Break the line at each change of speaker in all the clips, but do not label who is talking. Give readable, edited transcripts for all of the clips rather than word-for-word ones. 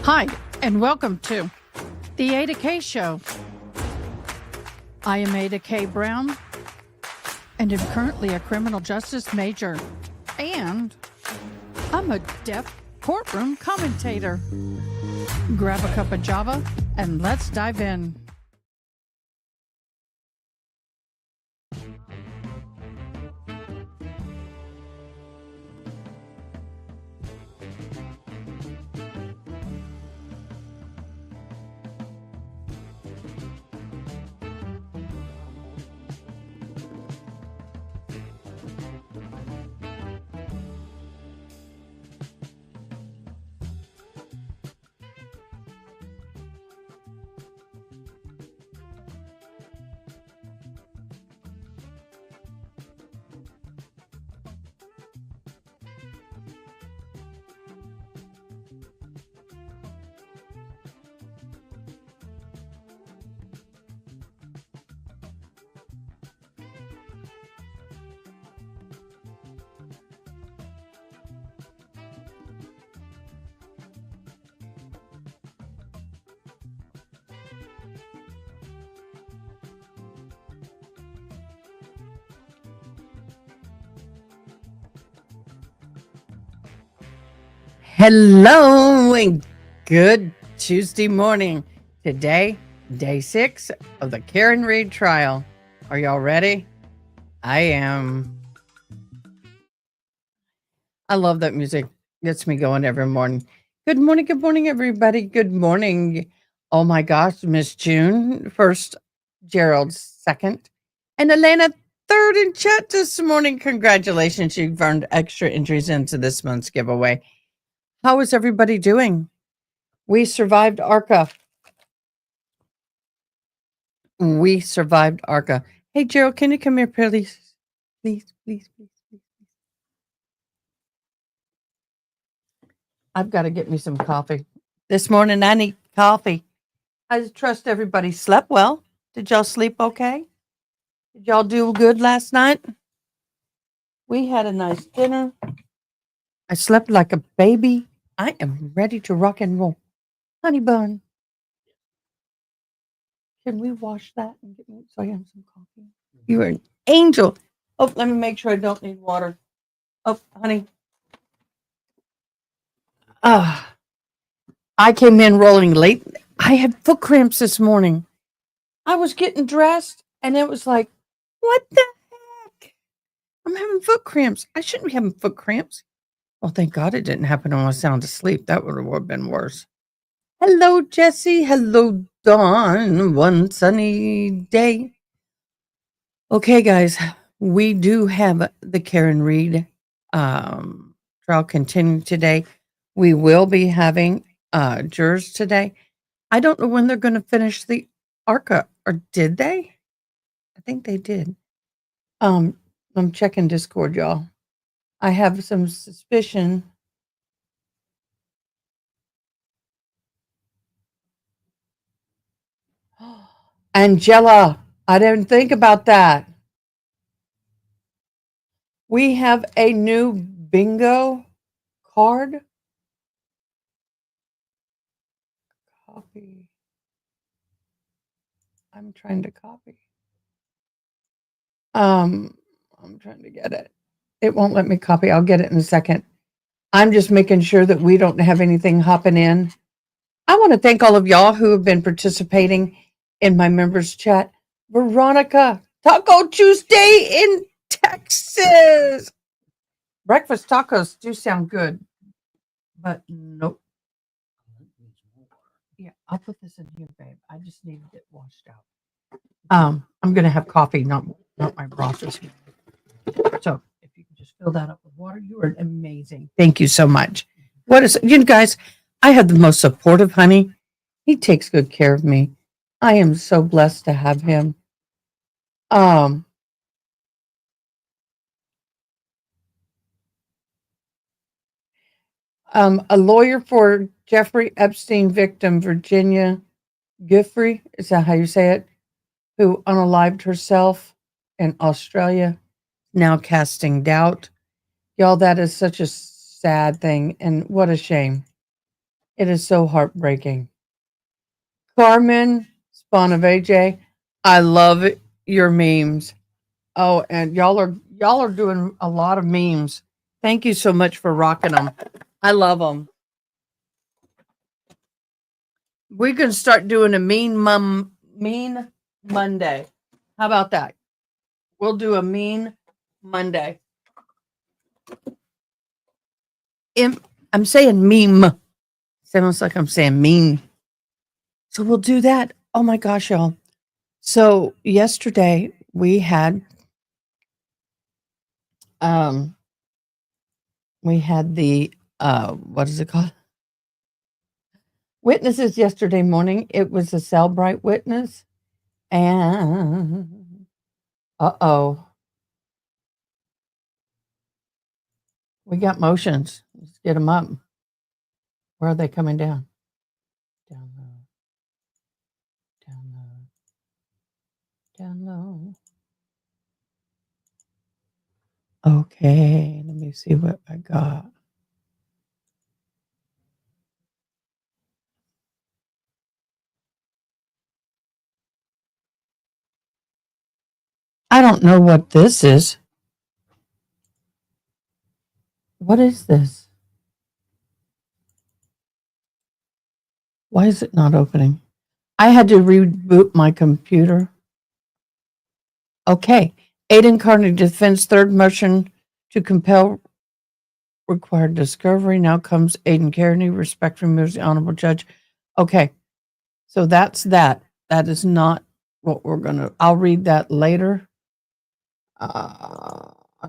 Hi, and welcome to the Ada K Show. I am Ada K. Brown, and am currently a criminal justice major, and I'm a deaf courtroom commentator. Grab a cup of Java, and let's dive in. Hello and good Tuesday morning. Today, day 6 of the Karen Reed trial. Are y'all ready? I am. I love that music. Gets me going every morning. Good morning, everybody. Good morning. Oh my gosh, Miss June, first, Gerald, second, and Elena, third in chat this morning. Congratulations. You've earned extra entries into this month's giveaway. How is everybody doing? We survived ARCA. We survived ARCA. Hey, Gerald, can you come here, please? Please. I've got to get me some coffee. This morning, I need coffee. I trust everybody slept well. Did y'all sleep okay? Did y'all do good last night? We had a nice dinner. I slept like a baby. I am ready to rock and roll. Honey bun. Can we wash that and get me so I have some coffee? You are an angel. Oh, let me make sure I don't need water. Oh, honey. I came in rolling late. I had foot cramps this morning. I was getting dressed and it was like, what the heck? I'm having foot cramps. I shouldn't be having foot cramps. Well, thank God it didn't happen when I was sound asleep. That would have been worse. Hello, Jesse. Hello, Dawn. One sunny day. Okay, guys, we do have the Karen Reed trial continuing today. We will be having jurors today. I don't know when they're going to finish the ARCA, or did they? I think they did. I'm checking Discord, y'all. I have some suspicion. Angela, I didn't think about that. We have a new bingo card. Copy. I'm trying to copy. I'm trying to get it. It won't let me copy. I'll get it in a second. I'm just making sure that we don't have anything hopping in. I want to thank all of y'all who have been participating in my members chat. Veronica, Taco Tuesday in Texas. Breakfast tacos do sound good, but nope. Yeah, I'll put this in here, babe. I just needed it washed out. I'm gonna have coffee, not my broth this morning. So if you can just fill that up with water, you are amazing. Thank you so much. What is you guys? I have the most supportive honey. He takes good care of me. I am so blessed to have him. A lawyer for Jeffrey Epstein victim, Virginia Giffrey, is that how you say it? Who unalived herself in Australia, now casting doubt. Y'all, that is such a sad thing, and what a shame. It is so heartbreaking. Carmen Sponavej, I love your memes. Oh, and y'all are doing a lot of memes. Thank you so much for rocking them. I love them. We can start doing a mean Monday. How about that? We'll do a mean Monday. Im- I'm saying meme. Sounds like I'm saying mean. So we'll do that. Oh my gosh, y'all. So yesterday um we had the what is it called? Witnesses yesterday morning. It was a Cellbrite witness. And uh-oh. We got motions. Let's get them up. Where are they coming down? Down low. Down low. Down low. Okay, let me see what I got. I don't know what this is. What is this? Why is it not opening? I had to reboot my computer. Okay. Aiden Carney defends third motion to compel required discovery. Now comes Aiden Carney. Respect removes the honorable judge. Okay. So that's that. That is not what we're going to. I'll read that later.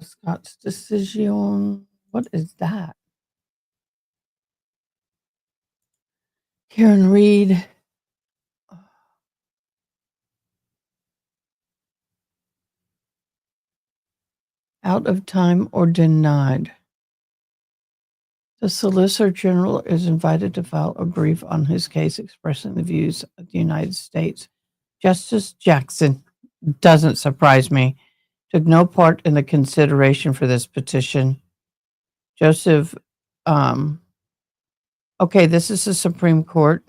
Scott's decision. What is that? Karen Reed. Out of time or denied. The Solicitor General is invited to file a brief on his case expressing the views of the United States. Justice Jackson, doesn't surprise me, took no part in the consideration for this petition. Joseph, okay, this is the Supreme Court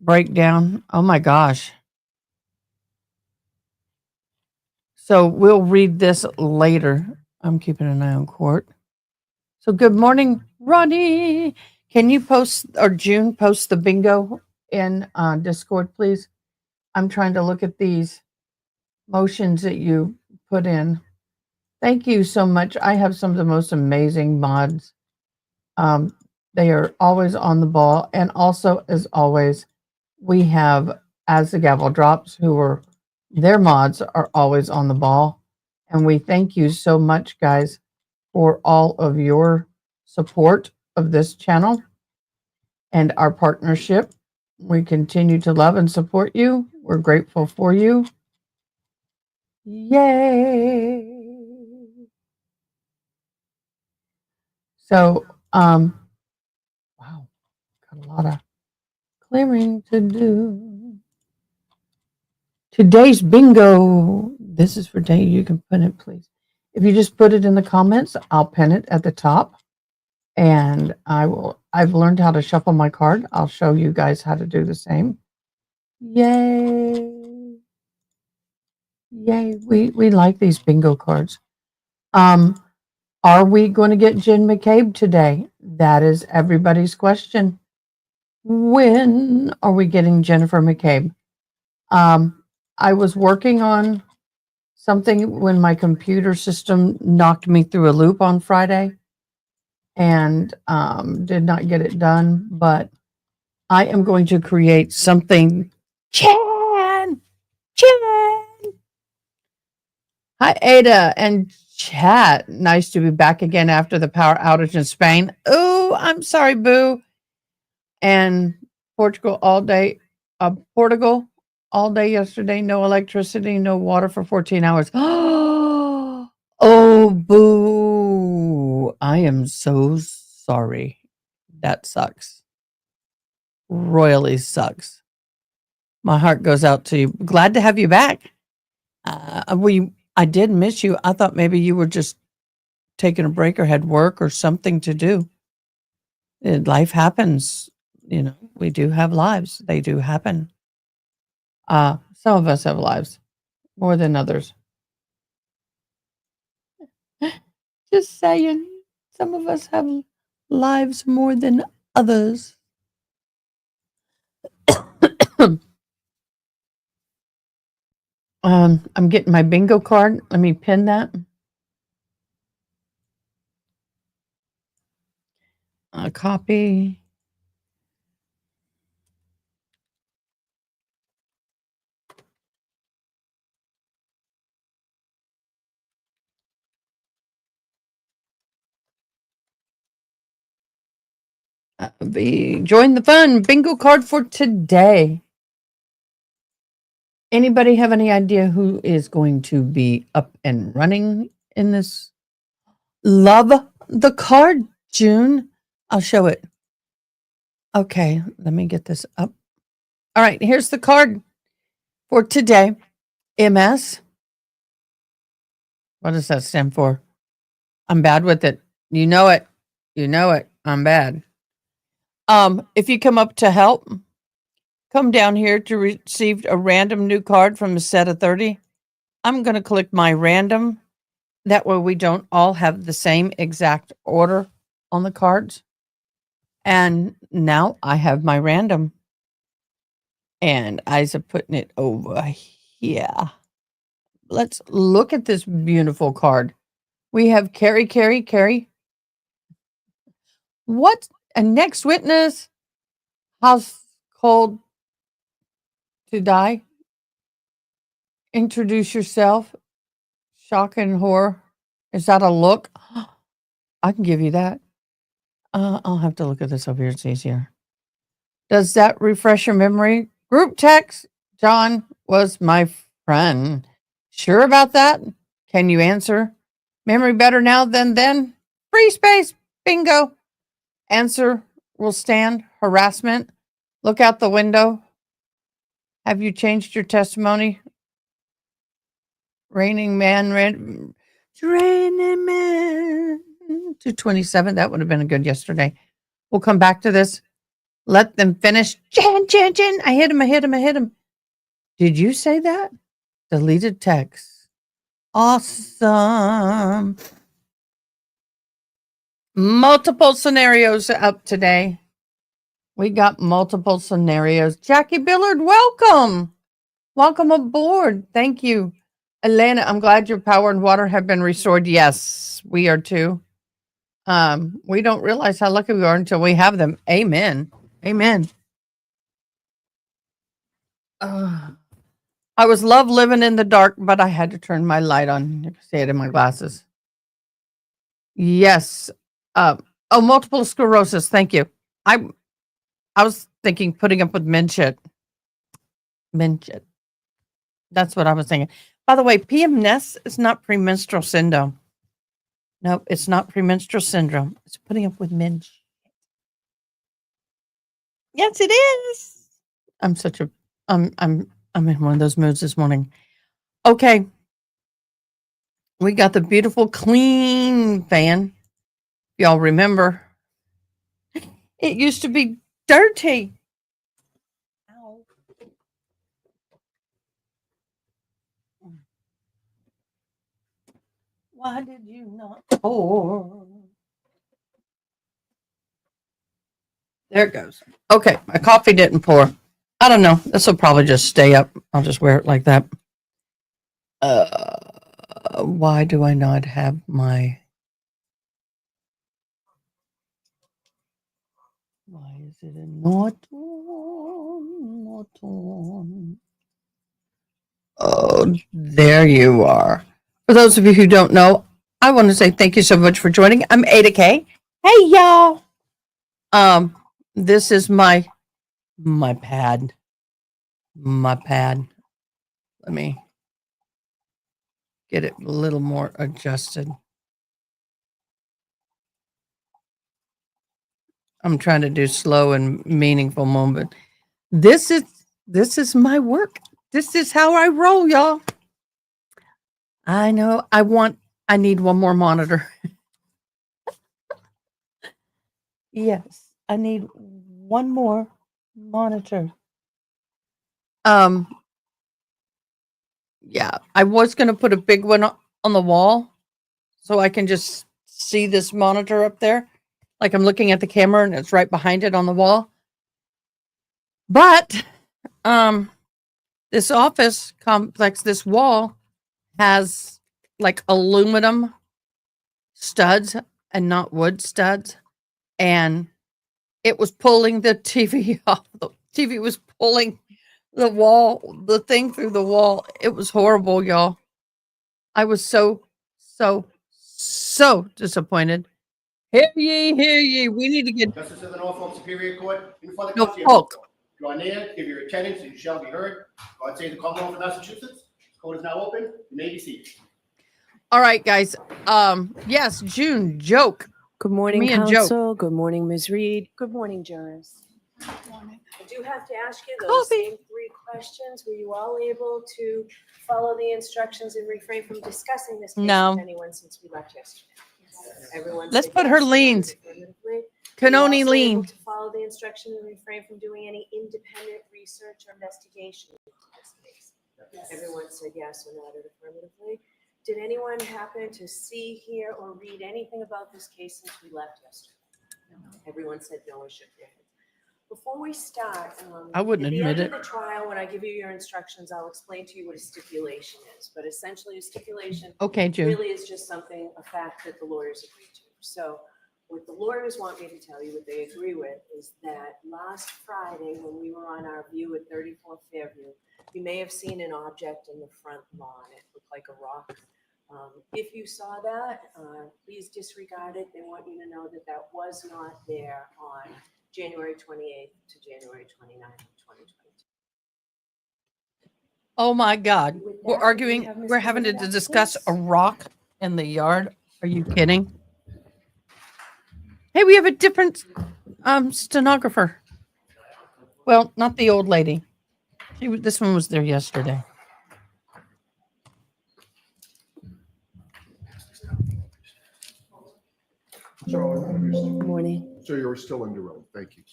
breakdown. Oh my gosh. So we'll read this later. I'm keeping an eye on court. So good morning, Ronnie. Can you post, or June, post the bingo in Discord, please? I'm trying to look at these motions that you put in. Thank you so much. I have some of the most amazing mods. They are always on the ball. And also, as always, we have As the Gavel Drops, who are their mods are always on the ball. And we thank you so much, guys, for all of your support of this channel and our partnership. We continue to love and support you. We're grateful for you. Yay! So, wow, got a lot of clearing to do. Today's bingo. This is for Dave. You can pin it, please. If you just put it in the comments, I'll pin it at the top. And I've learned how to shuffle my card. I'll show you guys how to do the same. Yay. Yay. We like these bingo cards. Are we going to get Jen McCabe today? That is everybody's question. When are we getting Jennifer McCabe? I was working on something when my computer system knocked me through a loop on Friday and did not get it done, but I am going to create something. Jen! Hi, Ada and chat. Nice to be back again after the power outage in Spain. Oh, I'm sorry, boo. And Portugal all day. Portugal all day yesterday. No electricity, no water for 14 hours. Oh, boo. I am so sorry. That sucks. Royally sucks. My heart goes out to you. Glad to have you back. I did miss you. I thought maybe you were just taking a break or had work or something to do. Life happens. We do have lives. They do happen. Some of us have lives more than others. Just saying, some of us have lives more than others. I'm getting my bingo card. Let me pin that. A copy. Join the fun. Bingo card for today. Anybody have any idea who is going to be up and running in this? Love the card, June. I'll show it. Okay, let me get this up. All right, here's the card for today. MS. What does that stand for? I'm bad with it. You know it. You know it. I'm bad. If you come up to help, come down here to receive a random new card from a set of 30. I'm going to click my random. That way we don't all have the same exact order on the cards. And now I have my random. And I's putting it over here. Let's look at this beautiful card. We have Carrie. What? A next witness? House cold to die? Introduce yourself. Shock and horror. Is that a look? I can give you that. I'll have to look at this over here. It's easier. Does that refresh your memory? Group text. John was my friend. Sure about that? Can you answer? Memory better now than then? Free space. Bingo. Answer will stand. Harassment. Look out the window. Have you changed your testimony? Raining Man. 227. That would have been a good yesterday. We'll come back to this. Let them finish. Jen. I hit him. Did you say that? Deleted text. Awesome. Multiple scenarios up today. We got multiple scenarios. Jackie Billard, welcome. Welcome aboard. Thank you. Elena, I'm glad your power and water have been restored. Yes, we are too. We don't realize how lucky we are until we have them. Amen. I was love living in the dark, but I had to turn my light on. You can see it in my glasses. Yes. Multiple sclerosis. Thank you. I was thinking putting up with men shit. That's what I was thinking. By the way, PMS is not premenstrual syndrome. Nope, it's not premenstrual syndrome. It's putting up with men shit. Yes, it is. I'm in one of those moods this morning. Okay. We got the beautiful clean fan. Y'all remember? It used to be dirty. Ow. Why did you not pour? There it goes. Okay, my coffee didn't pour. I don't know. This will probably just stay up. I'll just wear it like that. Why do I not have my... Why is it not on? Oh, there you are. For those of you who don't know, I want to say thank you so much for joining. I'm Ada K. Hey, y'all. This is my pad. Let me get it a little more adjusted. I'm trying to do slow and meaningful moment. This is my work. This is how I roll, y'all. I know. I need one more monitor. Yes. I need one more monitor. Yeah, I was going to put a big one on the wall so I can just see this monitor up there. Like I'm looking at the camera and it's right behind it on the wall. But this office complex, this wall has like aluminum studs and not wood studs. And it was pulling the TV off. The TV was pulling the thing through the wall. It was horrible, y'all. I was so disappointed. Hear ye, hear ye. We need to get
Justice of the Norfolk Superior Court in front of the
no
county.
folk.
Draw near, give your attendance, and you shall be heard. God save the Commonwealth of Massachusetts. Court is now open. You may be seated.
All right, guys. Yes, June, joke.
Good morning,
Me and
Council. Good morning, Ms. Reed. Good morning, jurors. I do have to ask you those
Coffee.
same 3 questions. Were you all able to follow the instructions and refrain from discussing this case
No.
with anyone since we left yesterday? Everyone
Let's
said
put her
yes,
leans.
affirmatively. Were you
Can only
also
lean.
able to follow the instruction and refrain from doing any independent research or investigation into this case? Everyone said yes or nodded affirmatively. Did anyone happen to see, hear, or read anything about this case since we left yesterday? Everyone said no or shook their heads. Before we start,
I wouldn't admit
at the
it.
end of the trial, when I give you your instructions, I'll explain to you what a stipulation is. But essentially, a stipulation
Okay, June.
really is just something, a fact that the lawyers agree to. So what the lawyers want me to tell you, what they agree with, is that last Friday, when we were on our view at 34 Fairview, you may have seen an object in the front lawn. It looked like a rock. If you saw that, please disregard it. They want you to know that that was not there on January 28th to January 29th, 2022.
Oh my God.
With
We're
that,
arguing.
we have Ms.
We're having to
Burnett,
discuss
please.
a rock in the yard. Are you kidding? Hey, we have a different stenographer. Well, not the old lady. This one was there yesterday.
Good morning.
So you're still under oath. Thank you.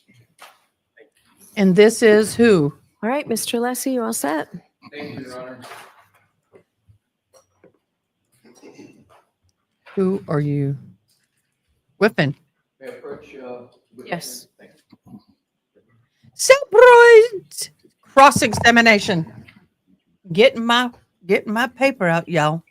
And this is who?
All right, Mr. Lessie, you all set?
Thank you, Your Honor.
Who are you whipping?
May I approach?
Yes.
Thank you.
Surprise! Cross-examination. Getting my paper out, y'all.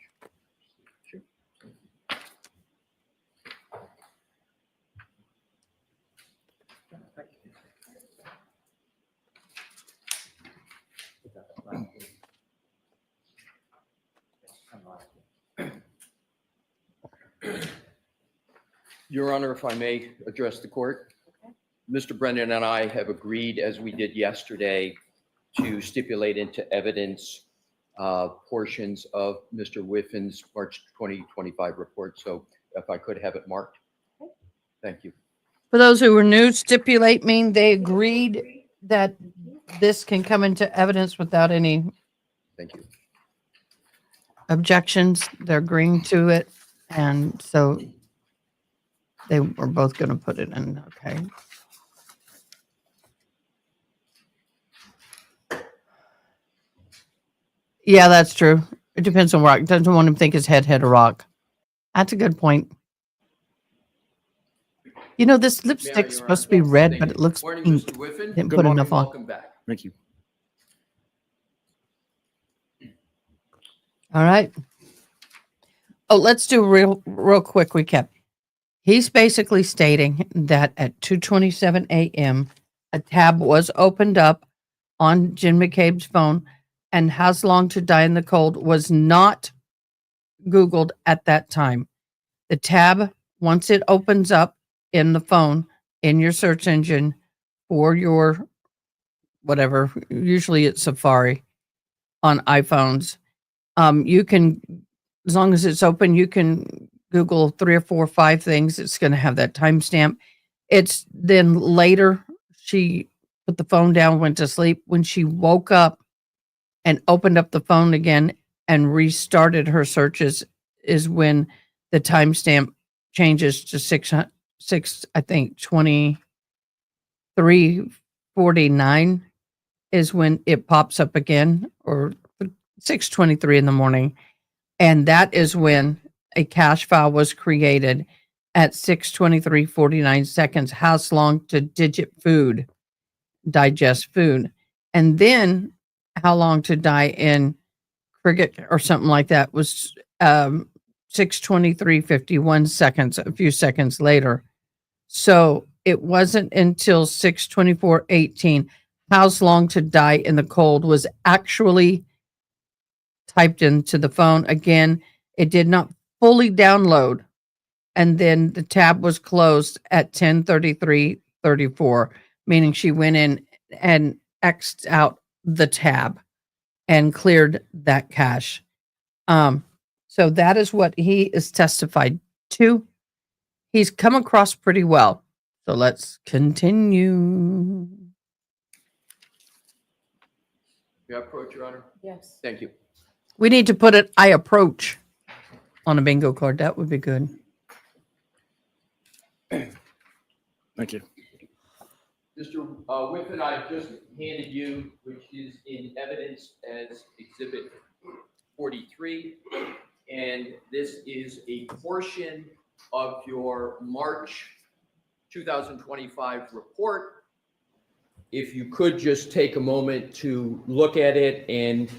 Your Honor, if I may address the court. Mr. Brennan and I have agreed, as we did yesterday, to stipulate into evidence portions of Mr. Whiffin's March 2025 report. So if I could have it marked. Thank you.
For those who were new, stipulate mean they agreed that this can come into evidence without any
Thank you.
objections. They're agreeing to it. And so they were both going to put it in. Okay. Yeah, that's true. It depends on rock. Doesn't want him to think his head hit a rock. That's a good point. You know, this lipstick's
Your
supposed to be
Honor?
red,
Thank
but
you.
it looks
Morning,
pink.
Mr. Whiffin.
Didn't
Good
put
morning.
enough on.
Welcome back.
Thank you.
All right. Oh, let's do a real quick recap. He's basically stating that at 2:27 a.m., a tab was opened up on Jim McCabe's phone, and How's Long to Die in the Cold was not Googled at that time. The tab, once it opens up in the phone, in your search engine or your whatever, usually it's Safari on iPhones, you can, as long as it's open, you can Google 3 or 4 or 5 things. It's going to have that timestamp. It's then later she put the phone down, went to sleep. When she woke up and opened up the phone again and restarted her searches is when the timestamp changes to 6, I think 20, 3:49 is when it pops up again, or 6:23 in the morning. And that is when a cache file was created at 6:23:49 seconds. How long to digest food. And then how long to die in cricket or something like that was 6:23:51 seconds, a few seconds later. So it wasn't until 6:24:18 how long to die in the cold was actually typed into the phone. Again, it did not fully download, and then the tab was closed at 10:33:34, meaning she went in and X'd out the tab and cleared that cache. So that is what he is testified to. He's come across pretty well. So let's continue.
May I approach, Your Honor?
Yes.
Thank you.
We need to put it, I approach, on a bingo card. That would be good.
Thank you.
Mr. Whitman, I've just handed you, which is in evidence as Exhibit 43. And this is a portion of your March 2025 report. If you could just take a moment to look at it, and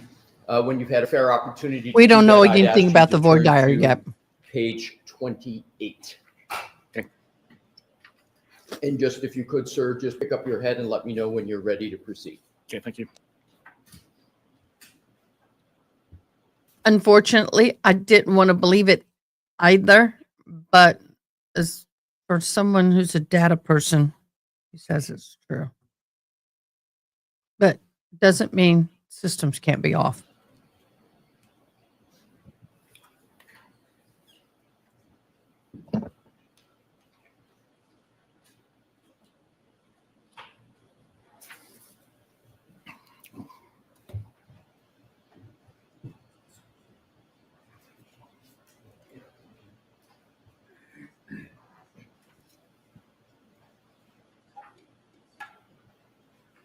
when you've had a fair opportunity.
We don't know
I'd ask
anything
you
about
to
the void
turn
diary
to
yet.
Page 28.
Okay.
And just if you could, sir, just pick up your head and let me know when you're ready to proceed.
Okay, thank you.
Unfortunately, I didn't want to believe it either, but as for someone who's a data person, he says it's true. But doesn't mean systems can't be off.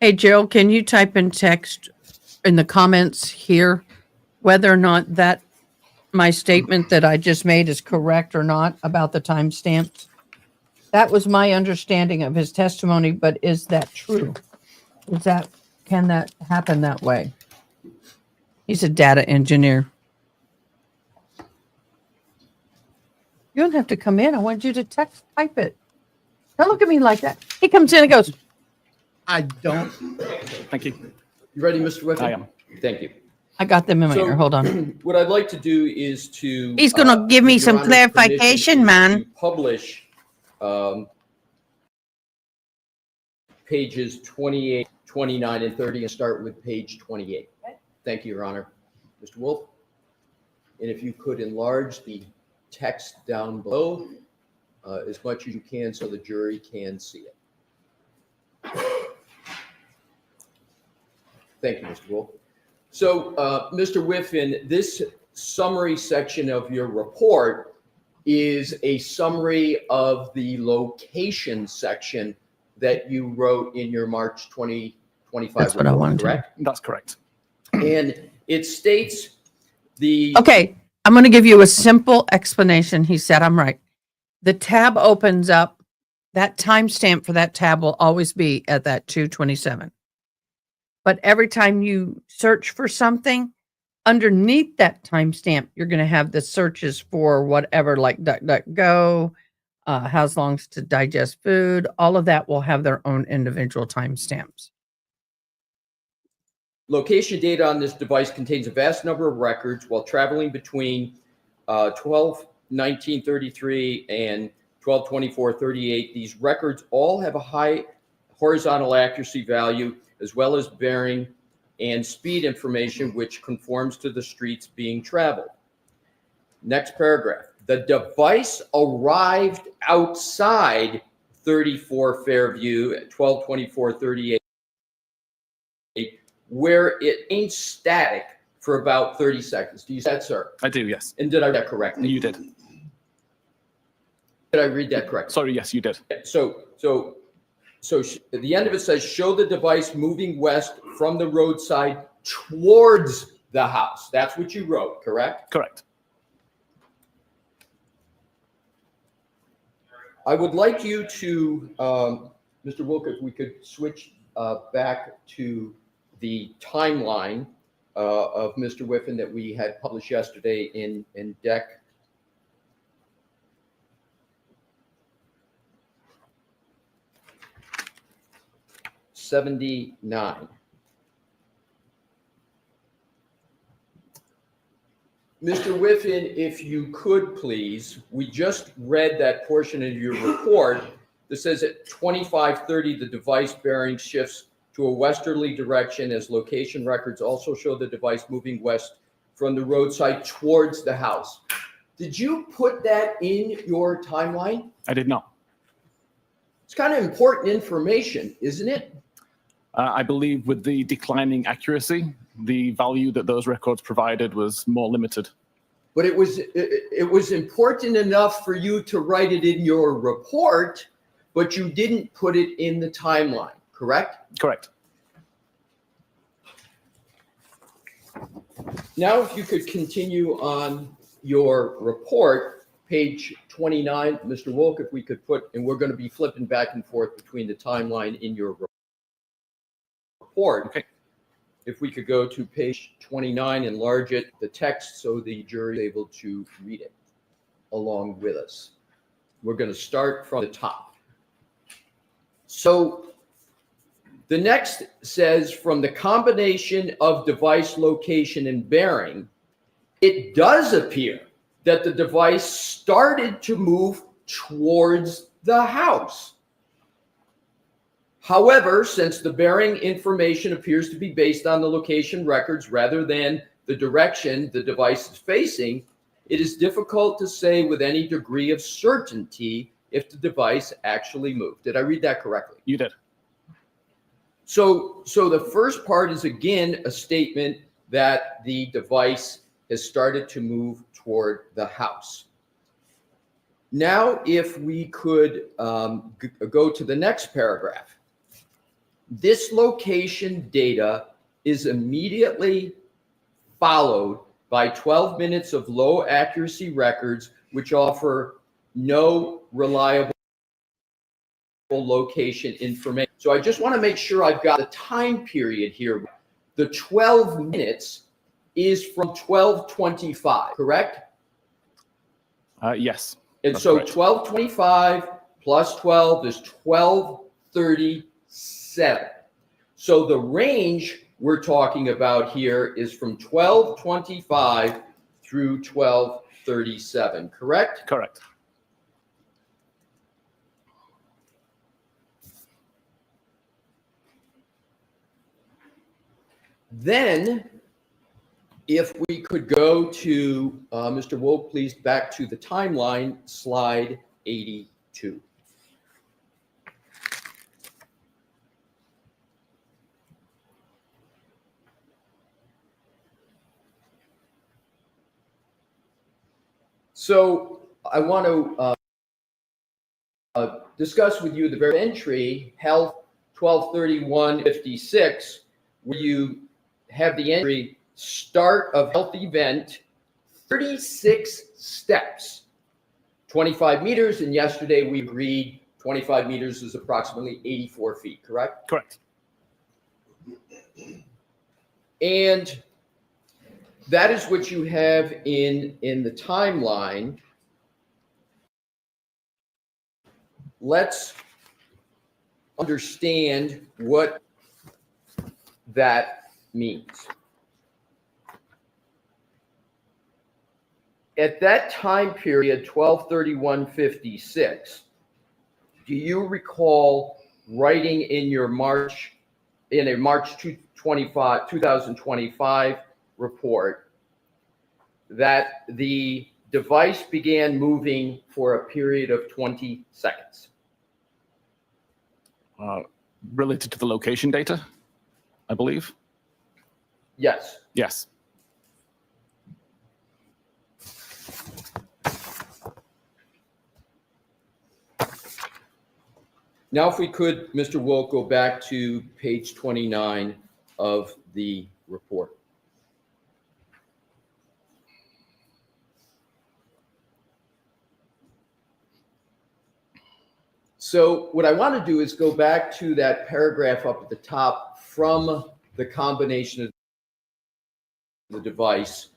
Hey, Gerald, can you type in text in the comments here whether or not that my statement that I just made is correct or not about the timestamps? That was my understanding of his testimony, but is that true? Can that happen that way? He's a data engineer. You don't have to come in. I want you to type it. Don't look at me like that. He comes in and goes, I don't.
Thank you.
You ready, Mr. Whitman?
I am.
Thank you.
I got them in my
So,
ear. Hold on.
What I'd like to do is to.
He's going to give me
with
some
Your Honor's
clarification,
permission,
man.
to publish pages 28, 29, and 30, and start with page 28.
Okay.
Thank you, Your Honor. Mr. Wolf? And if you could enlarge the text down below as much as you can so the jury can see it. Thank you, Mr. Wolf. So, Mr. Whiffen, this summary section of your report is a summary of the location section that you wrote in your March 2025
That's what I
report,
wanted to-
correct?
That's correct.
And it states the.
Okay, I'm going to give you a simple explanation. He said, I'm right. The tab opens up. That timestamp for that tab will always be at that 2:27. But every time you search for something, underneath that timestamp, you're going to have the searches for whatever, like DuckDuckGo, how long to digest food. All of that will have their own individual timestamps.
Location data on this device contains a vast number of records while traveling between 12/19/33 and 12/24/38. These records all have a high horizontal accuracy value as well as bearing and speed information, which conforms to the streets being traveled. Next paragraph. The device arrived outside 34 Fairview at 12/24/38, where it ain't static for about 30 seconds. Do you see that, sir?
I do, yes.
And did I read that correctly?
You did.
Did I read that correctly?
Sorry, yes, you did.
So So at the end of it says, show the device moving west from the roadside towards the house. That's what you wrote, correct?
Correct.
I would like you to, Mr. Wilk, if we could switch back to the timeline of Mr. Whiffen that we had published yesterday in Deck 79. Mr. Whiffen, if you could please, we just read that portion of your report that says at 25:30, the device bearing shifts to a westerly direction as location records also show the device moving west from the roadside towards the house. Did you put that in your timeline?
I did not.
It's kind of important information, isn't it?
I believe with the declining accuracy, the value that those records provided was more limited.
But it was important enough for you to write it in your report, but you didn't put it in the timeline, correct?
Correct.
Now, if you could continue on your report, page 29, Mr. Wolk, if we could put, and we're going to be flipping back and forth between the timeline in your report.
Okay.
If we could go to page 29, enlarge it, the text, so the jury is able to read it along with us. We're going to start from the top. So the next says, from the combination of device location and bearing, it does appear that the device started to move towards the house. However, since the bearing information appears to be based on the location records rather than the direction the device is facing, it is difficult to say with any degree of certainty if the device actually moved. Did I read that correctly?
You did.
So the first part is, again, a statement that the device has started to move toward the house. Now, if we could go to the next paragraph. This location data is immediately followed by 12 minutes of low accuracy records, which offer no reliable location information. So I just want to make sure I've got the time period here. The 12 minutes is from 12:25, correct?
Yes.
And
That's
so
correct.
12:25 plus 12 is 12:37. So the range we're talking about here is from 12:25 through 12:37, correct?
Correct.
Then, if we could go to, Mr. Wolk, please, back to the timeline, slide 82. So I want to discuss with you the very entry, health 12/31/56, where you have the entry start of health event, 36 steps, 25 meters. And yesterday we agreed 25 meters is approximately 84 feet, correct?
Correct.
And that is what you have in the timeline. Let's understand what that means. At that time period, 12/31/56, do you recall writing in your March 2025 report that the device began moving for a period of 20 seconds?
Related to the location data, I believe.
Yes.
Yes.
Now, if we could, Mr. Wilk, go back to page 29 of the report. So what I want to do is go back to that paragraph up at the top from the combination of the device.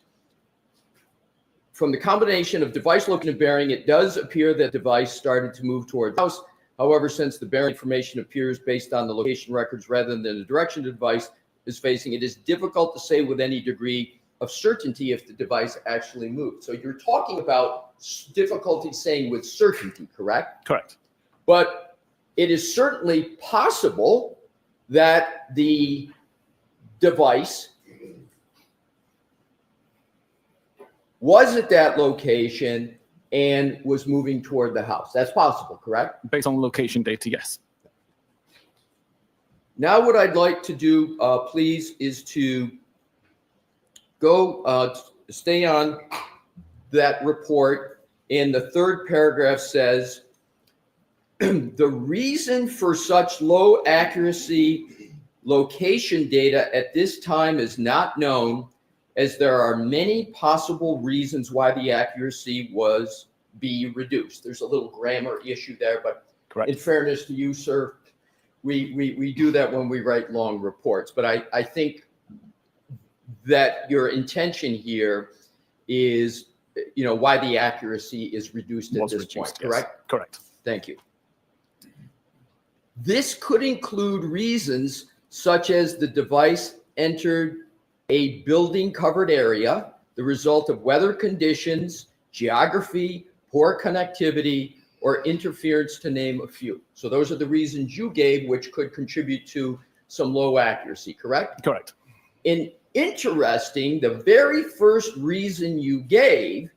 From the combination of device location and bearing, it does appear that device started to move toward the house. However, since the bearing information appears based on the location records rather than the direction the device is facing, it is difficult to say with any degree of certainty if the device actually moved. So you're talking about difficulty saying with certainty, correct?
Correct.
But it is certainly possible that the device was at that location and was moving toward the house. That's possible, correct?
Based on location data, yes.
Now what I'd like to do, please, is to go stay on that report. And the third paragraph says, the reason for such low accuracy location data at this time is not known, as there are many possible reasons why the accuracy was be reduced. There's a little grammar issue there, but
Correct.
in fairness to you, sir, we do that when we write long reports. But I think that your intention here is, why the accuracy is reduced at
Was
this
reduced,
point,
yes.
correct?
Correct.
Thank you. This could include reasons such as the device entered a building covered area, the result of weather conditions, geography, poor connectivity, or interference, to name a few. So those are the reasons you gave, which could contribute to some low accuracy, correct?
Correct.
And interesting, the very first reason you gave.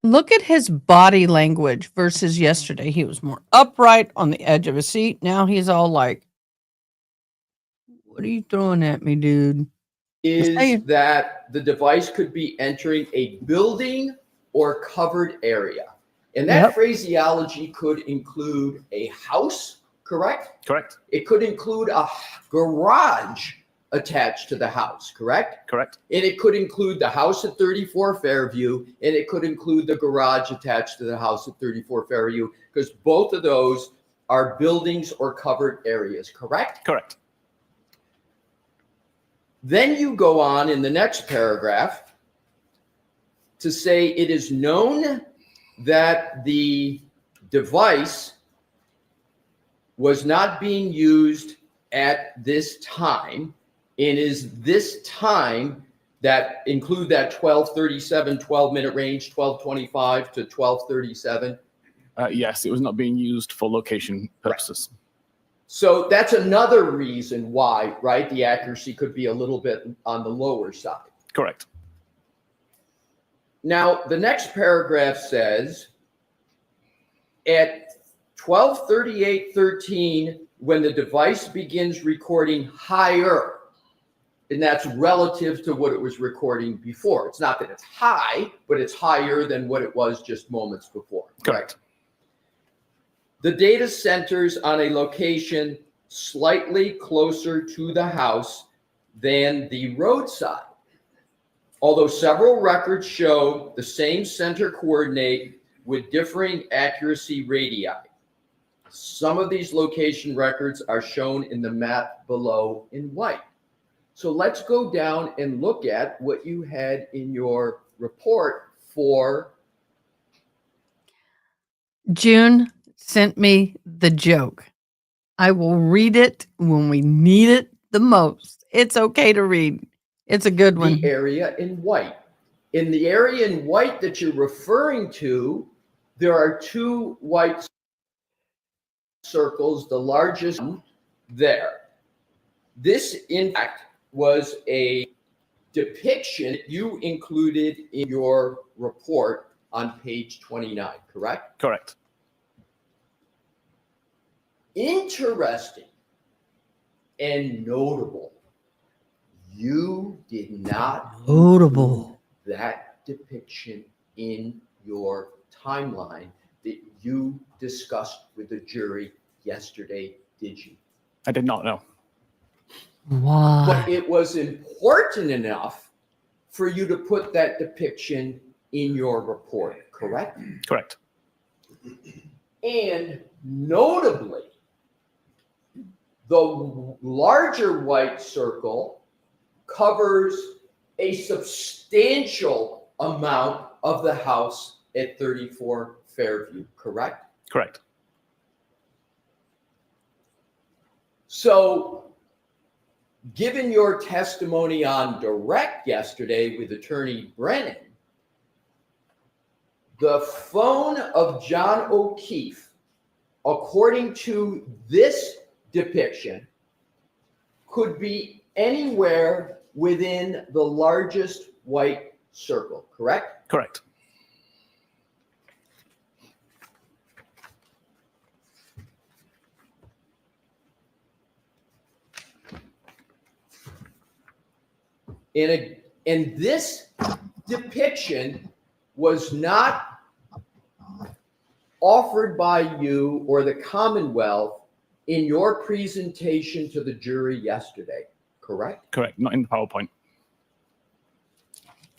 Look at his body language versus yesterday. He was more upright on the edge of his seat. Now he's all like, what are you throwing at me, dude?
Is that the device could be entering a building or covered area. And that
Yep.
phraseology could include a house, correct?
Correct.
It could include a garage attached to the house, correct?
Correct.
And it could include the house at 34 Fairview, and it could include the garage attached to the house at 34 Fairview, because both of those are buildings or covered areas, correct?
Correct.
Then you go on in the next paragraph to say it is known that the device was not being used at this time, and is this time that include that 12:37, 12-minute range, 12:25 to 12:37.
Yes, it was not being used for location purposes.
So that's another reason why, right, the accuracy could be a little bit on the lower side.
Correct.
Now, the next paragraph says, at 12:38:13, when the device begins recording higher, and that's relative to what it was recording before. It's not that it's high, but it's higher than what it was just moments before.
Correct.
The data centers on a location slightly closer to the house than the roadside. Although several records show the same center coordinate with differing accuracy radii. Some of these location records are shown in the map below in white. So let's go down and look at what you had in your report for.
June sent me the joke. I will read it when we need it the most. It's okay to read. It's a good one.
The area in white. In the area in white that you're referring to, there are two white circles, the largest one there. This, in fact, was a depiction you included in your report on page 29, correct?
Correct.
Interesting and notable. You did not
Notable.
include that depiction in your timeline that you discussed with the jury yesterday, did you?
I did not know.
Why?
But it was important enough for you to put that depiction in your report, correct?
Correct.
And notably, the larger white circle covers a substantial amount of the house at 34 Fairview, correct?
Correct.
So, given your testimony on direct yesterday with Attorney Brennan, the phone of John O'Keefe, according to this depiction, could be anywhere within the largest white circle, correct?
Correct.
And this depiction was not offered by you or the Commonwealth in your presentation to the jury yesterday, correct?
Correct. Not in the PowerPoint.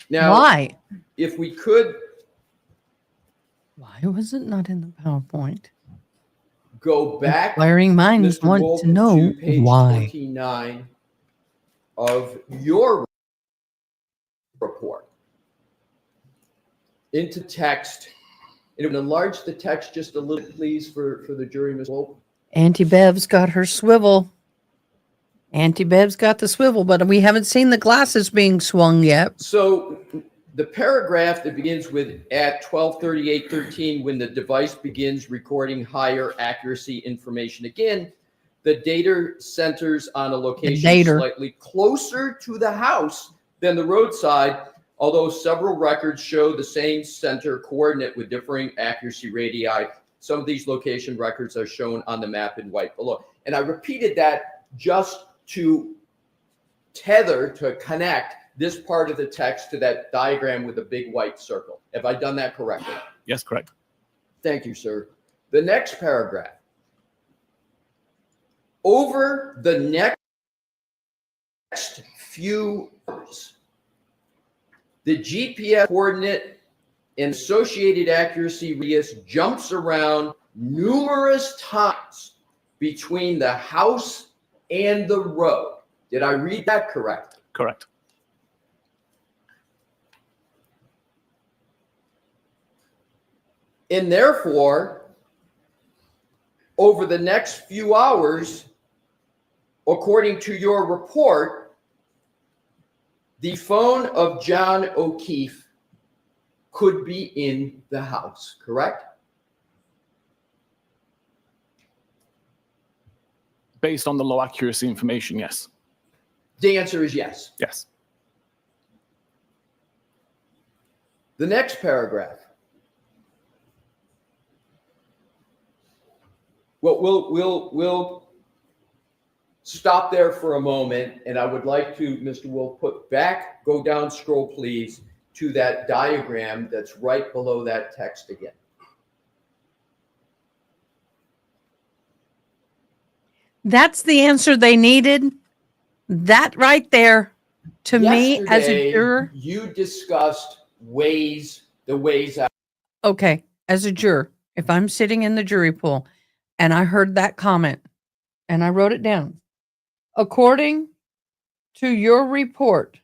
Now,
Why?
if we could
Why was it not in the PowerPoint?
go back,
Inquiring minds
Mr.
want
Wolf,
to know
page
why.
29 of your report into text, and enlarge the text just a little, please, for the jury, Ms. Wolf.
Auntie Bev's got her swivel. Auntie Bev's got the swivel, but we haven't seen the glasses being swung yet.
So the paragraph that begins with at 12:38:13, when the device begins recording higher accuracy information. Again, the data centers on a location
data.
slightly closer to the house than the roadside, although several records show the same center coordinate with differing accuracy radii. Some of these location records are shown on the map in white below. And I repeated that just to connect this part of the text to that diagram with a big white circle. Have I done that correctly?
Yes, correct.
Thank you, sir. The next paragraph. Over the next few hours, the GPS coordinate and associated accuracy radius jumps around numerous times between the house and the road. Did I read that correctly?
Correct.
And therefore, over the next few hours, according to your report, the phone of John O'Keefe could be in the house, correct?
Based on the low accuracy information, yes.
The answer is yes.
Yes.
The next paragraph. Well, we'll stop there for a moment, and I would like to, Mr. Wolf, go down, scroll, please, to that diagram that's right below that text again.
That's the answer they needed. That right there, to me as a
Yesterday,
juror.
you discussed the ways out.
Okay, as a juror, if I'm sitting in the jury pool and I heard that comment and I wrote it down, according to your report,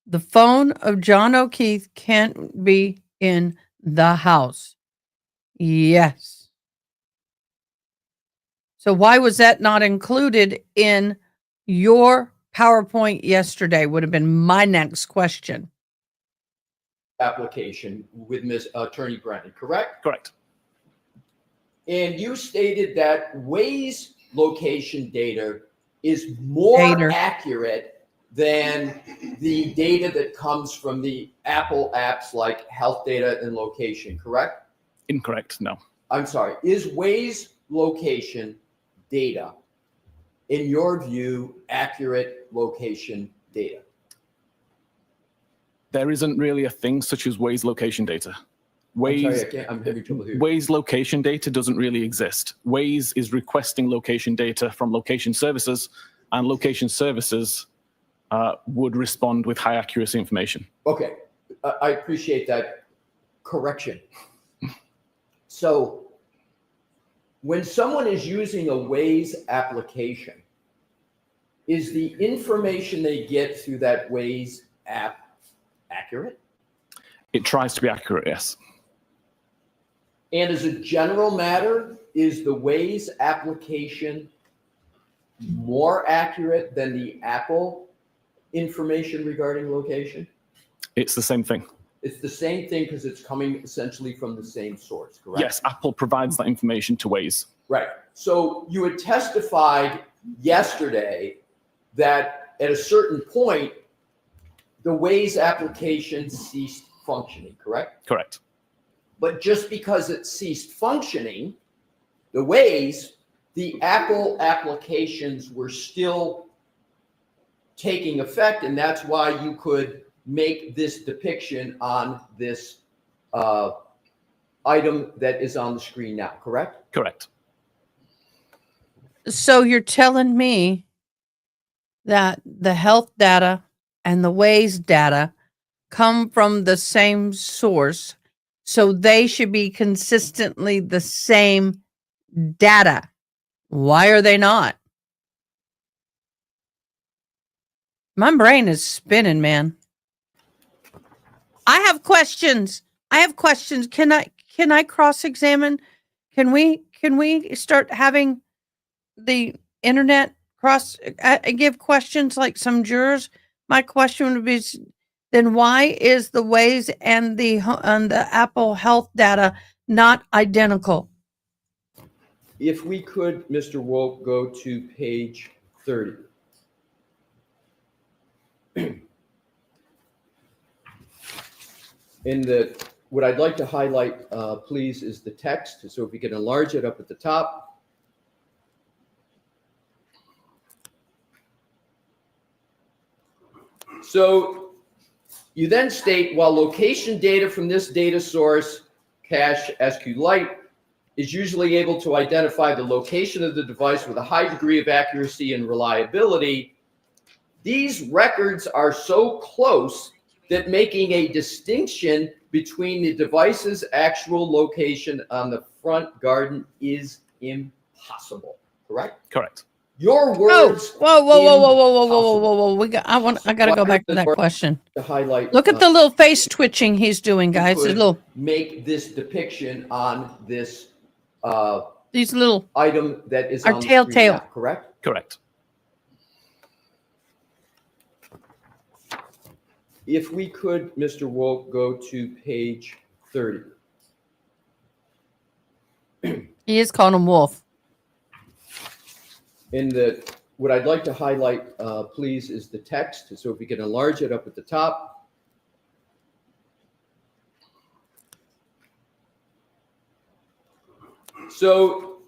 the phone of John O'Keefe can't be in the house. Yes. So why was that not included in your PowerPoint yesterday? Would have been my next question.
Application with Ms. Attorney Brennan, correct?
Correct.
And you stated that Waze location data is more accurate than the data that comes from the Apple apps like Health Data and Location, correct?
Incorrect. No.
I'm sorry. Is Waze location data, in your view, accurate location data?
There isn't really a thing such as Waze location data.
I'm having trouble hearing.
Waze location data doesn't really exist. Waze is requesting location data from location services, and location services would respond with high accuracy information.
Okay, I appreciate that correction. So when someone is using a Waze application, is the information they get through that Waze app accurate?
It tries to be accurate, yes.
And as a general matter, is the Waze application more accurate than the Apple information regarding location?
It's the same thing.
It's the same thing because it's coming essentially from the same source, correct?
Yes, Apple provides that information to Waze.
Right. So you had testified yesterday that at a certain point, the Waze application ceased functioning, correct?
Correct.
But just because it ceased functioning, the Waze, the Apple applications were still taking effect, and that's why you could make this depiction on this item that is on the screen now, correct?
Correct.
So you're telling me that the health data and the Waze data come from the same source, so they should be consistently the same data. Why are they not? My brain is spinning, man. I have questions. Can I cross-examine? Can we start having the internet give questions like some jurors? My question would be, then why is the Waze and the Apple Health data not identical?
If we could, Mr. Wolk, go to page 30. What I'd like to highlight, please, is the text. So if we can enlarge it up at the top. So you then state, while location data from this data source, cache SQLite, is usually able to identify the location of the device with a high degree of accuracy and reliability, these records are so close that making a distinction between the device's actual location on the front garden is impossible. Correct?
Correct.
Your words.
Whoa! I gotta go back to that question.
To highlight.
Look at the little face twitching he's doing, guys. His little
make this depiction on this
these little
item that is
our
on the
telltale.
screen now, correct?
Correct.
If we could, Mr. Wolk, go to page 30.
He is calling him Wolf.
What I'd like to highlight, please, is the text. So if we can enlarge it up at the top. So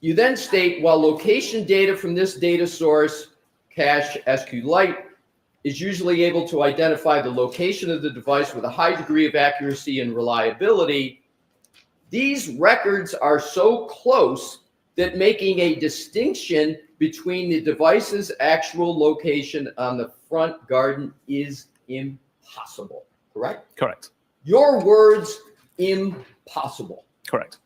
you then state, while location data from this data source, cache SQLite, is usually able to identify the location of the device with a high degree of accuracy and reliability, these records are so close that making a distinction between the device's actual location on the front garden is impossible. Correct?
Correct.
Your words, impossible.
Correct.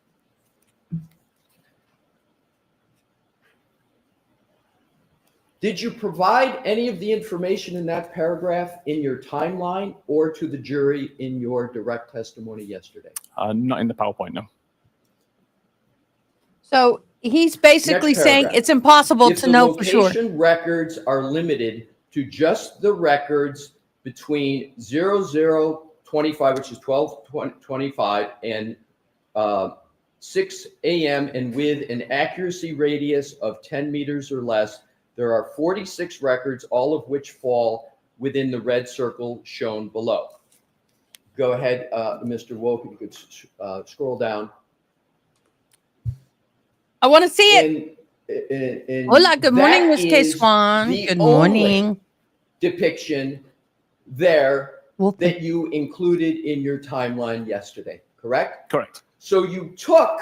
Did you provide any of the information in that paragraph in your timeline or to the jury in your direct testimony yesterday?
Not in the PowerPoint, no.
So he's basically
Next
saying
paragraph.
it's impossible
If
to
the
know for sure.
location records are limited to just the records between 00:25, which is 12:25, and 6 a.m. and with an accuracy radius of 10 meters or less, there are 46 records, all of which fall within the red circle shown below. Go ahead, Mr. Wolk, if you could scroll down.
I want to see it. Hola, good morning, Miss K. Swan. Good morning.
Depiction there
Wolf.
that you included in your timeline yesterday, correct?
Correct.
So you took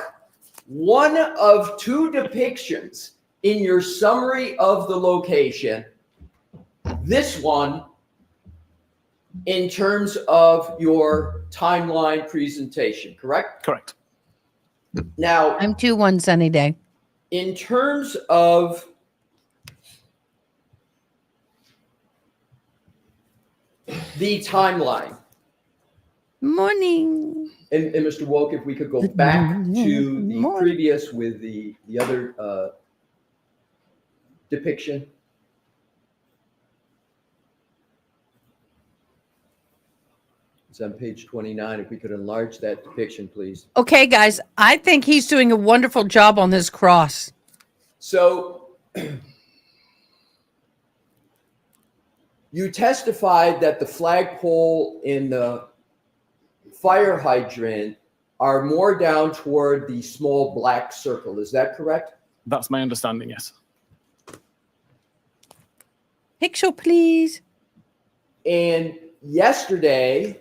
one of two depictions in your summary of the location, this one, in terms of your timeline presentation, correct?
Correct.
Now,
I'm 2-1 sunny day.
in terms of the timeline,
Morning.
and Mr. Woke, if we could go
Good
back
morning.
to
Good
the
morning.
previous with the other depiction. It's on page 29. If we could enlarge that depiction, please.
Okay, guys, I think he's doing a wonderful job on this cross.
So you testified that the flagpole and the fire hydrant are more down toward the small black circle. Is that correct?
That's my understanding, yes.
Picture, please.
And yesterday,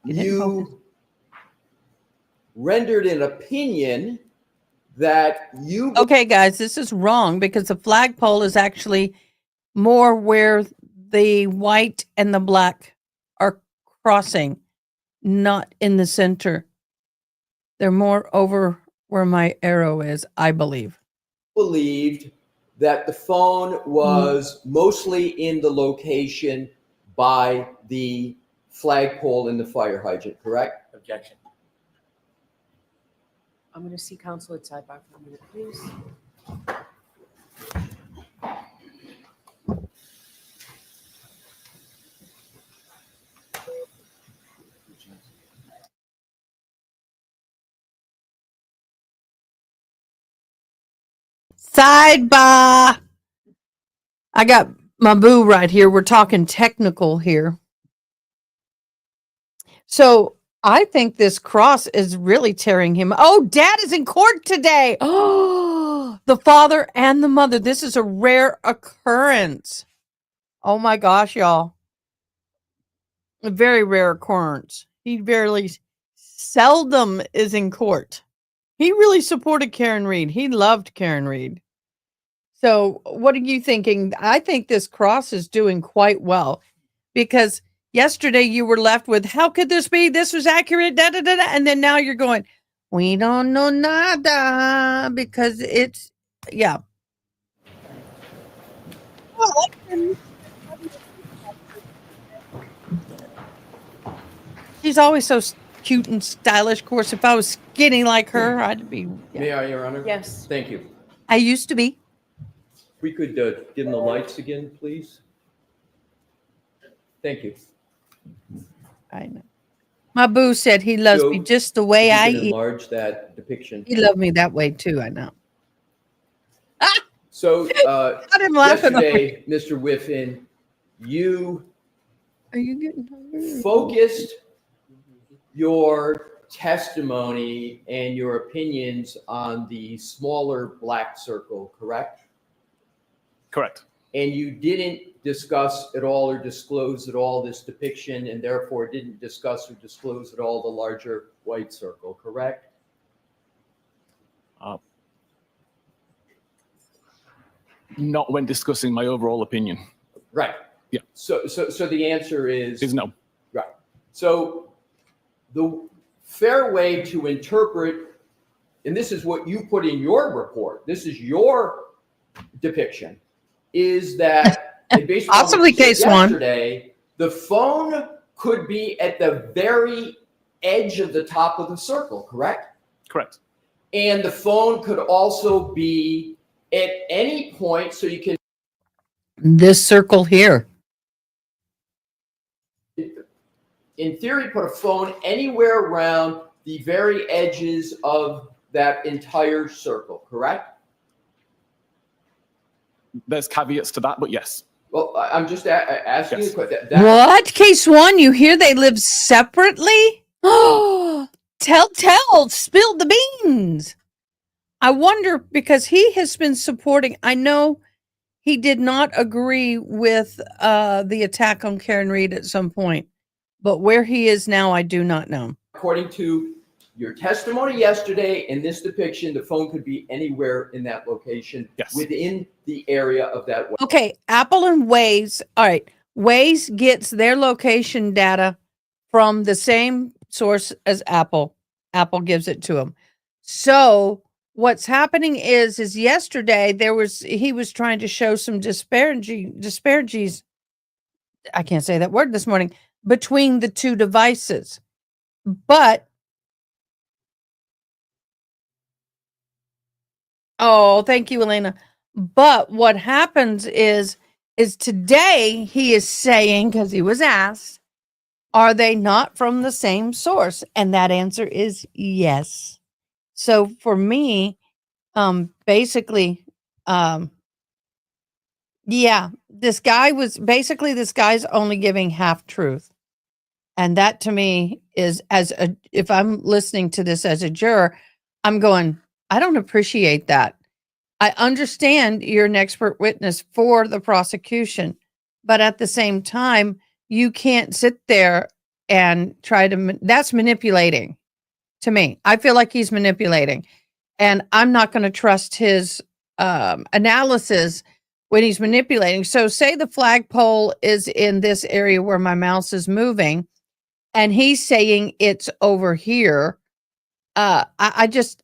You didn't focus.
you rendered an opinion that you
Okay, guys, this is wrong because the flagpole is actually more where the white and the black are crossing, not in the center. They're more over where my arrow is, I believe.
believed that the phone was mostly in the location by the flagpole and the fire hydrant, correct?
Objection.
I'm going to see counsel at sidebar for a minute, please.
Sidebar. I got my boo right here. We're talking technical here. So I think this cross is really tearing him. Oh, dad is in court today. Oh, the father and the mother. This is a rare occurrence. Oh my gosh, y'all. A very rare occurrence. He very seldom is in court. He really supported Karen Reed. He loved Karen Reed. So, what are you thinking? I think this cross is doing quite well because yesterday you were left with, how could this be? This was accurate, da da da da. And then now you're going, we don't know nada because it's, yeah. She's always so cute and stylish. Of course, if I was skinny like her, I'd be. Yeah.
May I, Your Honor?
Yes.
Thank you.
I used to be.
If we could give them the lights again, please. Thank you.
I know. My boo said he loves me
So,
just the way
If
I
you can
eat.
enlarge that depiction.
He loved me that way too. I know.
So
Got him laughing.
yesterday, Mr. Whiffen, you
Are you getting hungry?
focused your testimony and your opinions on the smaller black circle, correct?
Correct.
And you didn't discuss at all or disclose at all this depiction, and therefore didn't discuss or disclose at all the larger white circle, correct?
Not when discussing my overall opinion.
Right.
Yeah.
So the answer
Is no.
right. So the fair way to interpret, and this is what you put in your report, this is your depiction, is that and based on what
Possibly
you said
case one.
yesterday, the phone could be at the very edge of the top of the circle, correct?
Correct.
And the phone could also be at any point, so you can,
This circle here.
in theory, put a phone anywhere around the very edges of that entire circle, correct?
There's caveats to that, but yes.
Well, I'm just asking
Yes.
you a question.
What? Case one, you hear they live separately? Oh, tell, spill the beans. I wonder because he has been supporting, I know he did not agree with the attack on Karen Reed at some point, but where he is now, I do not know.
according to your testimony yesterday and this depiction, the phone could be anywhere in that location.
Yes.
Within the area of that.
Okay, Apple and Waze. All right. Waze gets their location data from the same source as Apple. Apple gives it to them. So what's happening is yesterday he was trying to show some disparities. I can't say that word this morning, between the two devices. But oh, thank you, Elena. But what happens is today he is saying, because he was asked, are they not from the same source? And that answer is yes. So for me, basically, yeah, this guy's only giving half truth. And that to me is, if I'm listening to this as a juror, I'm going, I don't appreciate that. I understand you're an expert witness for the prosecution, but at the same time, you can't sit there and try to, that's manipulating to me. I feel like he's manipulating, and I'm not going to trust his analysis when he's manipulating. So say the flagpole is in this area where my mouse is moving, and he's saying it's over here. I just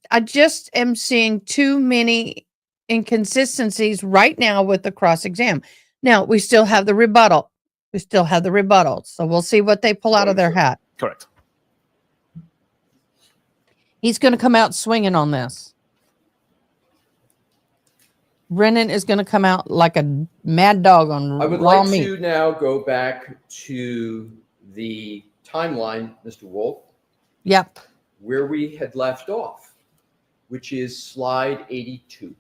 am seeing too many inconsistencies right now with the cross exam. Now we still have the rebuttal. So we'll see what they pull out of their hat.
Correct.
He's going to come out swinging on this. Brennan is going to come out like a mad dog on
I would
raw
like
meat.
to now go back to the timeline, Mr. Wolf,
Yep.
where we had left off, which is slide 82.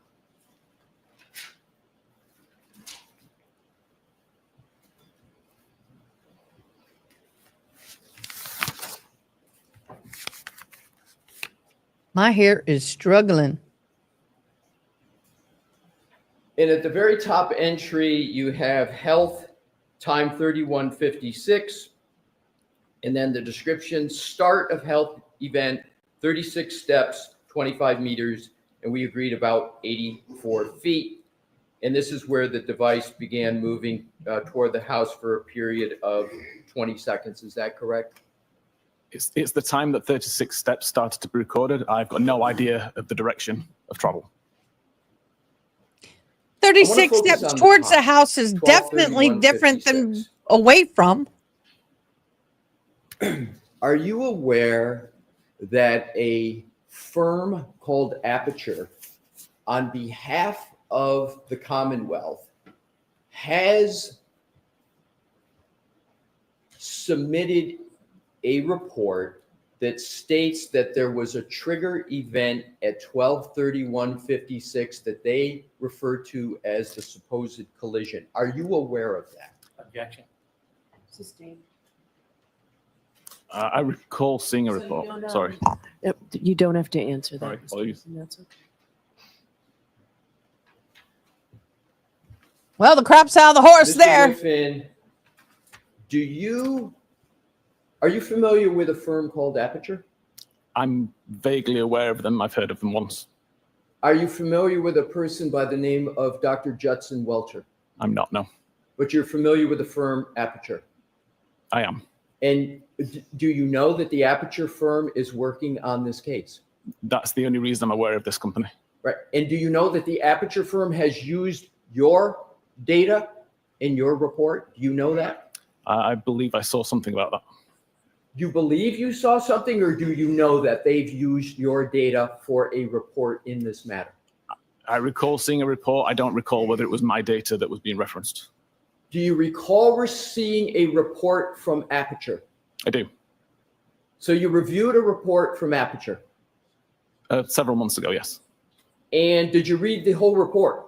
My hair is struggling.
And at the very top entry, you have health, time 31:56. And then the description, start of health event, 36 steps, 25 meters. And we agreed about 84 feet. And this is where the device began moving toward the house for a period of 20 seconds. Is that correct?
It's the time that 36 steps started to be recorded. I've got no idea of the direction of travel.
36
focus
steps
on the
towards the
time.
house is
12,
definitely
31,
different than
56.
away from.
Are you aware that a firm called Aperture, on behalf of the Commonwealth, has submitted a report that states that there was a trigger event at 12/31/56 that they refer to as the supposed collision? Are you aware of that?
Objection.
Sustained.
I recall seeing a
So you
report.
don't,
Sorry.
You don't have to answer
Sorry,
that. Mr.
apologies.
Wilson, that's okay.
Well, the crap's out of the horse
Mr.
there.
Whiffen, are you familiar with a firm called Aperture?
I'm vaguely aware of them. I've heard of them once.
Are you familiar with a person by the name of Dr. Judson Welcher?
I'm not, no.
But you're familiar with the firm Aperture.
I am.
And do you know that the Aperture firm is working on this case?
That's the only reason I'm aware of this company.
Right. And do you know that the Aperture firm has used your data in your report? Do you know that?
I believe I saw something about that.
You believe you saw something, or do you know that they've used your data for a report in this matter?
I recall seeing a report. I don't recall whether it was my data that was being referenced.
Do you recall seeing a report from Aperture?
I do.
So you reviewed a report from Aperture.
Several months ago, yes.
And did you read the whole report?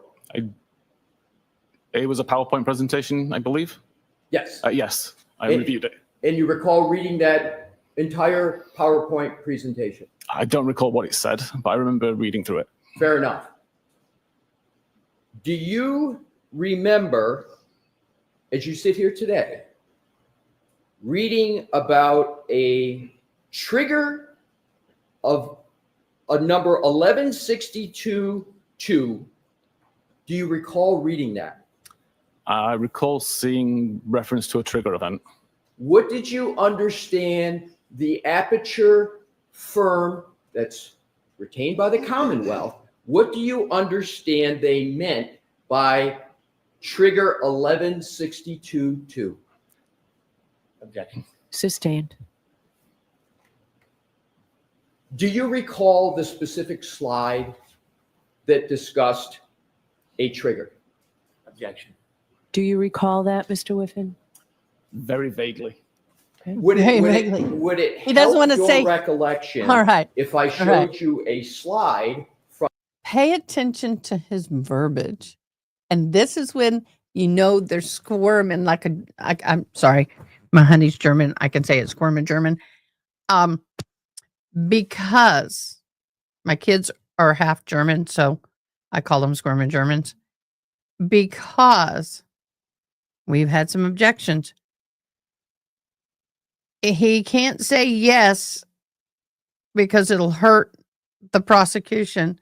It was a PowerPoint presentation, I believe.
Yes.
Yes, I reviewed it.
And you recall reading that entire PowerPoint presentation?
I don't recall what it said, but I remember reading through it.
Fair enough. Do you remember, as you sit here today, reading about a trigger of a number 1162-2. Do you recall reading that?
I recall seeing reference to a trigger event.
What did you understand the aperture firm that's retained by the Commonwealth? What do you understand they meant by trigger 1162-2? Objection.
Sustained.
Do you recall the specific slide that discussed a trigger? Objection.
Do you recall that, Mr. Whiffen?
Very vaguely.
Would
Very
it, would
vaguely.
it, would it
He doesn't
help
wanna
your
say-
recollection
All right.
if I showed
right.
you a slide from
Pay attention to his verbiage. And this is when you know they're squirming like I'm sorry, my honey's German. I can say it's squirming German. Because my kids are half German, so I call them squirming Germans. Because we've had some objections. He can't say yes because it'll hurt the prosecution.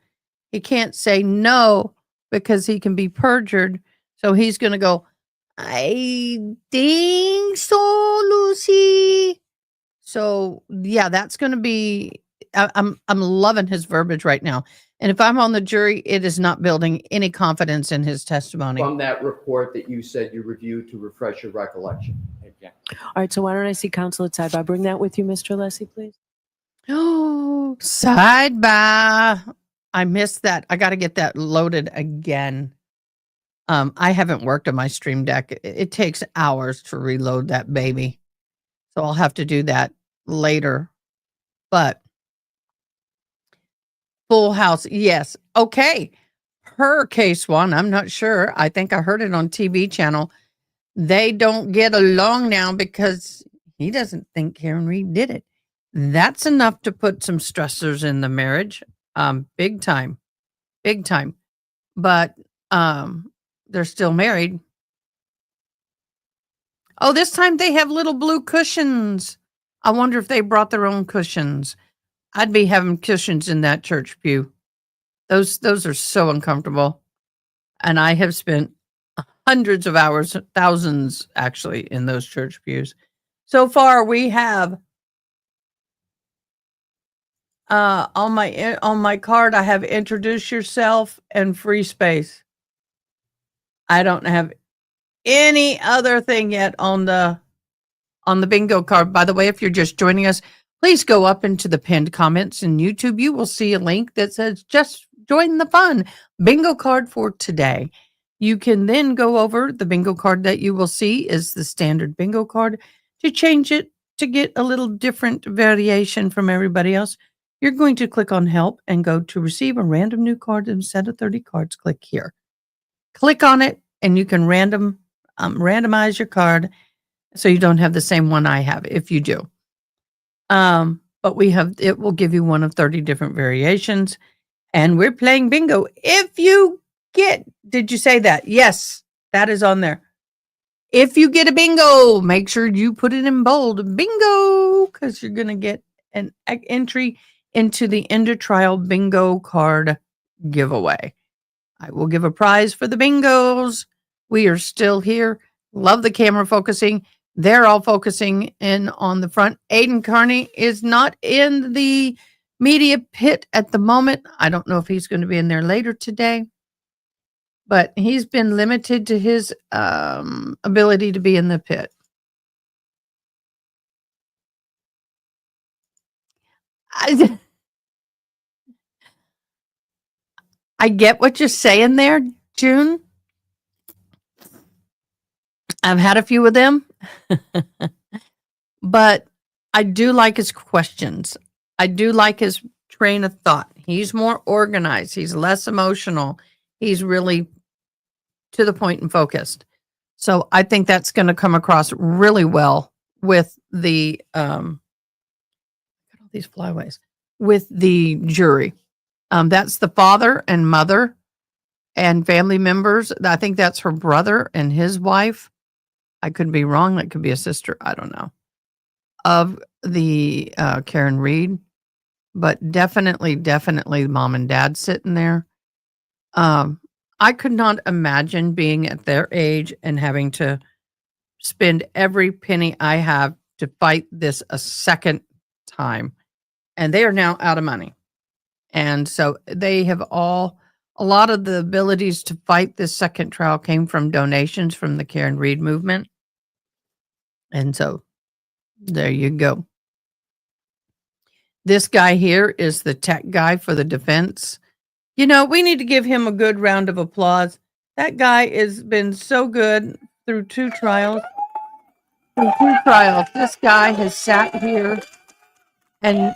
He can't say no because he can be perjured. So he's going to go, I think so, Lucy. So yeah, that's going to be. I'm loving his verbiage right now. And if I'm on the jury, it is not building any confidence in his testimony.
that report that you said you reviewed to refresh your recollection.
All right, so why don't I see counsel at sidebar? Bring that with you, Mr. Leslie, please.
Oh, sidebar. I missed that. I got to get that loaded again. I haven't worked on my Stream Deck. It takes hours to reload that baby. So I'll have to do that later. But Full House, yes. Okay. Per case one, I'm not sure. I think I heard it on TV channel. They don't get along now because he doesn't think Karen Reed did it. That's enough to put some stressors in the marriage. Big time. Big time. But they're still married. Oh, this time they have little blue cushions. I wonder if they brought their own cushions. I'd be having cushions in that church pew. Those are so uncomfortable. And I have spent hundreds of hours, thousands actually, in those church pews. So far we have on my card I have introduce yourself and free space. I don't have any other thing yet on the bingo card. By the way, if you're just joining us, please go up into the pinned comments in YouTube. You will see a link that says just join the fun bingo card for today. You can then go over the bingo card that you will see is the standard bingo card. To change it to get a little different variation from everybody else, you're going to click on help and go to receive a random new card instead of 30 cards. Click here. Click on it and you can randomize your card so you don't have the same one I have if you do. But it will give you one of 30 different variations. And we're playing bingo. If you did you say that? Yes, that is on there. If you get a bingo, make sure you put it in bold. Bingo, because you're going to get an entry into the end of trial bingo card giveaway. I will give a prize for the bingos. We are still here. Love the camera focusing. They're all focusing in on the front. Aiden Carney is not in the media pit at the moment. I don't know if he's going to be in there later today, but he's been limited to his ability to be in the pit. I get what you're saying there, June. I've had a few of them, but I do like his questions. I do like his train of thought. He's more organized. He's less emotional. He's really to the point and focused. So I think that's going to come across really well with the look at all these flyways with the jury. That's the father and mother and family members. I think that's her brother and his wife. I could be wrong. That could be a sister. I don't know. of the Karen Reed, but definitely mom and dad sitting there. I could not imagine being at their age and having to spend every penny I have to fight this a second time. And they are now out of money. And so they have a lot of the abilities to fight this second trial came from donations from the Karen Reed movement. And so there you go. This guy here is the tech guy for the defense. You know, we need to give him a good round of applause. That guy has been so good through two trials. This guy has sat here and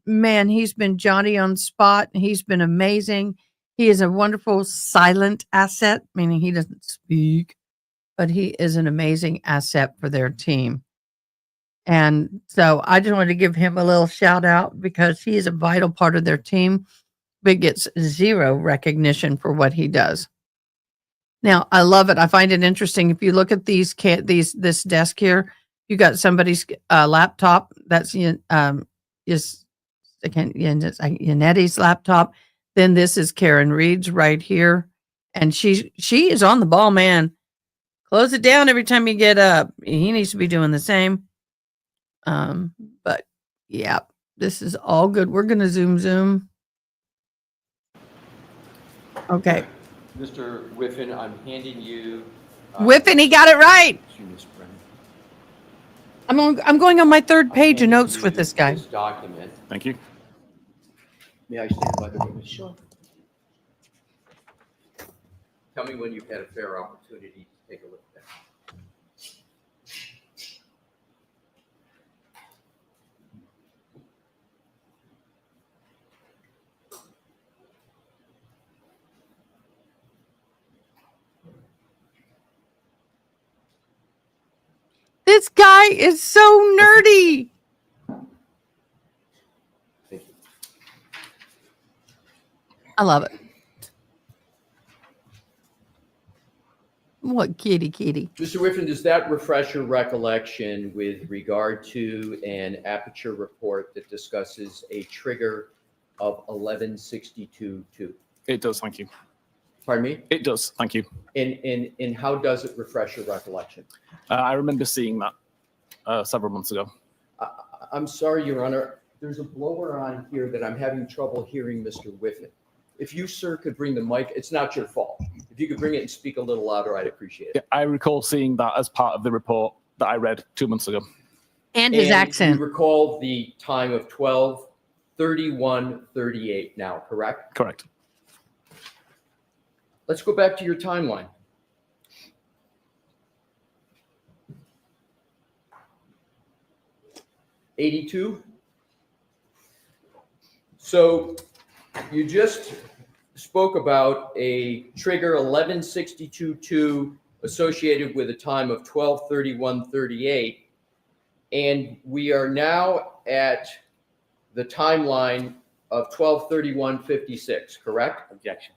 man, he's been Johnny on spot. He's been amazing. He is a wonderful silent asset, meaning he doesn't speak, but he is an amazing asset for their team. And so I just wanted to give him a little shout out because he is a vital part of their team, but gets zero recognition for what he does. Now, I love it. I find it interesting. If you look at this desk here, you got somebody's laptop. That's Yanetti's laptop. Then this is Karen Reed's right here, and she is on the ball, man. Close it down every time you get up. He needs to be doing the same. But yeah, this is all good. We're gonna zoom. Okay.
Mr. Whiffen, I'm handing you.
Whiffen, he got it right.
To Ms. Brennan.
I'm going on my third
I'm
page of
handing
notes
you
with this guy.
This document.
Thank you.
May I stand by the witness? Sure. Tell me when you've had a fair opportunity to take a look at that.
This guy is so nerdy.
Thank you.
I love it. What kitty?
Mr. Whiffen, does that refresh your recollection with regard to an aperture report that discusses a trigger of 1162.2?
It does. Thank you.
Pardon me?
It does. Thank you.
And how does it refresh your recollection?
I remember seeing that several months ago.
I'm sorry, Your Honor. There's a blower on here that I'm having trouble hearing Mr. Whiffen. If you, sir, could bring the mic, it's not your fault. If you could bring it and speak a little louder, I'd appreciate it.
Yeah, I recall seeing that as part of the report that I read 2 months ago.
And his accent.
You recall the time of 12:31:38 now, correct?
Correct.
Let's go back to your timeline. '82. So you just spoke about a trigger 1162.2 associated with a time of 12:31:38, and we are now at the timeline of 12:31:56, correct?
Objection.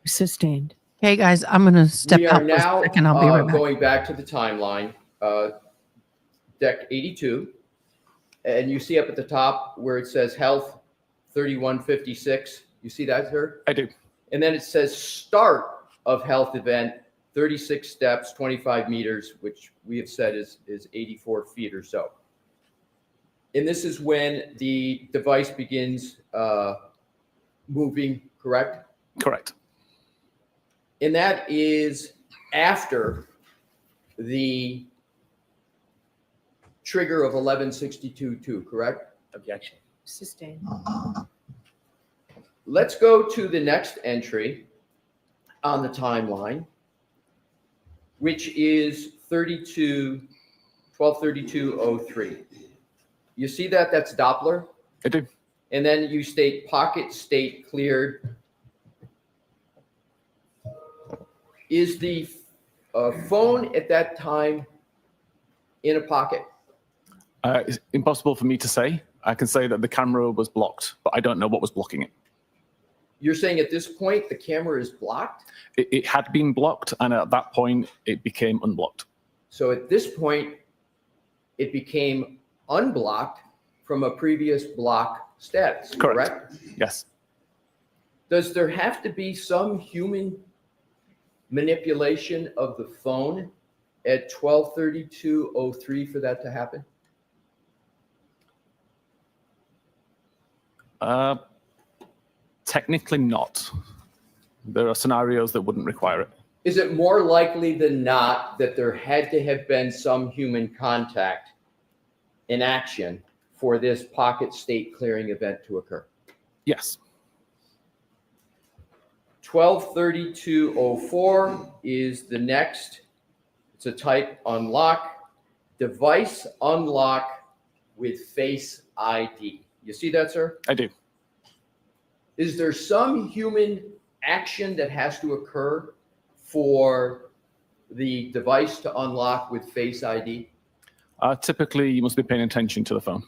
Sustained. Okay, guys, I'm gonna step
We
out
are
for a
now
second. I'll be right back.
going back to the timeline, deck 82, and you see up at the top where it says health 31:56. You see that, sir?
I do.
And then it says start of health event, 36 steps, 25 meters, which we have said is 84 feet or so. And this is when the device begins moving, correct?
Correct.
And that is after the trigger of 1162.2, correct?
Objection.
Sustained.
Let's go to the next entry on the timeline, which is 1232:03. You see that? That's Doppler.
I do.
And then you state pocket state cleared. Is the phone at that time in a pocket?
It's impossible for me to say. I can say that the camera was blocked, but I don't know what was blocking it.
You're saying at this point the camera is blocked?
It had been blocked, and at that point, it became unblocked.
So at this point, it became unblocked from a previous block status,
Correct.
correct?
Yes.
Does there have to be some human manipulation of the phone at 12:32:03 for that to happen?
Technically not. There are scenarios that wouldn't require it.
Is it more likely than not that there had to have been some human contact in action for this pocket state clearing event to occur?
Yes.
12:32:04 is the next. It's a type unlock, device unlock with Face ID. You see that, sir?
I do.
Is there some human action that has to occur for the device to unlock with Face ID?
Typically, you must be paying attention to the phone.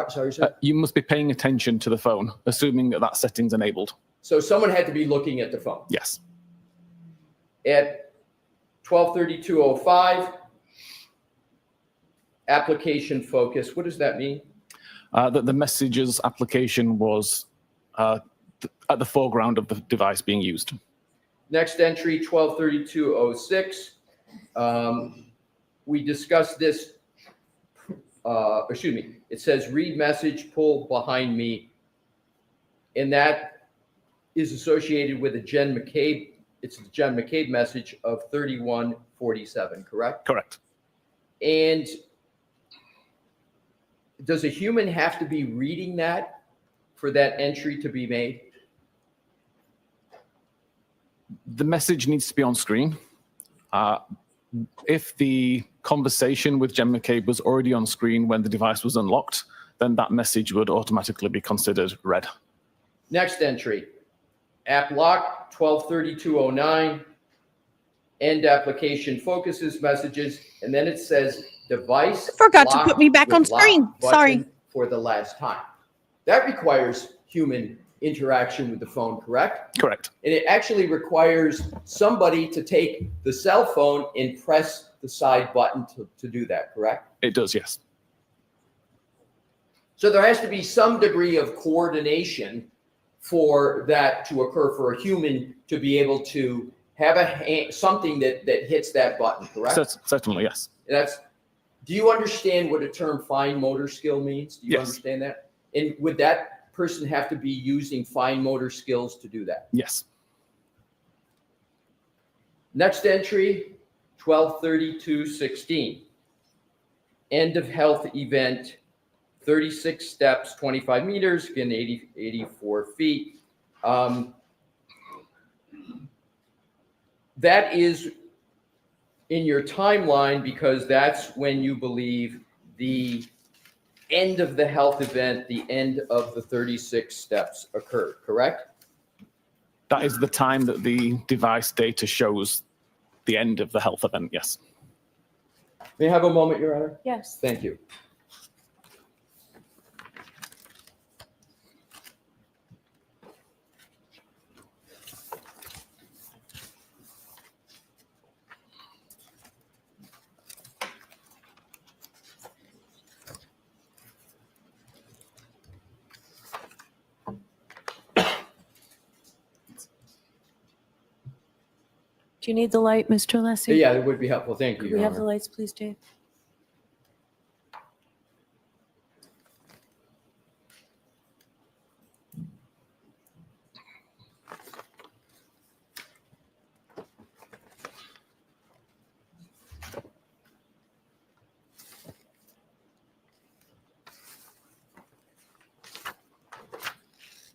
Sorry, sir.
You must be paying attention to the phone, assuming that that setting's enabled.
So someone had to be looking at the phone.
Yes.
At 12:32:05, application focus. What does that mean?
That the messages application was at the foreground of the device being used.
Next entry, 12:32:06. We discussed this. It says read message, pull behind me. And that is associated with a Jen McCabe. It's the Jen McCabe message of 31:47, correct?
Correct.
And does a human have to be reading that for that entry to be made?
The message needs to be on screen. If the conversation with Jen McCabe was already on screen when the device was unlocked, then that message would automatically be considered read.
Next entry, app lock, 12:32:09, end application focuses messages, and then it says device.
Forgot to put
locked
me back on
with lock
screen. Sorry.
button for the last time. That requires human interaction with the phone, correct?
Correct.
And it actually requires somebody to take the cell phone and press the side button to do that, correct?
It does, yes.
So there has to be some degree of coordination for that to occur, for a human to be able to have something that hits that button, correct?
Certainly, yes.
Do you understand what the term fine motor skill means? Do you
Yes.
understand that? And would that person have to be using fine motor skills to do that?
Yes.
Next entry, 12:32:16. End of health event, 36 steps, 25 meters, again, 84 feet. That is in your timeline because that's when you believe the end of the health event, the end of the 36 steps occurred, correct?
That is the time that the device data shows the end of the health event, yes.
May I have a moment, Your Honor?
Yes.
Thank you.
Do you need the light, Mr. Alessi?
Yeah, it would be helpful. Thank you,
Could
Your
we have the
Honor.
lights, please, Dave?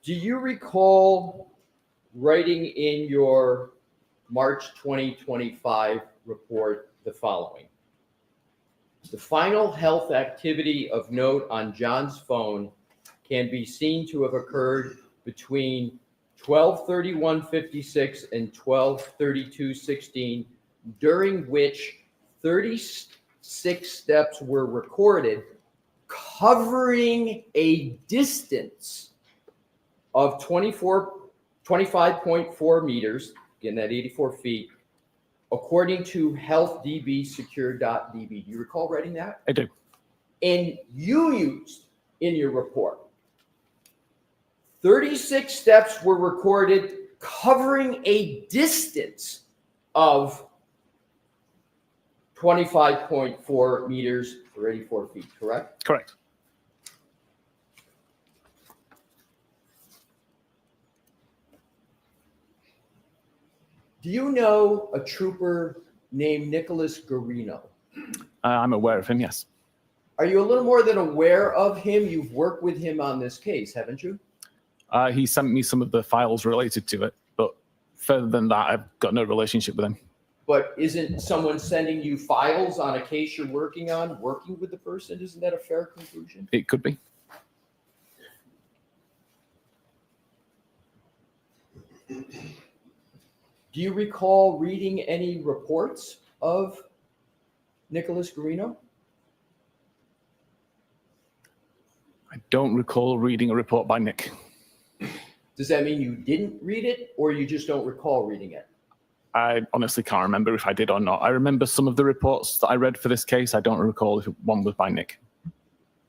Do you recall writing in your March 2025 report the following? The final health activity of note on John's phone can be seen to have occurred between 12:31:56 and 12:32:16, during which 36 steps were recorded, covering a distance of 25.4 meters, again, that 84 feet, according to healthdbsecure.db. Do you recall writing that?
I do.
and you used in your report. 36 steps were recorded covering a distance of 25.4 meters or 84 feet, correct?
Correct.
Do you know a trooper named Nicholas Garino?
I'm aware of him, yes.
Are you a little more than aware of him? You've worked with him on this case, haven't you?
He sent me some of the files related to it, but further than that, I've got no relationship with him.
But isn't someone sending you files on a case you're working on, working with the person? Isn't that a fair conclusion?
It could be.
Do you recall reading any reports of Nicholas Garino?
I don't recall reading a report by Nick.
Does that mean you didn't read it or you just don't recall reading it?
I honestly can't remember if I did or not. I remember some of the reports that I read for this case. I don't recall if one was by Nick.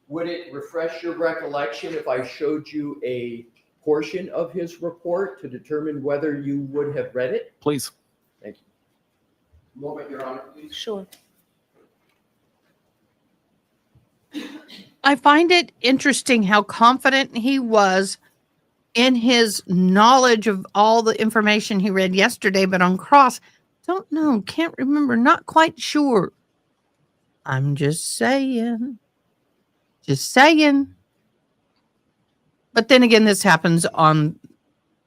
Would it refresh your recollection if I showed you a portion of his report to determine whether you would have read it?
Please.
Thank you. Moment, Your Honor, please.
Sure.
I find it interesting how confident he was in his knowledge of all the information he read yesterday, but on cross, don't know, can't remember, not quite sure. I'm just saying. Just saying. But then again, this happens on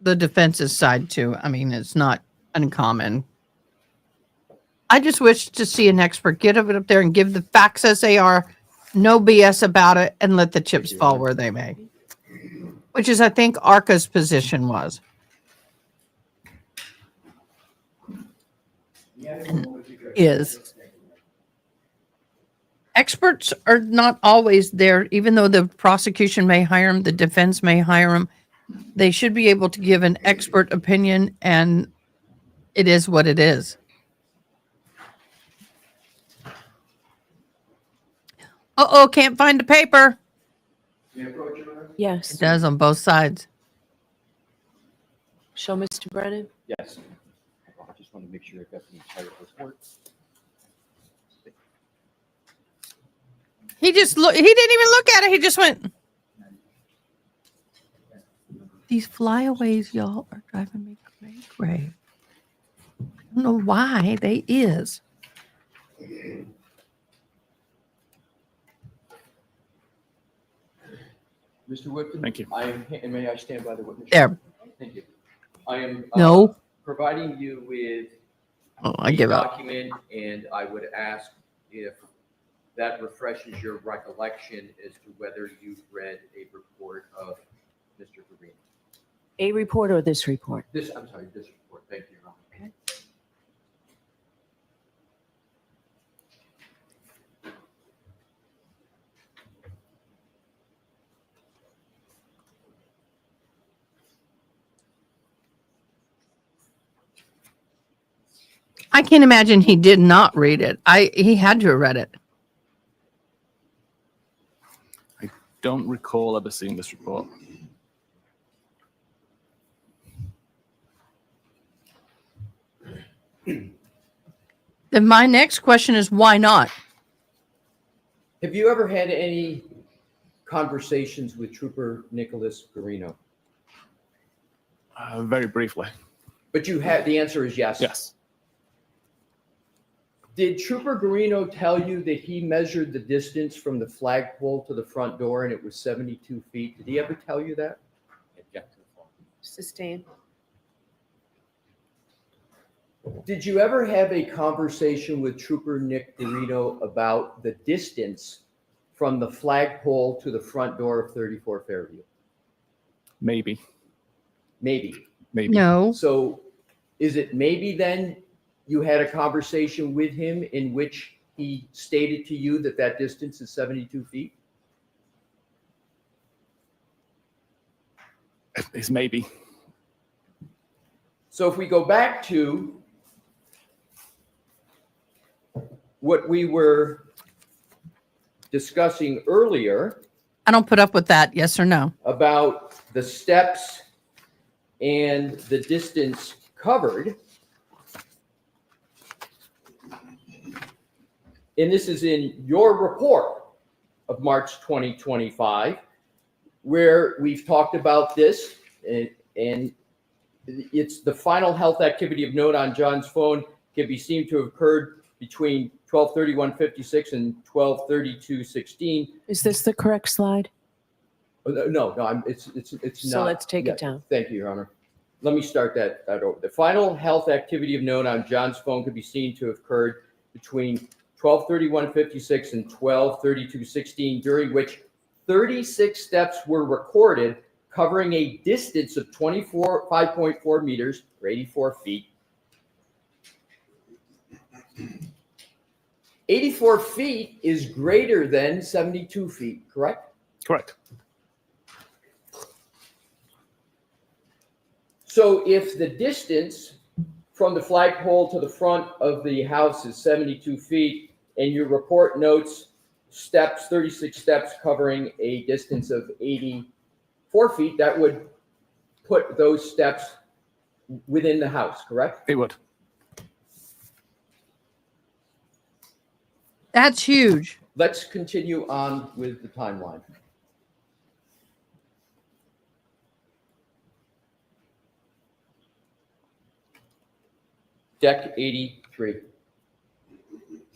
the defense's side too. I mean, it's not uncommon. I just wish to see an expert get it up there and give the facts as they are, no BS about it, and let the chips fall where they may. Which is, I think, ARCA's position was. Is. Experts are not always there, even though the prosecution may hire them, the defense may hire them. They should be able to give an expert opinion, and it is what it is. Uh-oh, can't find the paper.
May I approach, Your Honor?
It
Yes.
does on both sides.
Show Mr. Brennan.
Yes. I just want to make sure I got the entire report.
He just look. He didn't even look at it. He just went. These flyaways, y'all, are driving me cray. I don't know why they is.
Mr. Woodford?
Thank you.
And may I stand by the witness?
There.
Thank you. I am
No.
providing you with
Oh, I
the
give up.
document, and I would ask if that refreshes your recollection as to whether you've read a report of Mr. Green.
A report or this report?
This report. Thank you, Your Honor.
Okay.
I can't imagine he did not read it. He had to have read it.
Don't recall ever seeing this report.
Then my next question is why not?
Have you ever had any conversations with Trooper Nicholas Garino?
Very briefly.
But you had, the answer is yes.
Yes.
Did Trooper Garino tell you that he measured the distance from the flagpole to the front door and it was 72 feet? Did he ever tell you that?
Sustained.
Did you ever have a conversation with Trooper Nick Garino about the distance from the flagpole to the front door of 34 Fairview?
Maybe.
Maybe.
No.
So is it maybe then you had a conversation with him in which he stated to you that that distance is 72 feet?
It's maybe.
So if we go back to what we were discussing earlier
I don't put up with that. Yes or no?
about the steps and the distance covered. And this is in your report of March 2025, where we've talked about this, and it's the final health activity of note on John's phone can be seen to have occurred between 12:31:56 and 12:32:16.
Is this the correct slide?
No, it's not.
So let's take
Yeah,
it down.
Thank you, Your Honor. Let me start that over. The final health activity of note on John's phone could be seen to have occurred between 12:31:56 and 12:32:16, during which 36 steps were recorded, covering a distance of 5.4 meters, or 84 feet. 84 feet is greater than 72 feet, correct?
Correct.
So if the distance from the flagpole to the front of the house is 72 feet, and your report notes 36 steps covering a distance of 84 feet, that would put those steps within the house, correct?
It would.
That's huge.
Let's continue on with the timeline. Deck 83.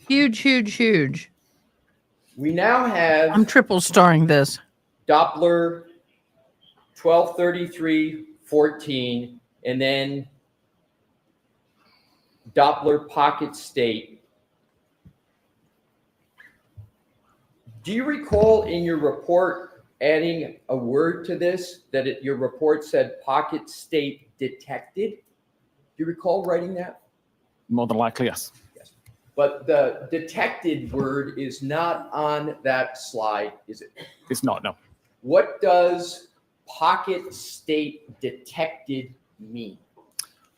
Huge, huge, huge.
We now have
I'm triple starring this.
Doppler 1233:14, and then Doppler pocket state. Do you recall in your report adding a word to this, that your report said pocket state detected? Do you recall writing that?
More than likely, yes.
But the detected word is not on that slide, is it?
It's not, no.
What does pocket state detected mean?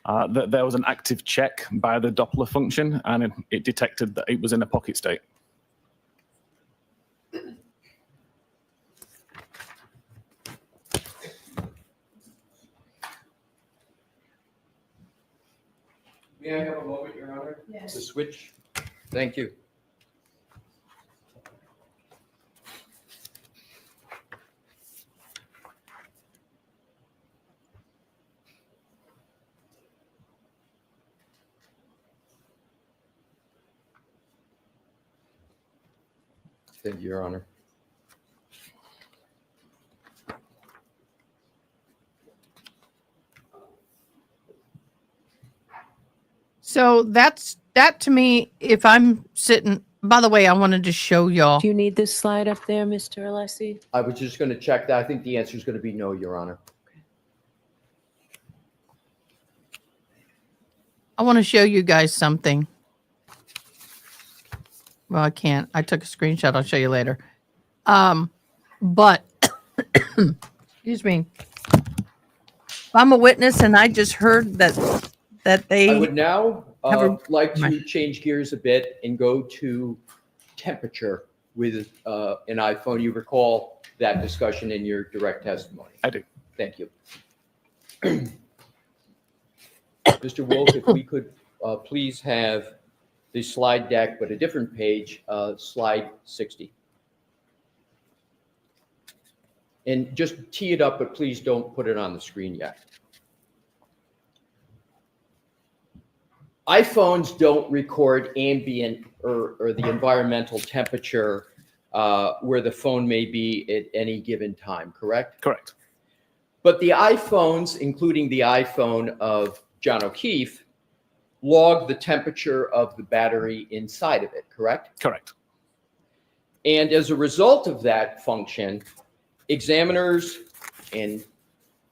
There was an active check by the Doppler function, and it detected that it was in a pocket state.
May I have a moment, Your Honor?
Yes.
To switch? Thank you. Thank you, Your Honor.
So that to me, if I'm sitting, by the way, I wanted to show y'all.
Do you need this slide up there, Mr. Alessi?
I was just going to check that. I think the answer is going to be no, Your Honor.
I want to show you guys something. Well, I can't. I took a screenshot. I'll show you later. But excuse me. If I'm a witness and I just heard that
I
they
would now like to
Right.
change gears a bit and go to temperature with an iPhone. You recall that discussion in your direct testimony.
I do.
Thank you. Mr. Wolf, if we could please have the slide deck, but a different page, slide 60. And just tee it up, but please don't put it on the screen yet. iPhones don't record ambient or the environmental temperature where the phone may be at any given time, correct?
Correct.
But the iPhones, including the iPhone of John O'Keefe, log the temperature of the battery inside of it, correct?
Correct.
And as a result of that function, examiners and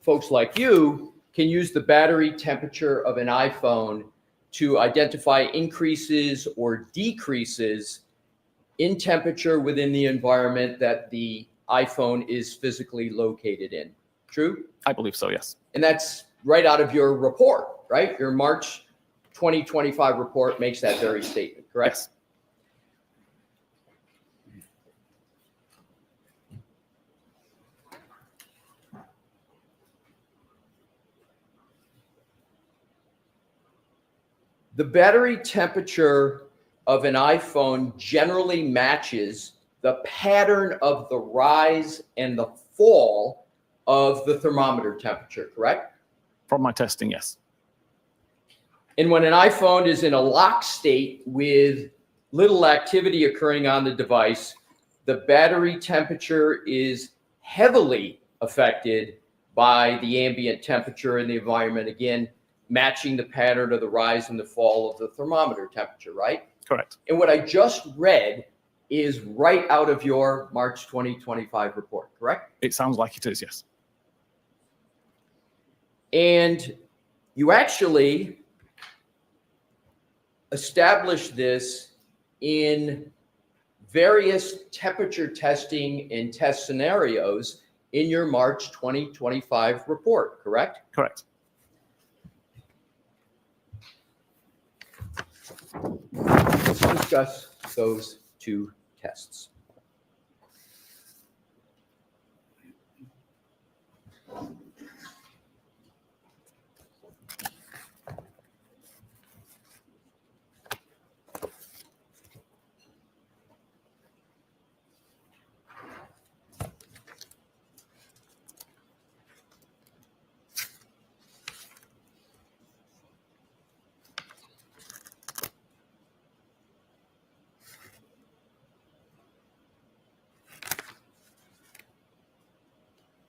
folks like you can use the battery temperature of an iPhone to identify increases or decreases in temperature within the environment that the iPhone is physically located in. True?
I believe so, yes.
And that's right out of your report, right? Your March 2025 report makes that very statement, correct?
Yes.
the battery temperature of an iPhone generally matches the pattern of the rise and the fall of the thermometer temperature, correct?
From my testing, yes.
And when an iPhone is in a lock state with little activity occurring on the device, the battery temperature is heavily affected by the ambient temperature in the environment, again, matching the pattern of the rise and the fall of the thermometer temperature, right?
Correct.
And what I just read is right out of your March 2025 report, correct?
It sounds like it is, yes.
And you actually established this in various temperature testing and test scenarios in your March 2025 report, correct?
Correct.
Let's discuss those two tests.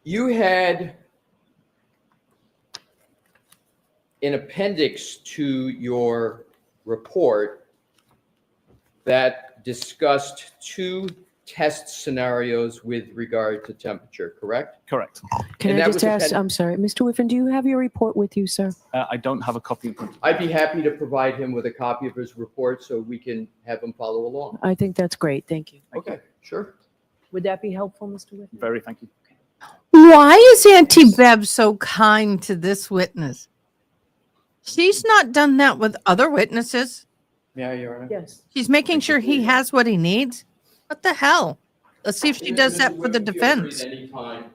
You had an appendix to your report that discussed two test scenarios with regard to temperature, correct?
Correct.
Can
And
I
that
just
was
ask,
appended-
I'm sorry, Mr. Whiffen, do you have your report with you, sir?
I don't have a copy in front of me.
I'd be happy to provide him with a copy of his report so we can have him follow along.
I think that's great. Thank you.
Okay, sure.
Would that be helpful, Mr. Whiffen?
Very, thank you.
Why is Auntie Bev so kind to this witness? She's not done that with other witnesses.
Yeah, Your Honor.
Yes.
She's making sure he has what he needs. What the hell? Let's see if she does that for the defense.
Any time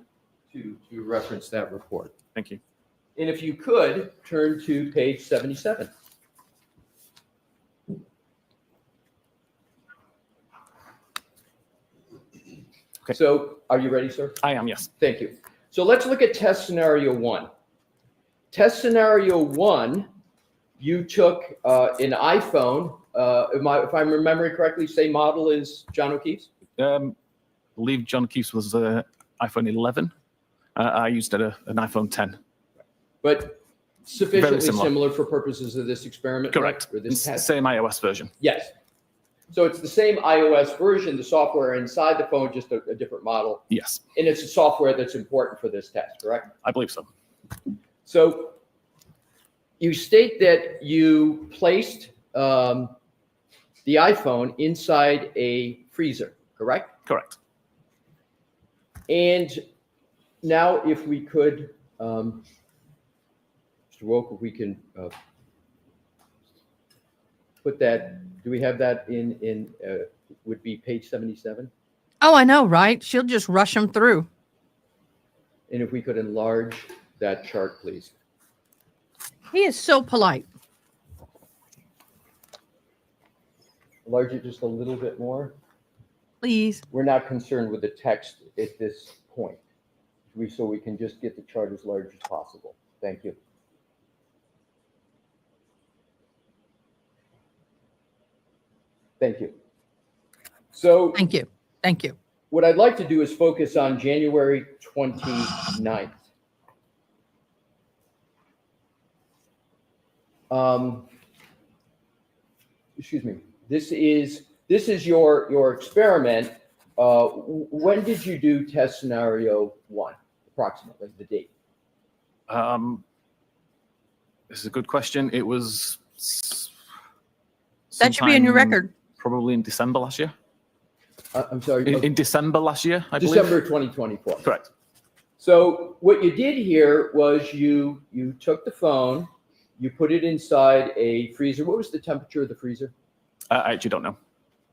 to reference that report.
Thank you.
And if you could, turn to page 77.
Okay.
So are you ready, sir?
I am, yes.
Thank you. So let's look at test scenario one. Test scenario one, you took an iPhone, if I'm remembering correctly, same model as John O'Keefe's?
I believe John O'Keefe's was iPhone 11. I used an iPhone 10.
But sufficiently
similar.
similar for purposes of this experiment?
Correct.
For this test?
Same iOS version.
Yes. So it's the same iOS version, the software inside the phone, just a different model.
Yes,
And it's the software that's important for this test, correct?
I believe so.
So you state that you placed the iPhone inside a freezer, correct?
Correct.
And now if we could, Mr. Woke, if we can put that, do we have that in would be page 77?
Oh, I know, right? She'll just rush them through.
And if we could enlarge that chart, please.
He is so polite.
Enlarge it just a little bit more.
Please.
We're not concerned with the text at this point. So we can just get the chart as large as possible. Thank you. Thank you. So
Thank you. Thank you.
what I'd like to do is focus on January 29th. Excuse me. This is your experiment. When did you do test scenario one, approximately the date?
This is a good question. It was.
That should be in your
sometime
record.
Probably in December last year.
I'm sorry.
In December last year, I believe.
December 2024.
Correct.
So what you did here was you took the phone, you put it inside a freezer. What was the temperature of the freezer?
I actually don't know.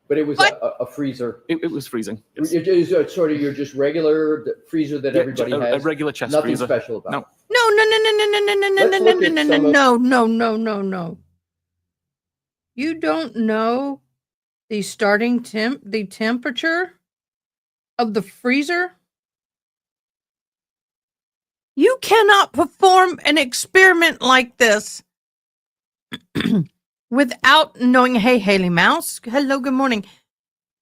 But it was
What?
a freezer.
It was freezing. Yes.
It is sort of your just regular freezer that
Yeah,
everybody
a
has.
regular chest
Nothing
freezer.
special about
No.
it.
No, no, no, no, no, no, no, no,
Let's
no,
look
no,
at
no,
some of-
no, no, no, no, no. You don't know the the temperature of the freezer? You cannot perform an experiment like this without knowing. Hey, Haley Mouse. Hello, good morning.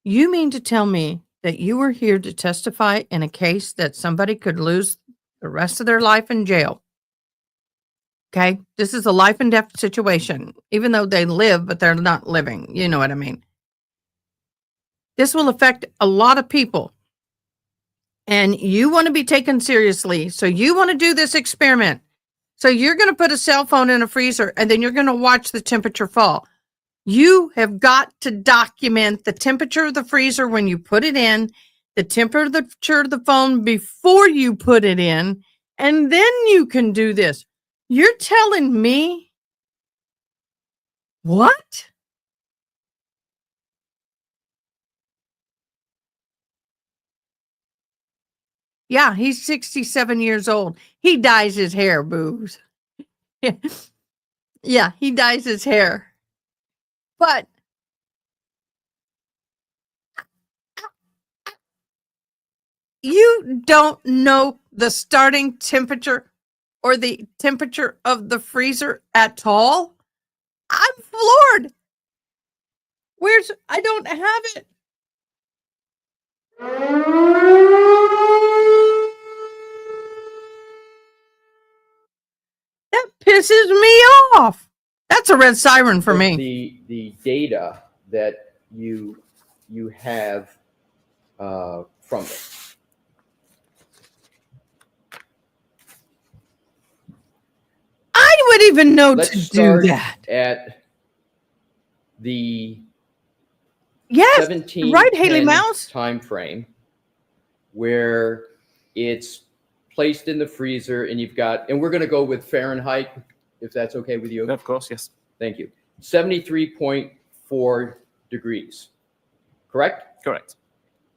You mean to tell me that you were here to testify in a case that somebody could lose the rest of their life in jail? Okay. This is a life and death situation, even though they live, but they're not living. You know what I mean? This will affect a lot of people. And you want to be taken seriously. So you want to do this experiment. So you're going to put a cell phone in a freezer and then you're going to watch the temperature fall. You have got to document the temperature of the freezer when you put it in, the temperature of the phone before you put it in, and then you can do this. You're telling me what? Yeah, he's 67 years old. He dyes his hair, boobs. Yeah, he dyes his hair. But you don't know the starting temperature or the temperature of the freezer at all? I'm floored. I don't have it. That pisses me off. That's a red siren for me.
The data that you have from it.
I would even know
Let's
to do
start
that.
at the
Yes,
17
right, Haley Mouse.
time frame where it's placed in the freezer and you've got, and we're going to go with Fahrenheit, if that's okay with you.
Of course, yes.
Thank you. 73.4 degrees, correct?
Correct.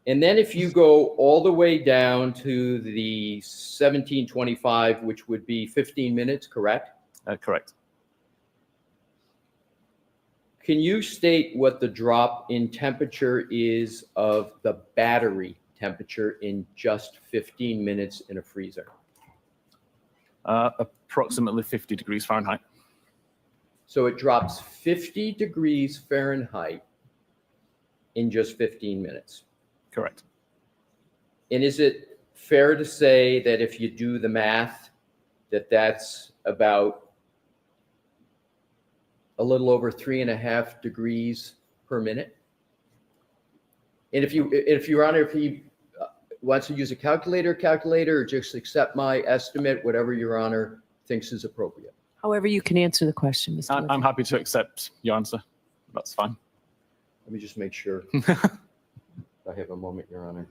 And then if you go all the way down to the 1725, which would be 15 minutes, correct?
Correct.
Can you state what the drop in temperature is of the battery temperature in just 15 minutes in a freezer?
Approximately 50 degrees Fahrenheit.
So it drops 50 degrees Fahrenheit in just 15 minutes.
Correct.
And is it fair to say that if you do the math, that that's about a little over 3.5 degrees per minute? And if Your Honor, if he wants to use a calculator, or just accept my estimate, whatever Your Honor thinks is appropriate.
However you can answer the question, Mr.
I'm
Whitman.
happy to accept your answer. That's fine.
Let me just make sure. I have a moment, Your Honor.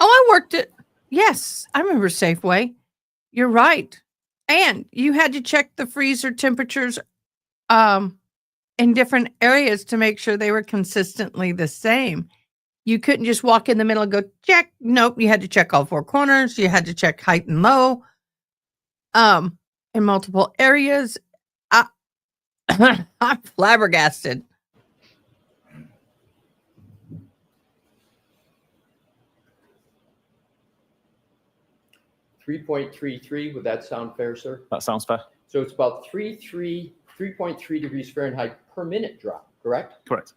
Oh, I worked it. Yes, I remember Safeway. You're right. And you had to check the freezer temperatures in different areas to make sure they were consistently the same. You couldn't just walk in the middle and go, check. Nope, you had to check all four corners. You had to check height and low in multiple areas. I'm flabbergasted.
.33, would that sound fair, sir?
That sounds fair.
So it's about 3.3 degrees Fahrenheit per minute drop, correct?
Correct.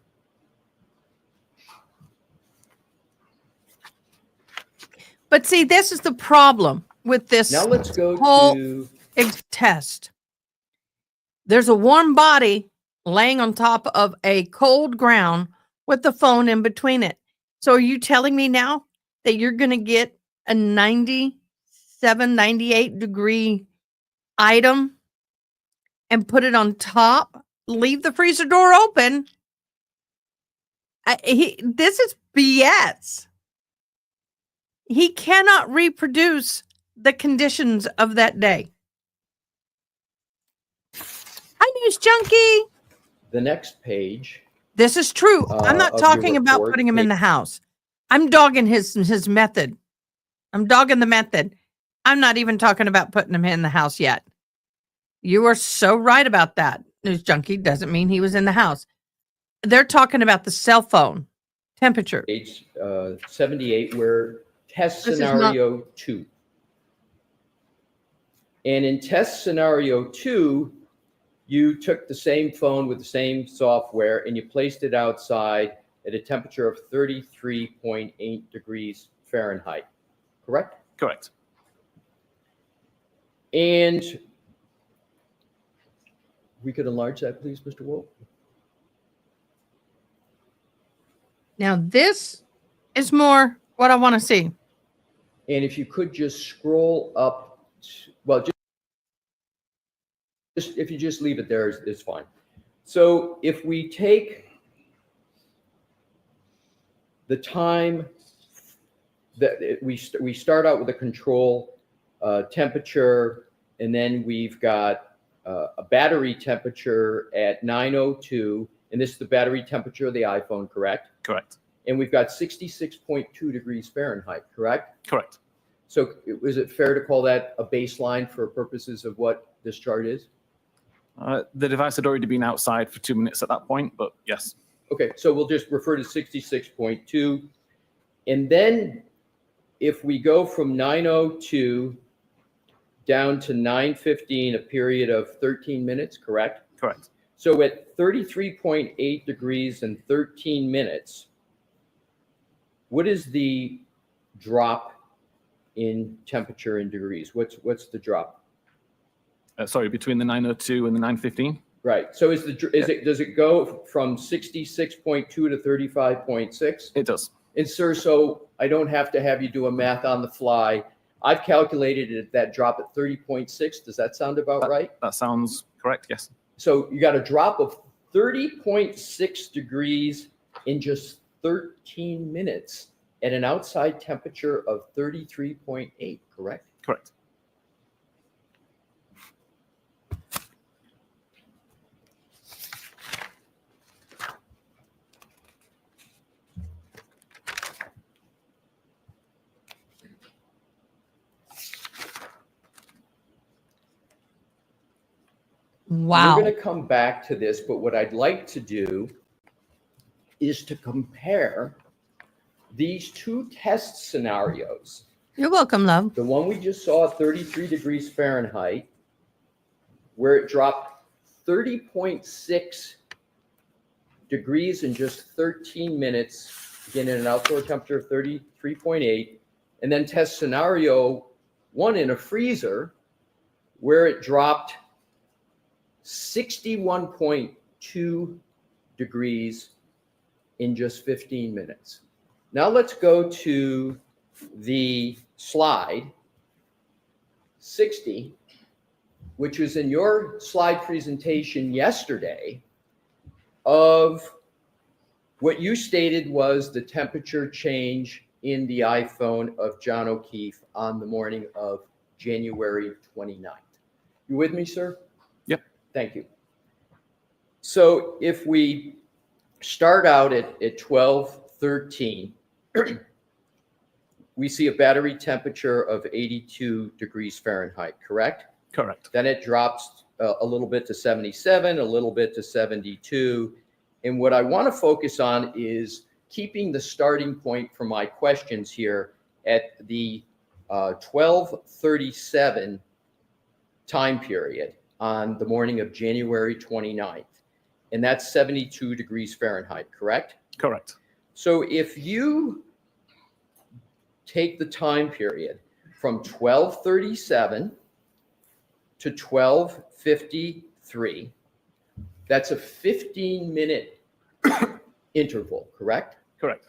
But see, this is the problem with this
Now let's go
whole
to
test. There's a warm body laying on top of a cold ground with the phone in between it. So are you telling me now that you're going to get a 97, 98 degree item and put it on top, leave the freezer door open? This is BS. He cannot reproduce the conditions of that day. Hi, News Junkie.
the next page.
This is true. I'm not
of your
talking about
report,
putting him in the house. I'm dogging his method. I'm dogging the method. I'm not even talking about putting him in the house yet. You are so right about that. news junkie doesn't mean he was in the house. They're talking about the cell phone temperature.
Page 78, where test
This is not-
scenario 2. And in test scenario 2, you took the same phone with the same software and you placed it outside at a temperature of 33.8 degrees Fahrenheit, correct?
Correct.
And we could enlarge that, please, Mr. Wolf?
Now, this is more what I want to see.
And if you could just scroll up, well, just if you just leave it there, it's fine. So if we take the time that we start out with a control temperature, and then we've got a battery temperature at 9:02, and this is the battery temperature of the iPhone, correct?
Correct.
And we've got 66.2 degrees Fahrenheit, correct?
Correct.
So is it fair to call that a baseline for purposes of what this chart is?
The device had already been outside for 2 minutes at that point, but yes.
Okay, so we'll just refer to 66.2. And then if we go from 9:02 down to 9:15, a period of 13 minutes, correct?
Correct.
So at 33.8 degrees and 13 minutes, what is the drop in temperature in degrees? What's the drop?
Sorry, between the 9:02 and the 9:15?
Right. So does it go from 66.2 to 35.6?
It does.
And sir, so I don't have to have you do a math on the fly. I've calculated it, that drop at 30.6. Does that sound about right?
That sounds correct, yes.
So you got a drop of 30.6 degrees in just 13 minutes at an outside temperature of 33.8, correct?
Correct.
Wow.
We're going to come back to this, but what I'd like to do is to compare these two test scenarios.
You're welcome, love.
The one we just saw at 33 degrees Fahrenheit, where it dropped 30.6 degrees in just 13 minutes, again at an outdoor temperature of 33.8, and then test scenario 1 in a freezer, where it dropped 61.2 degrees in just 15 minutes. Now let's go to the slide 60, which was in your slide presentation yesterday, of what you stated was the temperature change in the iPhone of John O'Keefe on the morning of January 29th. You with me, sir?
Yep.
Thank you. So if we start out at 12:13, we see a battery temperature of 82 degrees Fahrenheit, correct?
Correct.
Then it drops a little bit to 77, a little bit to 72. And what I want to focus on is keeping the starting point for my questions here at the 12:37 time period on the morning of January 29th. And that's 72 degrees Fahrenheit, correct?
Correct.
So if you take the time period from 12:37 to 12:53, that's a 15-minute interval, correct?
Correct.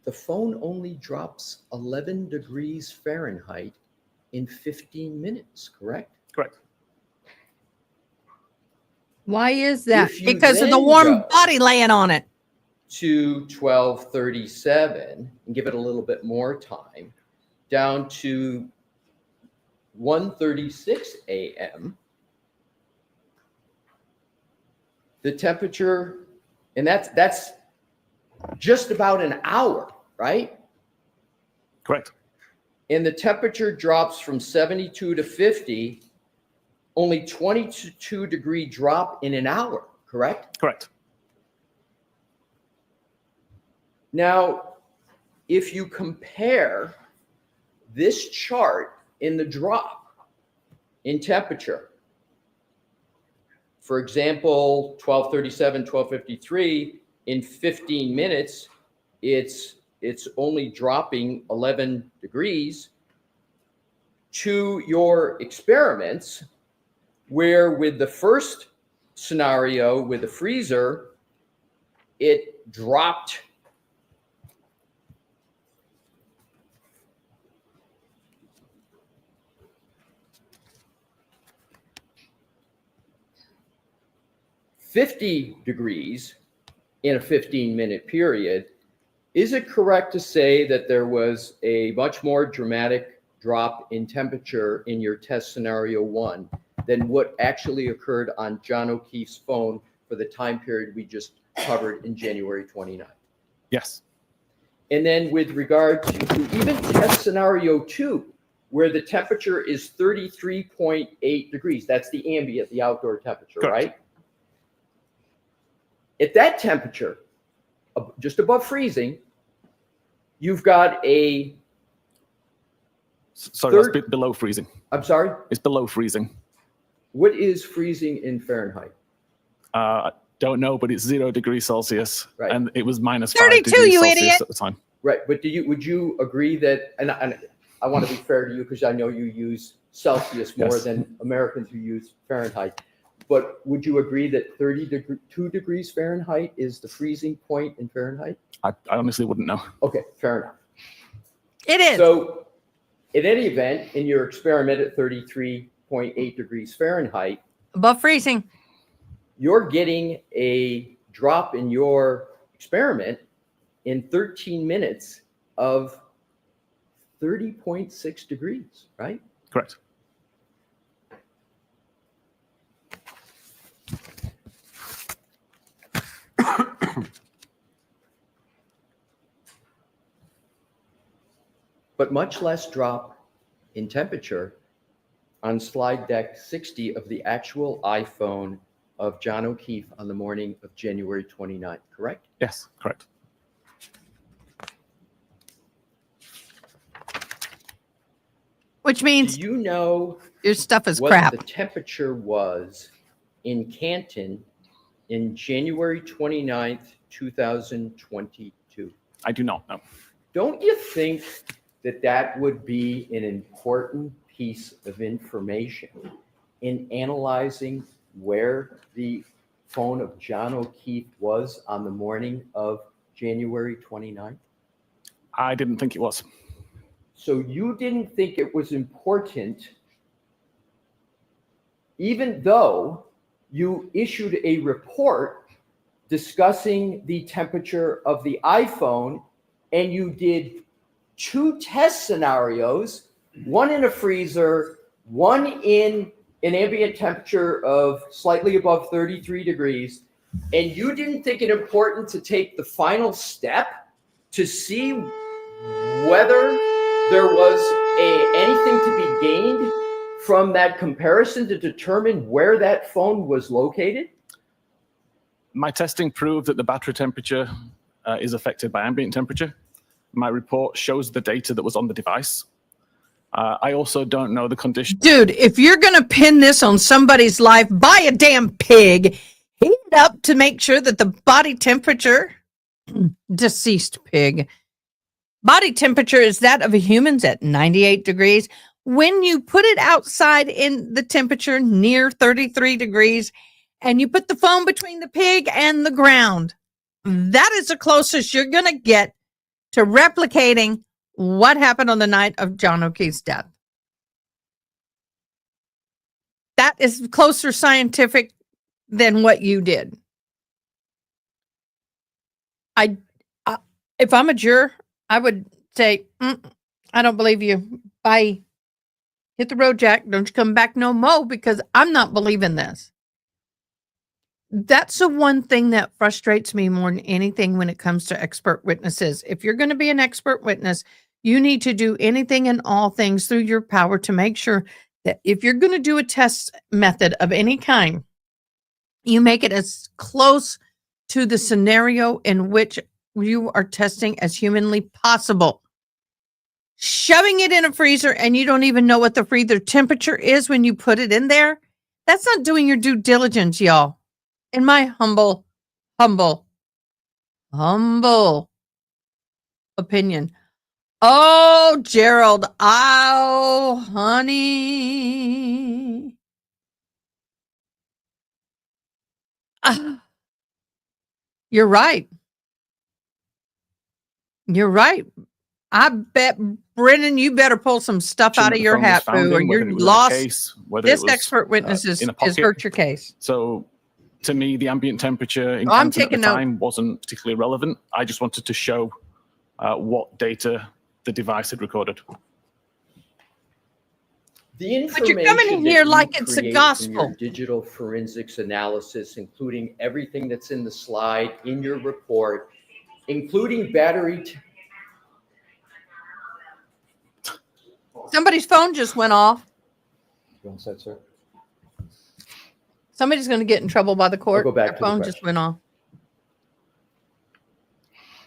The phone only drops 11 degrees Fahrenheit in 15 minutes, correct?
Correct.
Why is that?
If you
Because of the
then
warm
go-
body laying on it.
To 12:37 and give it a little bit more time, down to 1:36 a.m., the temperature, and that's just about an hour, right?
Correct.
and the temperature drops from 72 to 50, only 22-degree drop in an hour, correct?
Correct.
Now, if you compare this chart in the drop in temperature, for example, 1237, 1253, in 15 minutes, it's only dropping 11 degrees, to your experiments, where with the first scenario with the freezer, it dropped 50 degrees in a 15-minute period. Is it correct to say that there was a much more dramatic drop in temperature in your test scenario 1 than what actually occurred on John O'Keefe's phone for the time period we just covered in January 29th?
Yes.
And then with regard to even test scenario 2, where the temperature is 33.8 degrees, that's the ambient, the outdoor temperature,
Correct.
right? At that temperature, just above freezing, you've got a,
Sorry, that's
Third-
below freezing.
I'm sorry,
It's below freezing.
what is freezing in Fahrenheit?
I don't know, but it's 0 degrees Celsius,
Right.
and it was minus
32,
5 degrees
you
Celsius
idiot.
at the time.
Right, but would you agree that, and I want to be fair to you because I know you use Celsius more
Yes.
than Americans who use Fahrenheit, but would you agree that 32 degrees Fahrenheit is the freezing point in Fahrenheit?
I honestly wouldn't know.
Okay, fair enough.
It is.
So in any event, in your experiment at 33.8 degrees Fahrenheit,
Above freezing.
you're getting a drop in your experiment in 13 minutes of 30.6 degrees, right?
Correct.
But much less drop in temperature on slide deck 60 of the actual iPhone of John O'Keefe on the morning of January 29th, correct?
Yes, correct.
Which
Do
means
you know
your stuff is
what
crap.
the temperature was in Canton in January 29th, 2022?
I do not know.
Don't you think that that would be an important piece of information in analyzing where the phone of John O'Keefe was on the morning of January 29th?
I didn't think it was.
So you didn't think it was important, even though you issued a report discussing the temperature of the iPhone, and you did 2 test scenarios, one in a freezer, one in an ambient temperature of slightly above 33 degrees, and you didn't think it important to take the final step to see whether there was anything to be gained from that comparison to determine where that phone was located?
My testing proved that the battery temperature is affected by ambient temperature. My report shows the data that was on the device. I also don't know the condition.
Dude, if you're going to pin this on somebody's life, buy a damn pig, heat it up to make sure that the body temperature, deceased pig, body temperature is that of a human's at 98 degrees. When you put it outside in the temperature near 33 degrees and you put the phone between the pig and the ground, that is the closest you're going to get to replicating what happened on the night of John O'Keefe's death. That is closer scientific than what you did. If I'm a juror, I would say, I don't believe you. Bye. Hit the road, Jack. Don't you come back no more, because I'm not believing this. That's the one thing that frustrates me more than anything when it comes to expert witnesses. If you're going to be an expert witness, You need to do anything and all things through your power to make sure that if you're going to do a test method of any kind, you make it as close to the scenario in which you are testing as humanly possible. Shoving it in a freezer and you don't even know what the freezer temperature is when you put it in there, that's not doing your due diligence, y'all. In my humble opinion. Oh, Gerald. Oh, honey. Ah, you're right. You're right. I bet, Brennan, you better pull some stuff out of your hat, boo, or you're lost. This expert witness has hurt your case.
So to me, the ambient temperature in
I'm
Canton at the
taking note.
time wasn't particularly relevant. I just wanted to show what data the device had recorded.
The
But you're coming in
information that
here
you
like it's the
create from your
gospel.
digital forensics analysis, including everything that's in the slide in your report, including
Somebody's phone just went off.
You all set, sir?
Somebody's going to get in trouble by the court.
go back
Their
to the
phone just
question.
went off.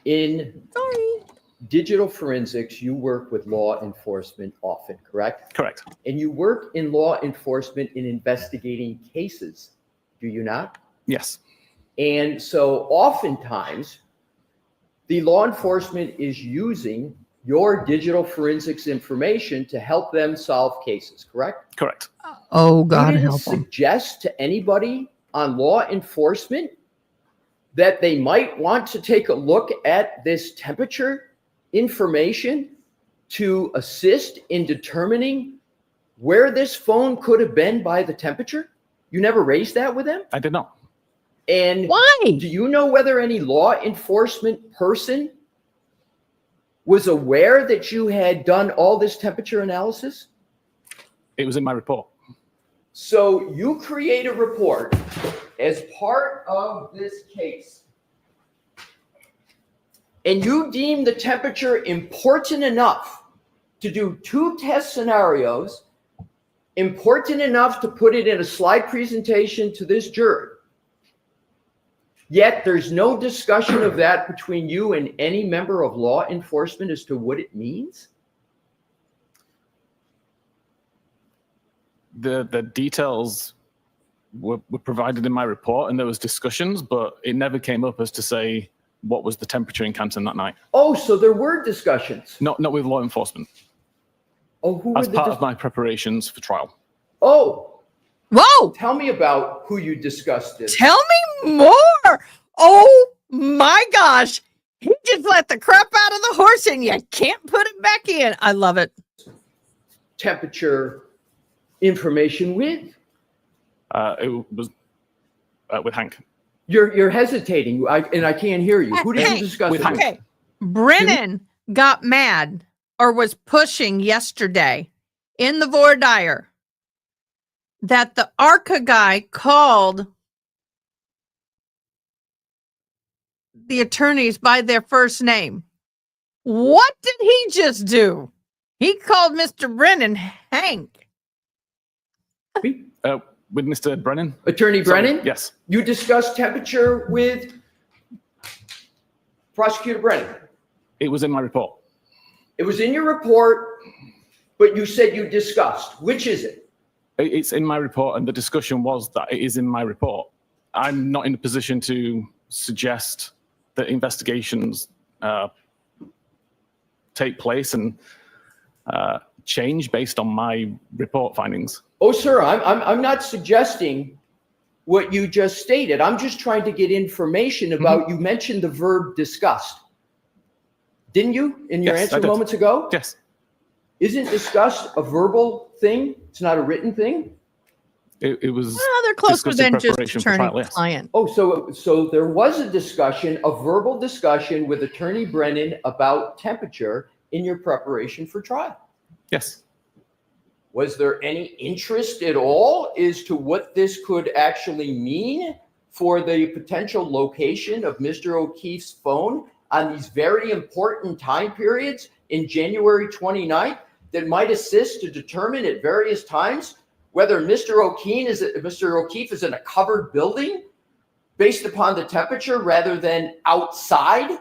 In
Sorry.
digital forensics, you work with law enforcement often, correct?
Correct.
And you work in law enforcement in investigating cases, do you not?
Yes.
And so oftentimes, the law enforcement is using your digital forensics information to help them solve cases, correct?
Correct.
Oh,
You
God
didn't
help them.
suggest to anybody on law enforcement that they might want to take a look at this temperature information to assist in determining where this phone could have been by the temperature? You never raised that with them?
I did not.
And
Why?
do you know whether any law enforcement person was aware that you had done all this temperature analysis?
It was in my report.
So you create a report as part of this case, and you deem the temperature important enough to do 2 test scenarios, important enough to put it in a slide presentation to this jury. Yet there's no discussion of that between you and any member of law enforcement as to what it means?
The details were provided in my report, and there was discussions, but it never came up as to say what was the temperature in Canton that night.
Oh, so there were discussions.
Not with law enforcement.
Oh, who were
As part of my preparations for trial.
Oh,
Whoa.
tell me about who you discussed this.
Tell me more. Oh, my gosh. He just let the crap out of the horse and you can't put it back in. I love it.
Temperature information with?
It was with Hank.
You're hesitating, and I can't hear you. Who did
Hey,
you discuss
with
it
Hank.
with?
Okay. Brennan got mad or was pushing yesterday in the voir dire that the ARCA guy called the attorneys by their first name. What did he just do? He called Mr. Brennan Hank.
With Mr. Brennan.
Attorney
Sorry,
Brennan?
yes.
You discussed temperature with Prosecutor Brennan.
It was in my report.
It was in your report, but you said you discussed. Which is it?
It's in my report, and the discussion was that it is in my report. I'm not in a position to suggest that investigations take place and change based on my report findings.
Oh, sir, I'm not suggesting what you just stated. I'm just trying to get information about, you mentioned the verb discussed. Didn't you, in your
Yes, I
answer
did.
moments ago?
Yes.
Isn't discussed a verbal thing? It's not a written thing?
It was
Well, they're closer
discussed in
than just
preparation for trial,
attorney
yes.
client.
Oh, so there was a discussion, a verbal discussion with Attorney Brennan about temperature in your preparation for trial.
Yes.
Was there any interest at all as to what this could actually mean for the potential location of Mr. O'Keefe's phone on these very important time periods in January 29th that might assist to determine at various times whether Mr. O'Keefe is in a covered building based upon the temperature rather than outside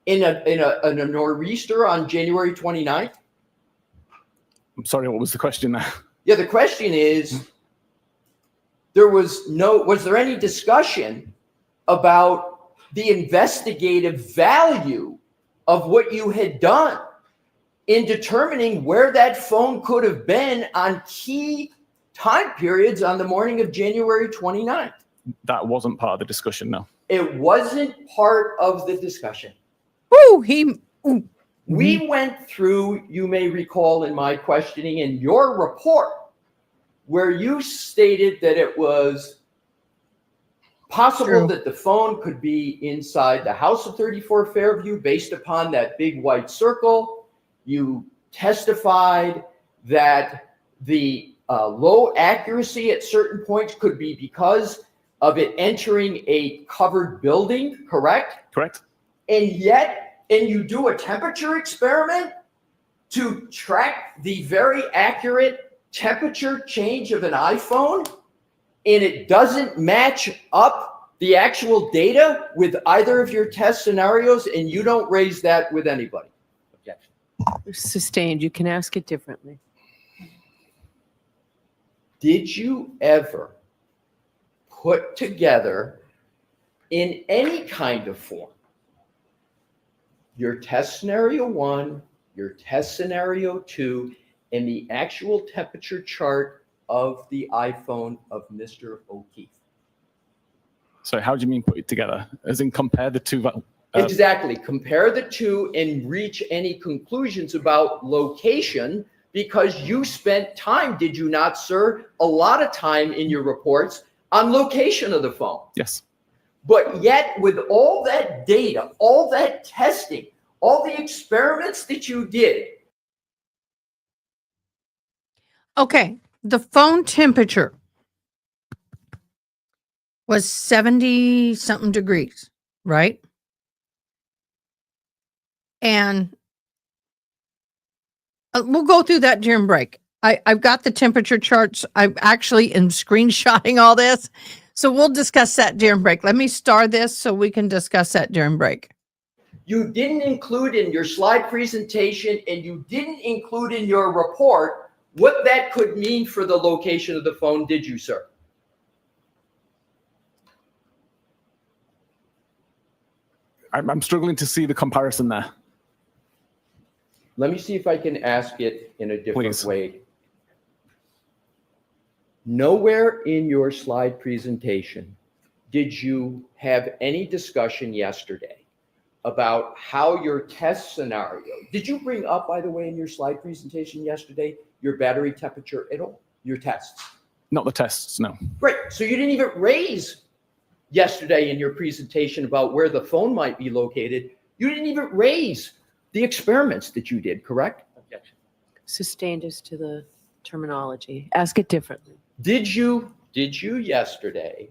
in a nor'easter on January 29th?
I'm sorry, what was the question there?
Yeah, the question is, was there any discussion about the investigative value of what you had done in determining where that phone could have been on key time periods on the morning of January 29th?
That wasn't part of the discussion, no.
It wasn't part of the discussion.
Ooh,
We went through, you may recall in my questioning in your report, where you stated that it was possible
True.
that the phone could be inside the house of 34 Fairview based upon that big white circle. You testified that the low accuracy at certain points could be because of it entering a covered building, correct?
Correct?
And you do a temperature experiment to track the very accurate temperature change of an iPhone, and it doesn't match up the actual data with either of your test scenarios, and you don't raise that with anybody. Objection.
Sustained. You can ask it differently.
Did you ever put together in any kind of form your test scenario 1, your test scenario 2, and the actual temperature chart of the iPhone of Mr. O'Keefe?
So how do you mean put it together? As in compare the two?
Exactly. Compare the two and reach any conclusions about location, because you spent time, did you not, sir? A lot of time in your reports on location of the phone.
Yes.
But yet, with all that data, all that testing, all the experiments that you did,
Okay, the phone temperature was 70 something degrees, right? And we'll go through that during break. I've got the temperature charts. I actually am screenshotting all this. So we'll discuss that during break. Let me star this so we can discuss that during break.
you didn't include in your slide presentation and you didn't include in your report what that could mean for the location of the phone, did you, sir?
I'm struggling to see the comparison there.
Let me see if I can ask it in a different
Please.
way. Nowhere in your slide presentation did you have any discussion yesterday about how your test scenario, did you bring up, by the way, in your slide presentation yesterday, your battery temperature at all, your tests?
Not the tests, no.
Great. So you didn't even raise yesterday in your presentation about where the phone might be located. You didn't even raise the experiments that you did, correct? Objection.
Sustained as to the terminology. Ask it differently.
Did you yesterday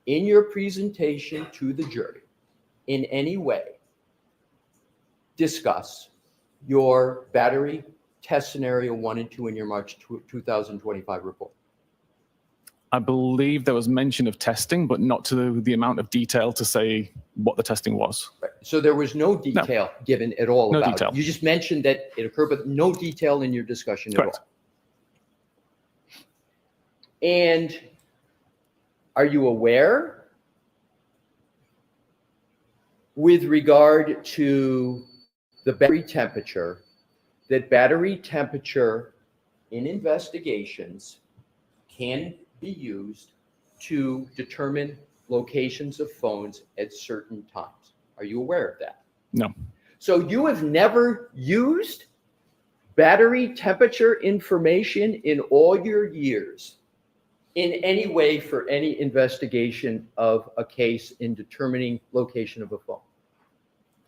in your presentation to the jury in any way discuss your battery test scenario 1 and 2 in your March 2025 report?
I believe there was mention of testing, but not to the amount of detail to say what the testing was.
Right. So there was no detail given at all
No
about
detail.
it. You just mentioned that it occurred, but no detail in your discussion
Correct.
at all. And are you aware, with regard to the battery temperature, that battery temperature in investigations can be used to determine locations of phones at certain times? Are you aware of that?
No.
So you have never used battery temperature information in all your years in any way for any investigation of a case in determining location of a phone?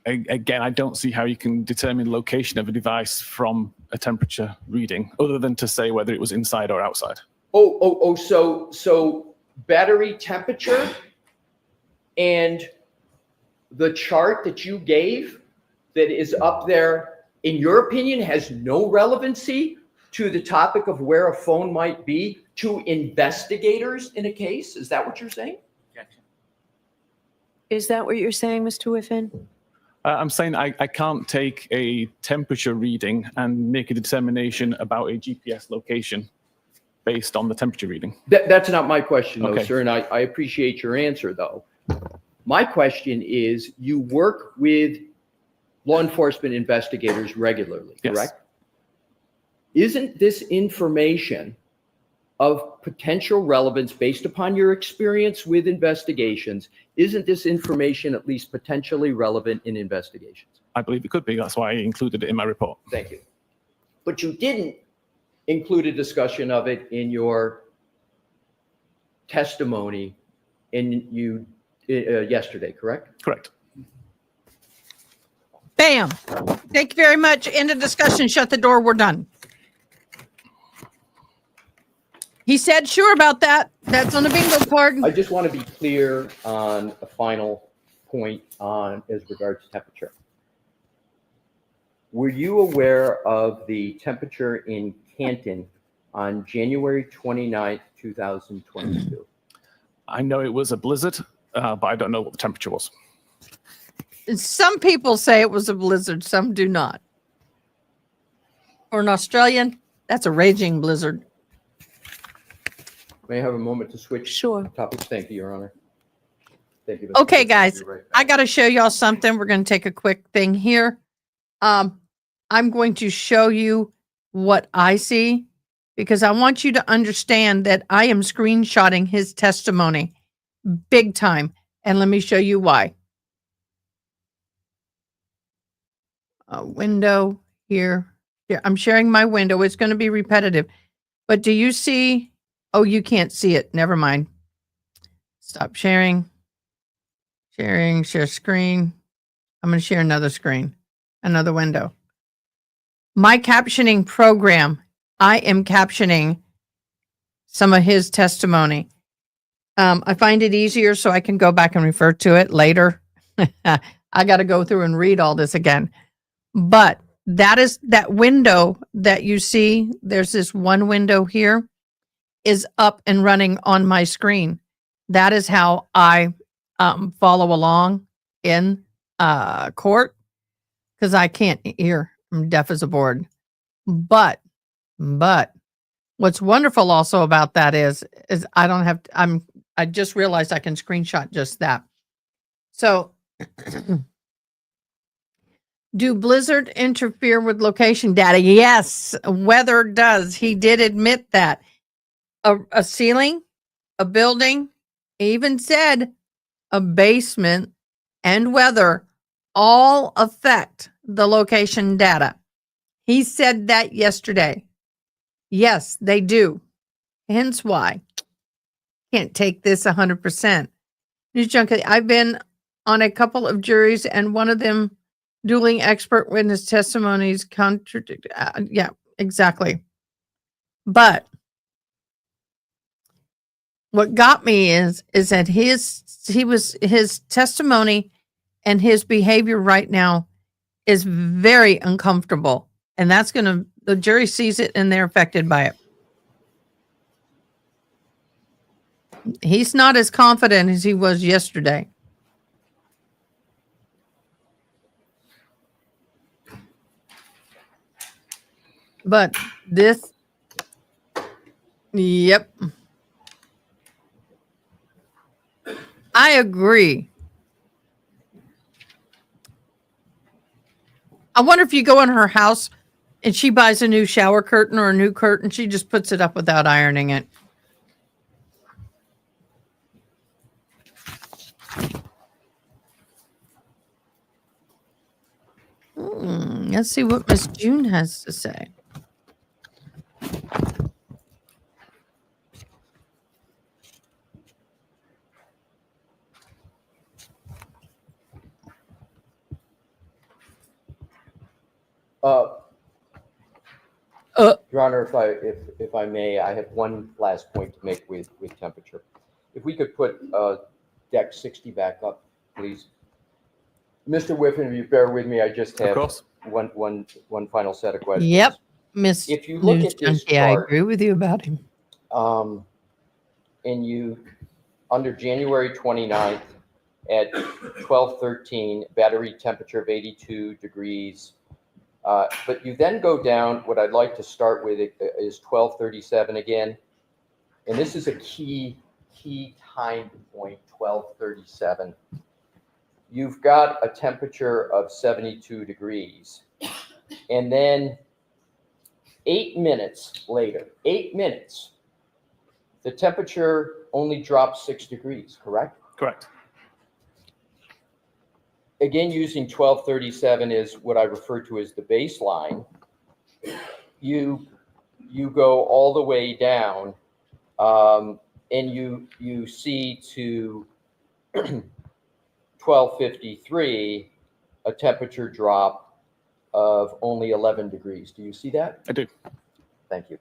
Again, I don't see how you can determine location of a device from a temperature reading, other than to say whether it was inside or outside.
So battery temperature and the chart that you gave that is up there in your opinion, has no relevancy to the topic of where a phone might be to investigators in a case? Is that what you're saying?
Is that what you're saying, Mr. Whiffen?
I'm saying I can't take a temperature reading and make a determination about a GPS location based on the temperature reading.
That's not my question, though,
Okay.
sir, and I appreciate your answer, though. My question is, you work with law enforcement investigators regularly,
Yes.
correct? Isn't this information of potential relevance based upon your experience with investigations? Isn't this information at least potentially relevant in investigations?
I believe it could be. That's why I included it in my report.
Thank you. But you didn't include a discussion of it in your testimony yesterday, correct?
Correct.
Bam. Thank you very much. End of discussion. Shut the door. We're done. He said, sure about that. That's on the bingo card.
I just want to be clear on a final point as regards to temperature. Were you aware of the temperature in Canton on January 29th, 2022?
I know it was a blizzard, but I don't know what the temperature was.
Some people say it was a blizzard. Some do not. For an Australian, that's a raging blizzard.
May I have a moment to switch
Sure.
topics? Thank you, Your Honor. Thank you. Mr.
Okay,
President.
guys,
You're right.
I got to show y'all something. We're going to take a quick thing here. I'm going to show you what I see because I want you to understand that I am screenshotting his testimony big time. And let me show you why. A window here. Here, I'm sharing my window. It's going to be repetitive. But do you see? Oh, you can't see it. Never mind. Stop sharing. Sharing, share screen. I'm going to share another screen, another window. My captioning program, I am captioning some of his testimony. I find it easier so I can go back and refer to it later. I got to go through and read all this again. But that is that window that you see. There's this one window here is up and running on my screen. That is how I follow along in court because I can't hear. I'm deaf as a board. But what's wonderful also about that is I don't have I just realized I can screenshot just that. So do blizzard interfere with location data? Yes, weather does. He did admit that. A ceiling, a building, even said a basement and weather all affect the location data. He said that yesterday. Yes, they do. Hence why can't take this 100%. News Junkie, I've been on a couple of juries and one of them dueling expert witness testimonies contradict. Yeah, exactly. But what got me is that his testimony and his behavior right now is very uncomfortable. And that's the jury sees it and they're affected by it. He's not as confident as he was yesterday. But this, yep. I agree. I wonder if you go in her house and she buys a new shower curtain or a new curtain, she just puts it up without ironing it. Let's see what Miss June has to say.
Your Honor, if I may, I have one last point to make with temperature. If we could put deck 60 back up, please. Mr. Whiffen, if you bear with me, I just
Of
have
course.
one final set of questions.
Yep, Miss
If you look
News
at this
Junkie, I
chart,
agree with you about him.
and you, under January 29th at 12:13, battery temperature of 82 degrees. But you then go down, what I'd like to start with is 12:37 again. And this is a key time point, 12:37. You've got a temperature of 72 degrees. And then 8 minutes later, 8 minutes, the temperature only drops 6 degrees, correct?
Correct.
Again, using 12:37 is what I refer to as the baseline. You go all the way down, and you see to 12:53 a temperature drop of only 11 degrees. Do you see that?
I do.
Thank you.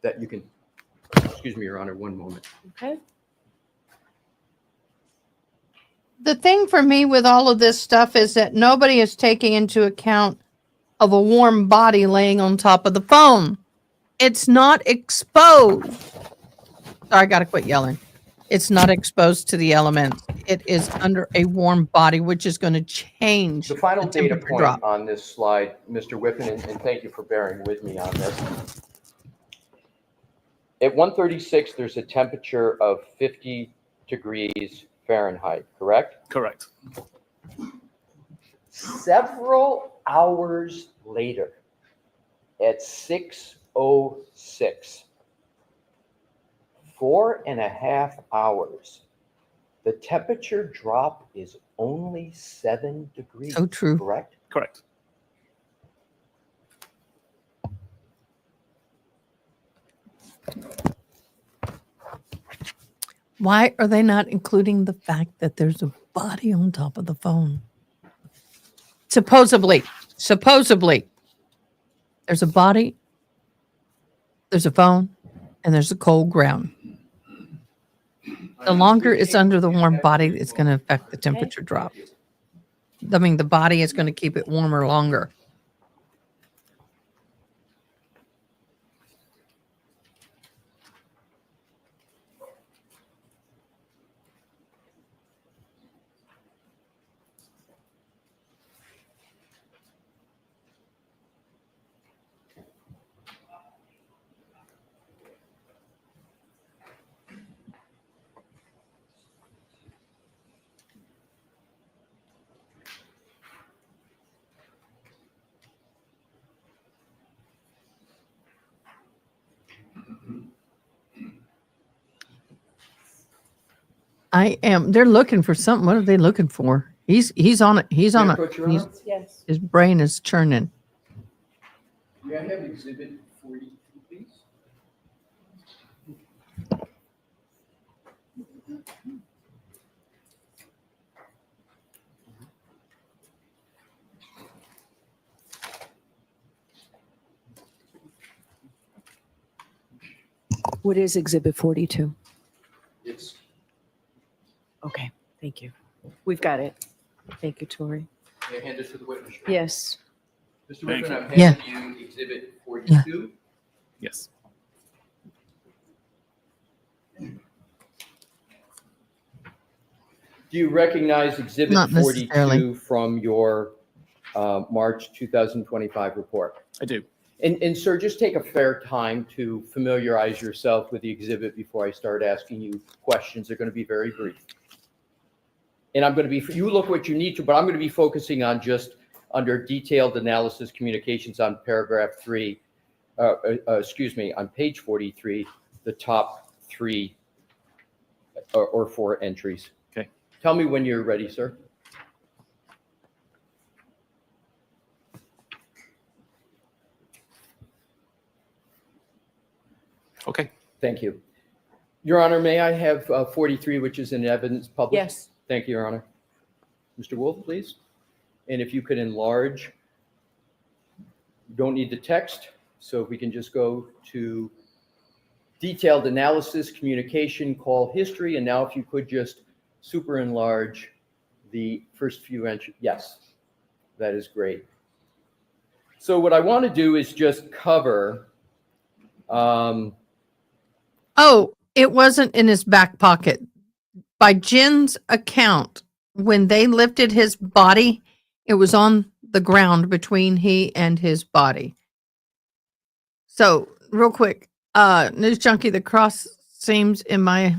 That you can, excuse me, Your Honor, one moment.
Okay.
The thing for me with all of this stuff is that nobody is taking into account of a warm body laying on top of the phone. It's not exposed. I gotta quit yelling. It's not exposed to the elements. It is under a warm body, which is going to change
The final
the
data
temperature
point
drop.
on this slide, Mr. Whiffen, and thank you for bearing with me on this. At 1:36, there's a temperature of 50 degrees Fahrenheit, correct?
Correct.
Several hours later, at 6:06, 4.5 hours, the temperature drop is only 7 degrees.
So true.
Correct?
Correct.
Why are they not including the fact that there's a body on top of the phone? Supposedly, there's a body, there's a phone, and there's a cold ground. The longer it's under the warm body, it's going to affect the temperature drop. I mean, the body is going to keep it warmer longer. They're looking for something. What are they looking for? He's on it. He's on
May I
it.
approach, Your Honor?
Yes.
His brain is churning.
May I have exhibit 42, please?
What is Exhibit 42?
It's
Okay, thank you. We've got it. Thank you, Tori.
May I hand this to the witness?
Yes.
Mr.
Thank
Whiffen, I'm
Yeah.
handing you exhibit 42.
Yes.
Do you recognize exhibit
Not necessarily.
42 from your March 2025 report?
I do.
And sir, just take a fair time to familiarize yourself with the exhibit before I start asking you questions. They're going to be very brief. And I'm going to be, you look what you need to, but I'm going to be focusing on just under detailed analysis communications on paragraph 3, on page 43, the top 3 or 4 entries.
Okay.
Tell me when you're ready, sir.
Okay.
Thank you. Your Honor, may I have 43, which is in evidence published?
Yes.
Thank you, Your Honor. Mr. Wolf, please. And if you could enlarge, you don't need the text, so if we can just go to detailed analysis, communication, call history, and now if you could just super enlarge the first few entries. Yes, that is great. So what I want to do is just cover,
Oh, it wasn't in his back pocket. By Jen's account, when they lifted his body, it was on the ground between he and his body. So, real quick, News Junkie, the cross seems, in my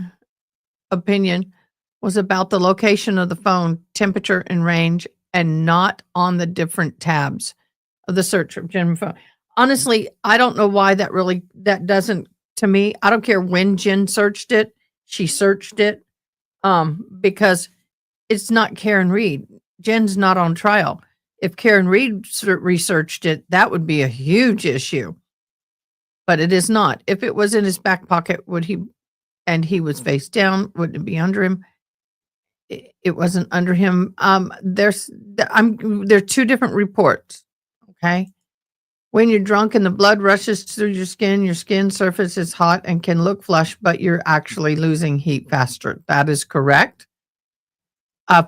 opinion, was about the location of the phone, temperature and range, and not on the different tabs of the search of Jen phone. Honestly, I don't know why that doesn't, to me, I don't care when Jen searched it, she searched it, because it's not Karen Reed. Jen's not on trial. If Karen Reed researched it, that would be a huge issue. But it is not. If it was in his back pocket, and he was face down, wouldn't it be under him? It wasn't under him. There are two different reports. Okay. When you're drunk and the blood rushes through your skin surface is hot and can look flush, but you're actually losing heat faster. That is correct.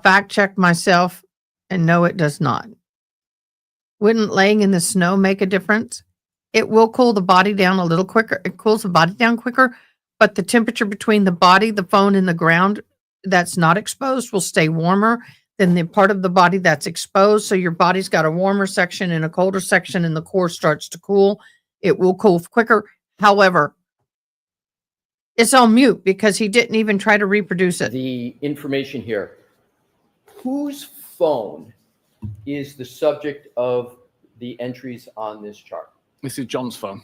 Fact check myself, and no, it does not. Wouldn't laying in the snow make a difference? It will cool the body down a little quicker. It cools the body down quicker, but the temperature between the body, the phone, and the ground that's not exposed will stay warmer than the part of the body that's exposed. So your body's got a warmer section and a colder section, and the core starts to cool. It will cool quicker. However, it's on mute because he didn't even try to reproduce it.
the information here. Whose phone is the subject of the entries on this chart?
This is John's phone.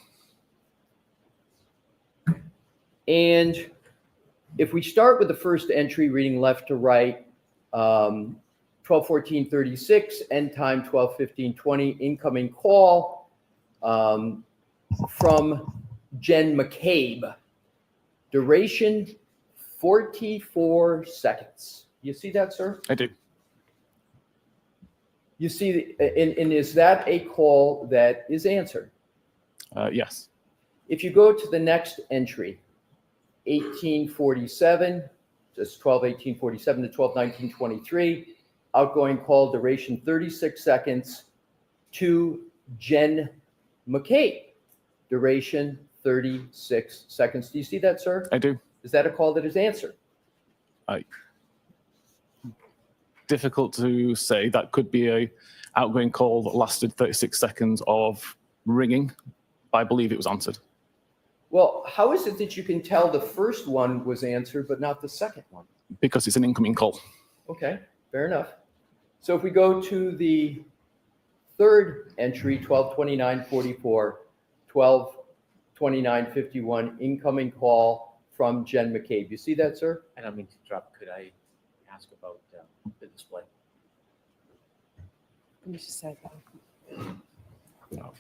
And if we start with the first entry, reading left to right, 12:14:36, end time 12:15:20, incoming call from Jen McCabe, duration 44 seconds. You see that, sir?
I do.
You see, and is that a call that is answered?
Yes.
If you go to the next entry, 1847, just 12:18:47 to 12:19:23, outgoing call duration 36 seconds to Jen McCabe, duration 36 seconds. Do you see that, sir?
I do.
Is that a call that is answered?
Difficult to say. That could be a outgoing call that lasted 36 seconds of ringing. I believe it was answered.
Well, how is it that you can tell the first one was answered but not the second one?
Because it's an incoming call.
Okay, fair enough. So if we go to the third entry, 12:29:44, 12:29:51, incoming call from Jen McCabe. You see that, sir?
I don't mean to interrupt. Could I ask about the display?
You just said that.
No.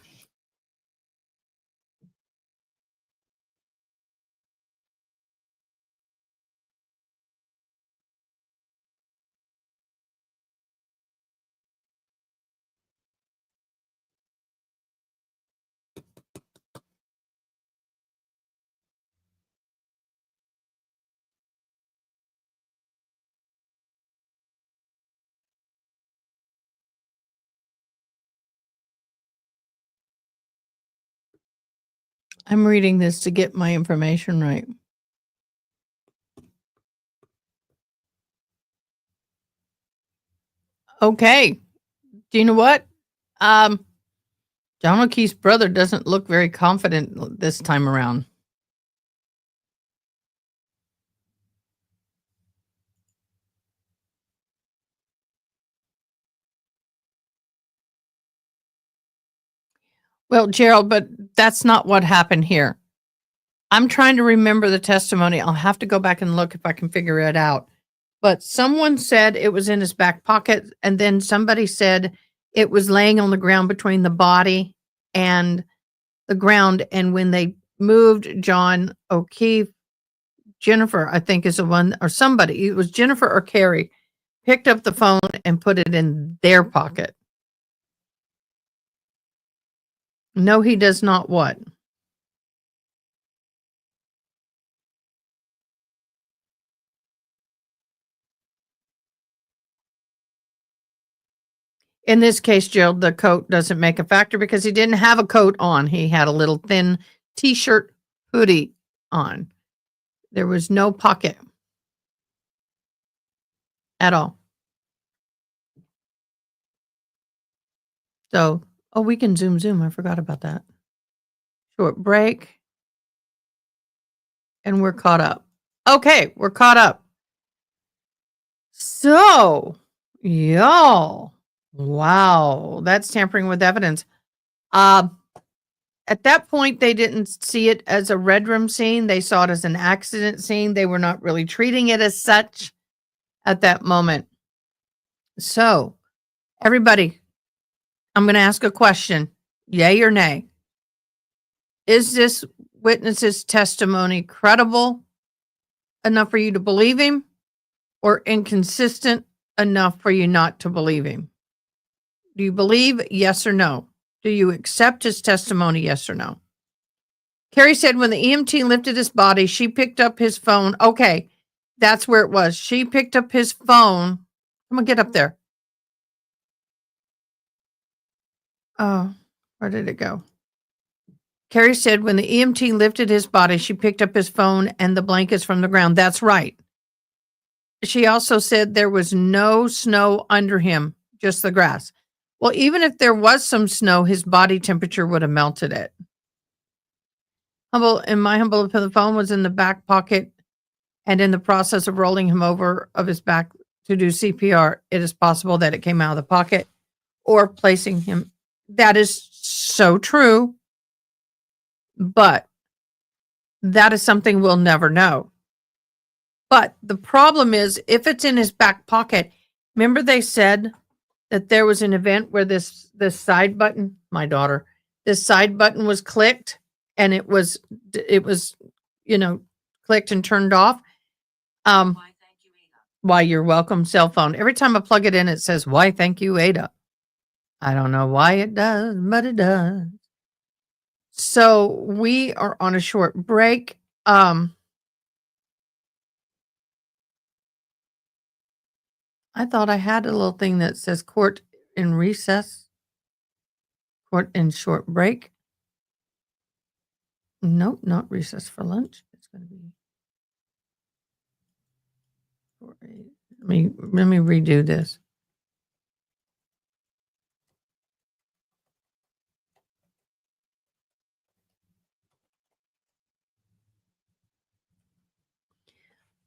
I'm reading this to get my information right. Okay. Do you know what? John O'Keefe's brother doesn't look very confident this time around. Well, Gerald, but that's not what happened here. I'm trying to remember the testimony. I'll have to go back and look if I can figure it out. But someone said it was in his back pocket, and then somebody said it was laying on the ground between the body and the ground. And when they moved John O'Keefe, Jennifer, I think is the one, or somebody, it was Jennifer or Carrie, picked up the phone and put it in their pocket. No, he does not what? In this case, Jill, the coat doesn't make a factor because he didn't have a coat on. He had a little thin t-shirt hoodie on. There was no pocket at all. So, oh, we can zoom. I forgot about that. Short break. And we're caught up. Okay, we're caught up. So, y'all, wow, that's tampering with evidence. At that point, they didn't see it as a red room scene. They saw it as an accident scene. They were not really treating it as such at that moment. So, everybody, I'm going to ask a question. Yay or nay? Is this witness's testimony credible enough for you to believe him or inconsistent enough for you not to believe him? Do you believe? Yes or no? Do you accept his testimony? Yes or no? Carrie said when the EMT lifted his body, she picked up his phone. Okay, that's where it was. She picked up his phone. Come on, get up there. Oh, where did it go? Carrie said when the EMT lifted his body, she picked up his phone and the blankets from the ground. That's right. She also said there was no snow under him, just the grass. Well, even if there was some snow, his body temperature would have melted it. In my humble opinion, the phone was in the back pocket and in the process of rolling him over of his back to do CPR, it is possible that it came out of the pocket or placing him. That is so true, but that is something we'll never know. But the problem is if it's in his back pocket, remember they said that there was an event where this side button, this side button was clicked and it was, clicked and turned off. Why, you're welcome, cell phone. Every time I plug it in, it says, why, thank you, Ada. I don't know why it does, but it does. So we are on a short break. I thought I had a little thing that says court in recess, court in short break. Nope, not recess for lunch. It's going to be. Let me redo this.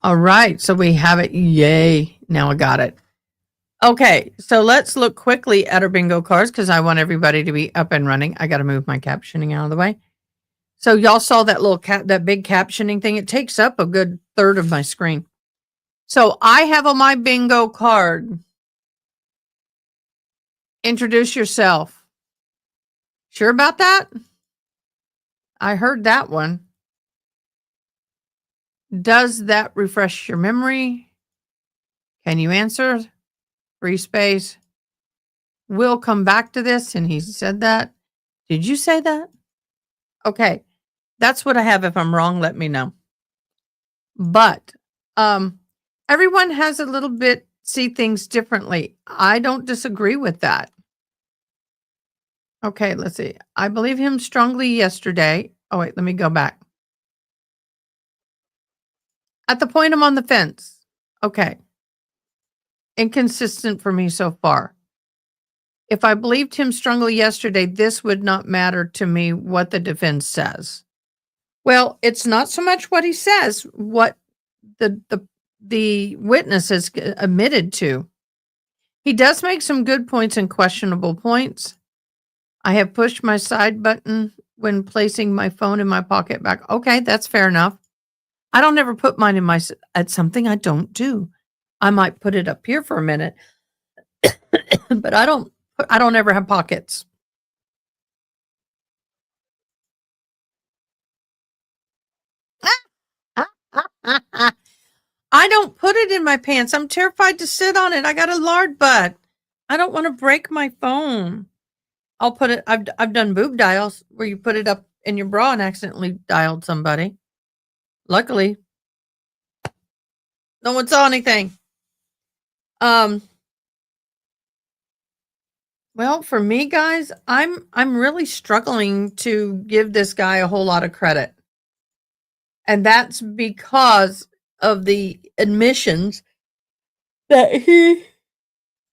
All right, so we have it. Yay. Now I got it. Okay, so let's look quickly at our bingo cards because I want everybody to be up and running. I got to move my captioning out of the way. So y'all saw that little that big captioning thing. It takes up a good third of my screen. So I have on my bingo card, introduce yourself. Sure about that? I heard that one. Does that refresh your memory? Can you answer? Free space. We'll come back to this. And he said that. Did you say that? Okay. That's what I have. If I'm wrong, let me know. But everyone has a little bit, see things differently. I don't disagree with that. Okay, let's see. I believe him strongly yesterday. Oh, wait, let me go back. At the point I'm on the fence. Okay. Inconsistent for me so far. If I believed him strongly yesterday, this would not matter to me what the defense says. Well, it's not so much what he says, what the witness has admitted to. He does make some good points and questionable points. I have pushed my side button when placing my phone in my pocket back. Okay, that's fair enough. I don't ever put mine in it's something I don't do. I might put it up here for a minute, but I don't ever have pockets. I don't put it in my pants. I'm terrified to sit on it. I got a lard butt. I don't want to break my phone. I'll put it. I've done boob dials where you put it up in your bra and accidentally dialed somebody. Luckily, no one saw anything. Well, for me, guys, I'm really struggling to give this guy a whole lot of credit. And that's because of the admissions that he,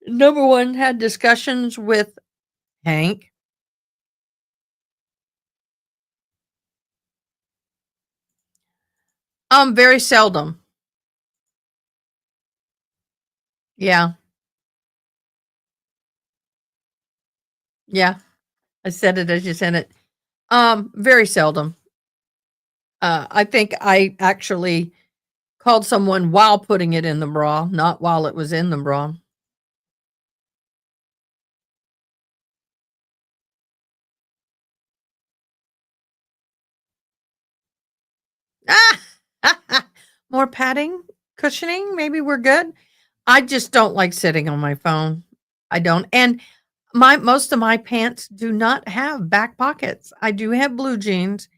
number one, had discussions with Hank. Very seldom. Yeah. Yeah. I said it as you said it. Very seldom. I think I actually called someone while putting it in the bra, not while it was in the bra. Ah! More padding, cushioning, maybe we're good. I just don't like sitting on my phone. I don't. And my most of my pants do not have back pockets. I do have blue jeans,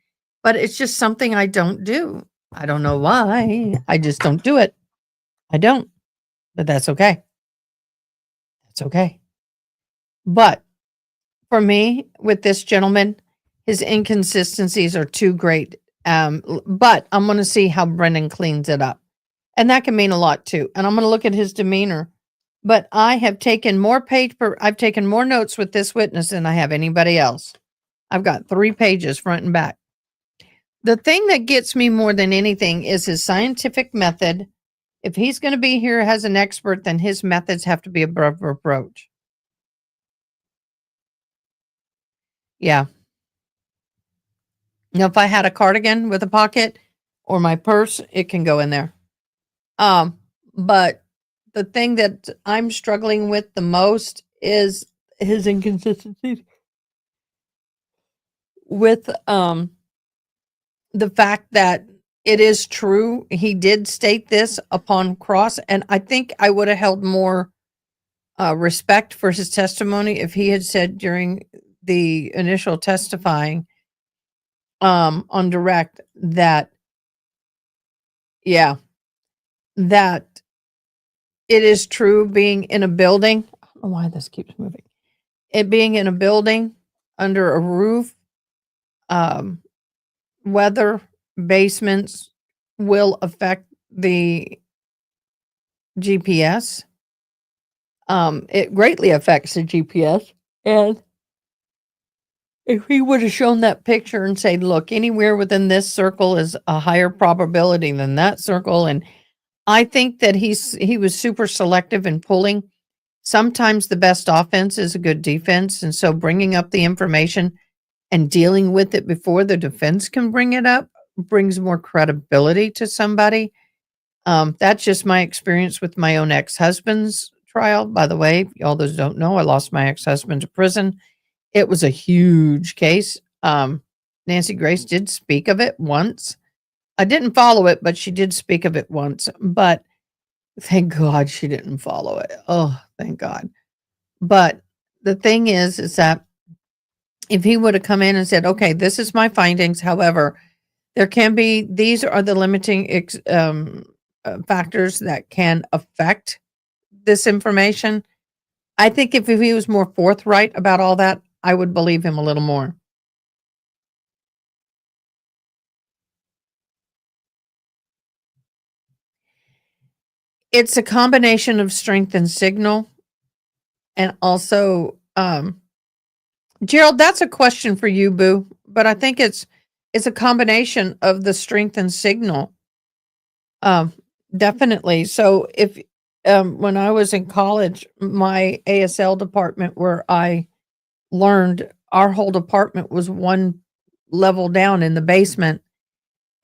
but it's just something I don't do. I don't know why. I just don't do it. I don't. But that's okay. That's okay. But for me, with this gentleman, his inconsistencies are too great. But I'm going to see how Brendan cleans it up. And that can mean a lot too. And I'm going to look at his demeanor. But I have taken more I've taken more notes with this witness than I have anybody else. I've got 3 pages front and back. The thing that gets me more than anything is his scientific method. If he's going to be here as an expert, then his methods have to be above reproach. Yeah. You know, if I had a cardigan with a pocket or my purse, it can go in there. But the thing that I'm struggling with the most is his inconsistencies with the fact that it is true he did state this upon cross, and I think I would have held more respect for his testimony if he had said during the initial testifying on direct that yeah, that it is true being in a building. I don't know why this keeps moving. It being in a building under a roof, um, weather, basements will affect the GPS. It greatly affects the GPS. And if he would have shown that picture and said, look, anywhere within this circle is a higher probability than that circle. And I think that he was super selective in pulling. Sometimes the best offense is a good defense. And so bringing up the information and dealing with it before the defense can bring it up brings more credibility to somebody. That's just my experience with my own ex-husband's trial. By the way, all those don't know, I lost my ex-husband to prison. It was a huge case. Nancy Grace did speak of it once. I didn't follow it, but she did speak of it once. But thank God she didn't follow it. Oh, thank God. But the thing is that if he would have come in and said, okay, this is my findings. However, there can be, these are the limiting factors that can affect this information. I think if he was more forthright about all that, I would believe him a little more. It's a combination of strength and signal. And also, Gerald, that's a question for you, Boo. But I think it's a combination of the strength and signal. Definitely. So if when I was in college, my ASL department where I learned, our whole department was one level down in the basement,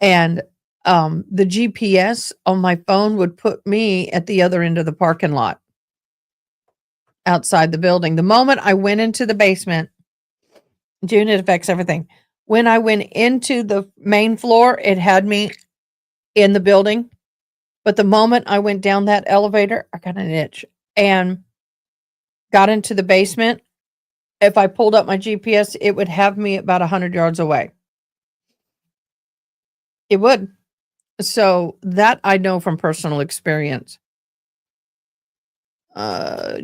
and the GPS on my phone would put me at the other end of the parking lot outside the building. The moment I went into the basement, June, it affects everything. When I went into the main floor, it had me in the building. But the moment I went down that elevator, I got an itch and got into the basement. If I pulled up my GPS, it would have me about 100 yards away. It would. So that I know from personal experience.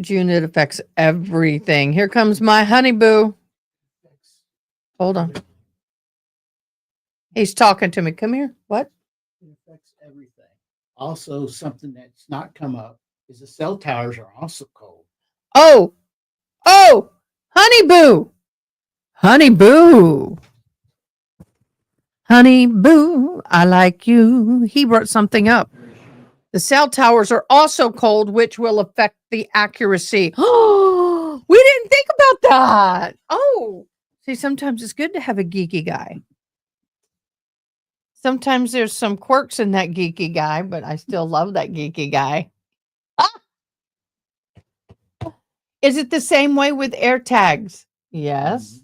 June, it affects everything. Here comes my honey boo. Hold on. He's talking to me. Come here. What?
It affects everything. Also, something that's not come up is the cell towers are also cold.
Oh, honey boo. Honey boo. Honey boo, I like you. He brought something up. The cell towers are also cold, which will affect the accuracy. Oh, we didn't think about that. Oh, see, sometimes it's good to have a geeky guy. Sometimes there's some quirks in that geeky guy, but I still love that geeky guy. Ah! Is it the same way with air tags? Yes.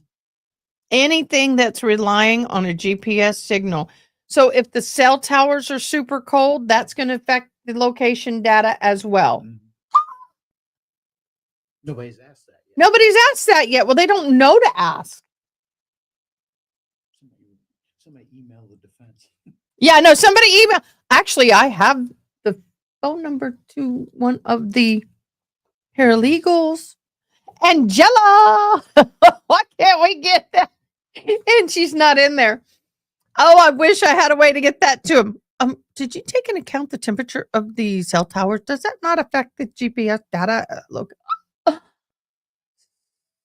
Anything that's relying on a GPS signal. So if the cell towers are super cold, that's going to affect the location data as well.
Nobody's asked that yet.
Nobody's asked that yet. Well, they don't know to ask.
Somebody email the defense.
Yeah, no, somebody email. Actually, I have the phone number to one of the paralegals. Angela, why can't we get that? And she's not in there. Oh, I wish I had a way to get that to him. Did you take into account the temperature of the cell towers? Does that not affect the GPS data? Look.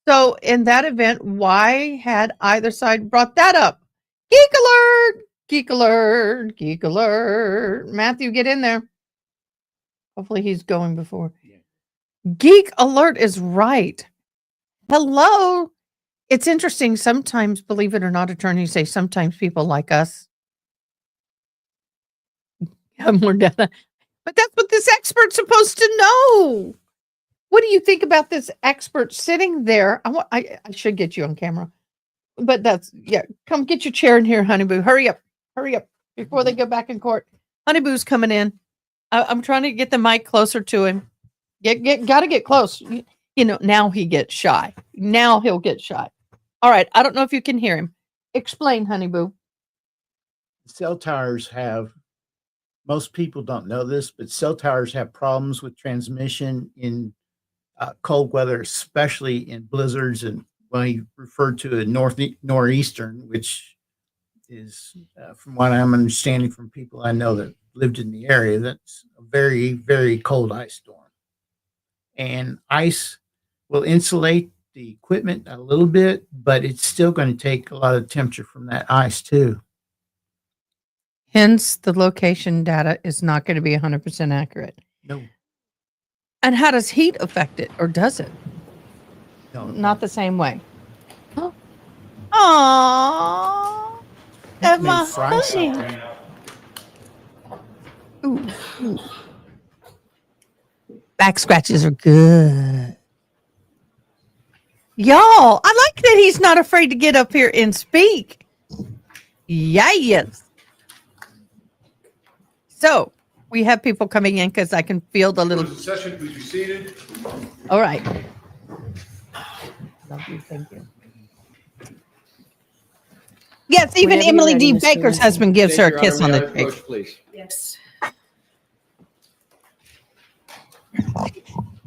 So in that event, why had either side brought that up? Geek alert! Geek alert! Geek alert! Matthew, get in there. Hopefully he's going before.
Yeah.
Geek alert is right. Hello. It's interesting. Sometimes, believe it or not, attorneys say sometimes people like us have more data. But that's what this expert's supposed to know. What do you think about this expert sitting there? I should get you on camera. But come get your chair in here, Honeyboo. Hurry up before they go back in court. Honeyboo's coming in. I'm trying to get the mic closer to him. Gotta get close. Now he gets shy. Now he'll get shy. All right. I don't know if you can hear him. Explain, Honeyboo.
Cell towers have, most people don't know this, but cell towers have problems with transmission in cold weather, especially in blizzards. And when you refer to a northeastern, which is, from what I'm understanding from people I know that lived in the area, that's a very, very cold ice storm. And ice will insulate the equipment a little bit, but it's still going to take a lot of temperature from that ice too.
Hence, the location data is not going to be 100% accurate.
No.
And how does heat affect it, or does it?
No.
Not the same way. Aww. That's
May
my
fry
honey.
something.
Ooh. Back scratches are good. Y'all, I like that he's not afraid to get up here and speak. Yes. So we have people coming in because I can feel the little.
Close the session, please be seated.
All right. Love you. Thank you. Yes, even
Whenever you're
Emily
ready,
D.
Mr.
Baker's
Wilson.
husband gives her a
Your
kiss
Honor,
on
may
the
I
cheek.
approach, please?
Yes.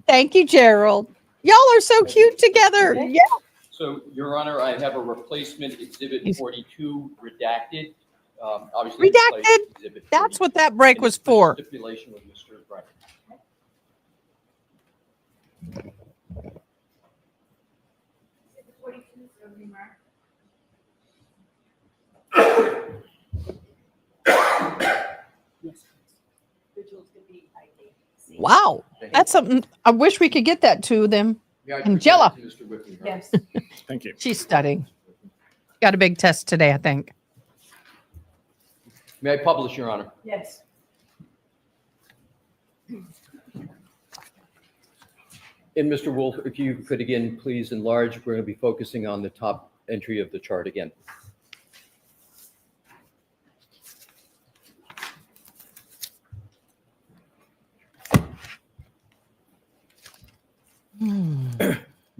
Thank you, Gerald. Y'all are so cute together.
Okay.
Yeah.
So, Your Honor, I have a replacement exhibit
He's-
42 redacted. Obviously,
Redacted?
replaced exhibit
That's
40.
what that break
And
was
it's for
for.
Stipulation with Mr. Brennan.
Wow. That's something. I wish we could get that to them.
May I
Angela.
present it to Mr. Whitman, Your Honor?
Yes.
Thank you.
She's studying. Got a big test today, I think.
May I publish, Your Honor?
Yes.
And Mr. Wolf, if you could again, please enlarge, we're going to be focusing on the top entry of the chart again.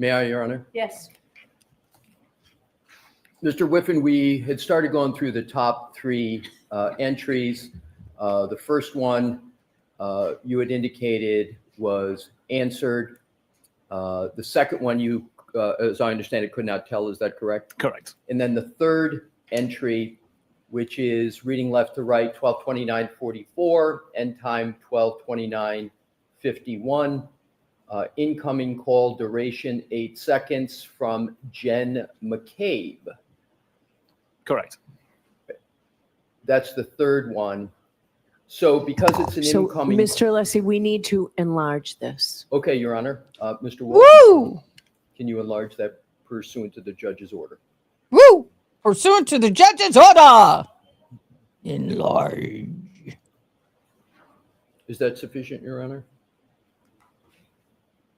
May I, Your Honor?
Yes.
Mr. Whiffen, we had started going through the top three entries. The first one, you had indicated was answered. The second one, you, as I understand it, could not tell. Is that correct?
Correct.
And then the third entry, which is reading left to right, 12:29:44, end time 12:29:51. Incoming call duration 8 seconds from Jen McCabe.
Correct.
That's the third one. So because it's an
So,
incoming.
Mr. Alessi, we need to enlarge this.
Okay, Your Honor. Mr. Wolf,
Woo!
can you enlarge that pursuant to the judge's order?
Woo! Pursuant to the judge's order. Enlarge.
Is that sufficient, Your Honor?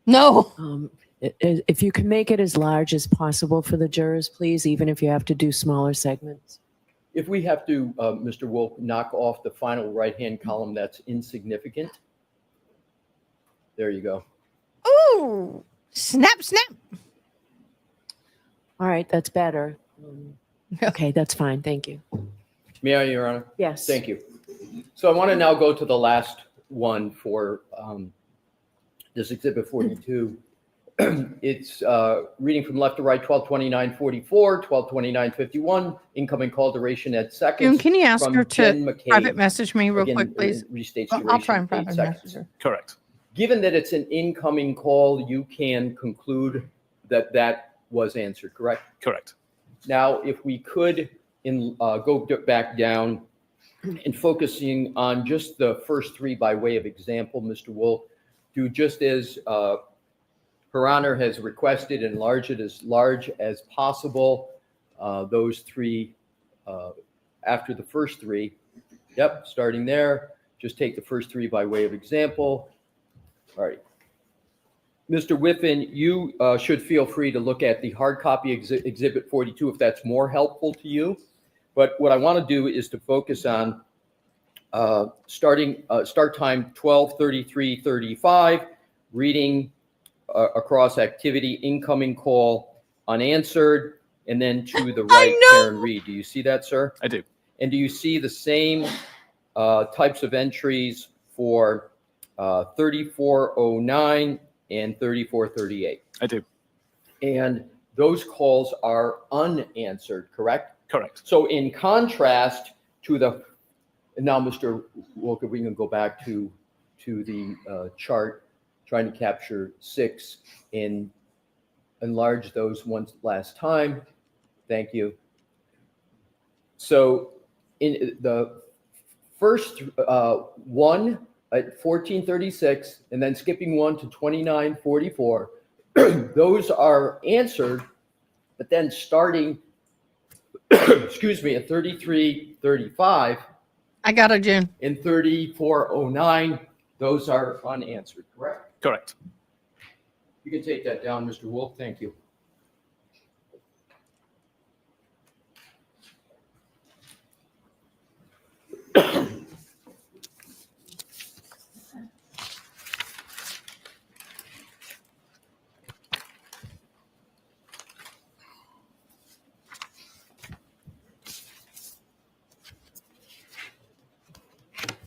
No.
If you can make it as large as possible for the jurors, please, even if you have to do smaller segments.
If we have to, Mr. Wolf, knock off the final right-hand column, that's insignificant. There you go.
Ooh. Snap, snap.
All right, that's better. Okay, that's fine. Thank you.
May I, Your Honor?
Yes.
Thank you. So I want to now go to the last one for this Exhibit 42. It's reading from left to right, 12:29:44, 12:29:51, incoming call duration at
June,
seconds.
can you ask
from
her
Jen
to
McCabe.
private message me real
Again,
quick, please?
it restates
I'll
duration
try and
8
private
seconds.
message her.
Correct.
Given that it's an incoming call, you can conclude that that was answered, correct?
Correct.
Now, if we could go back down and focusing on just the first three by way of example, Mr. Wolf, do just as Her Honor has requested, enlarge it as large as possible. Those three, after the first three, yep, starting there, just take the first three by way of example. All right. Mr. Whiffen, you should feel free to look at the hard copy Exhibit 42 if that's more helpful to you. But what I want to do is to focus on start time 12:33:35, reading across activity, incoming call, unanswered, and then to the right, Karen Reed. Do you see that, sir?
I do.
And do you see the same types of entries for 3409 and 3438?
I do.
And those calls are unanswered, correct?
Correct.
So in contrast to the, now Mr. Walker, we can go back to the chart, trying to capture 6 and enlarge those ones last time. Thank you. So in the first one at 1436 and then skipping one to 2944, those are answered, but then starting, excuse me, at 3335
I got it, June.
and 3409, those are unanswered, correct?
Correct.
You can take that down, Mr. Wolf. Thank you.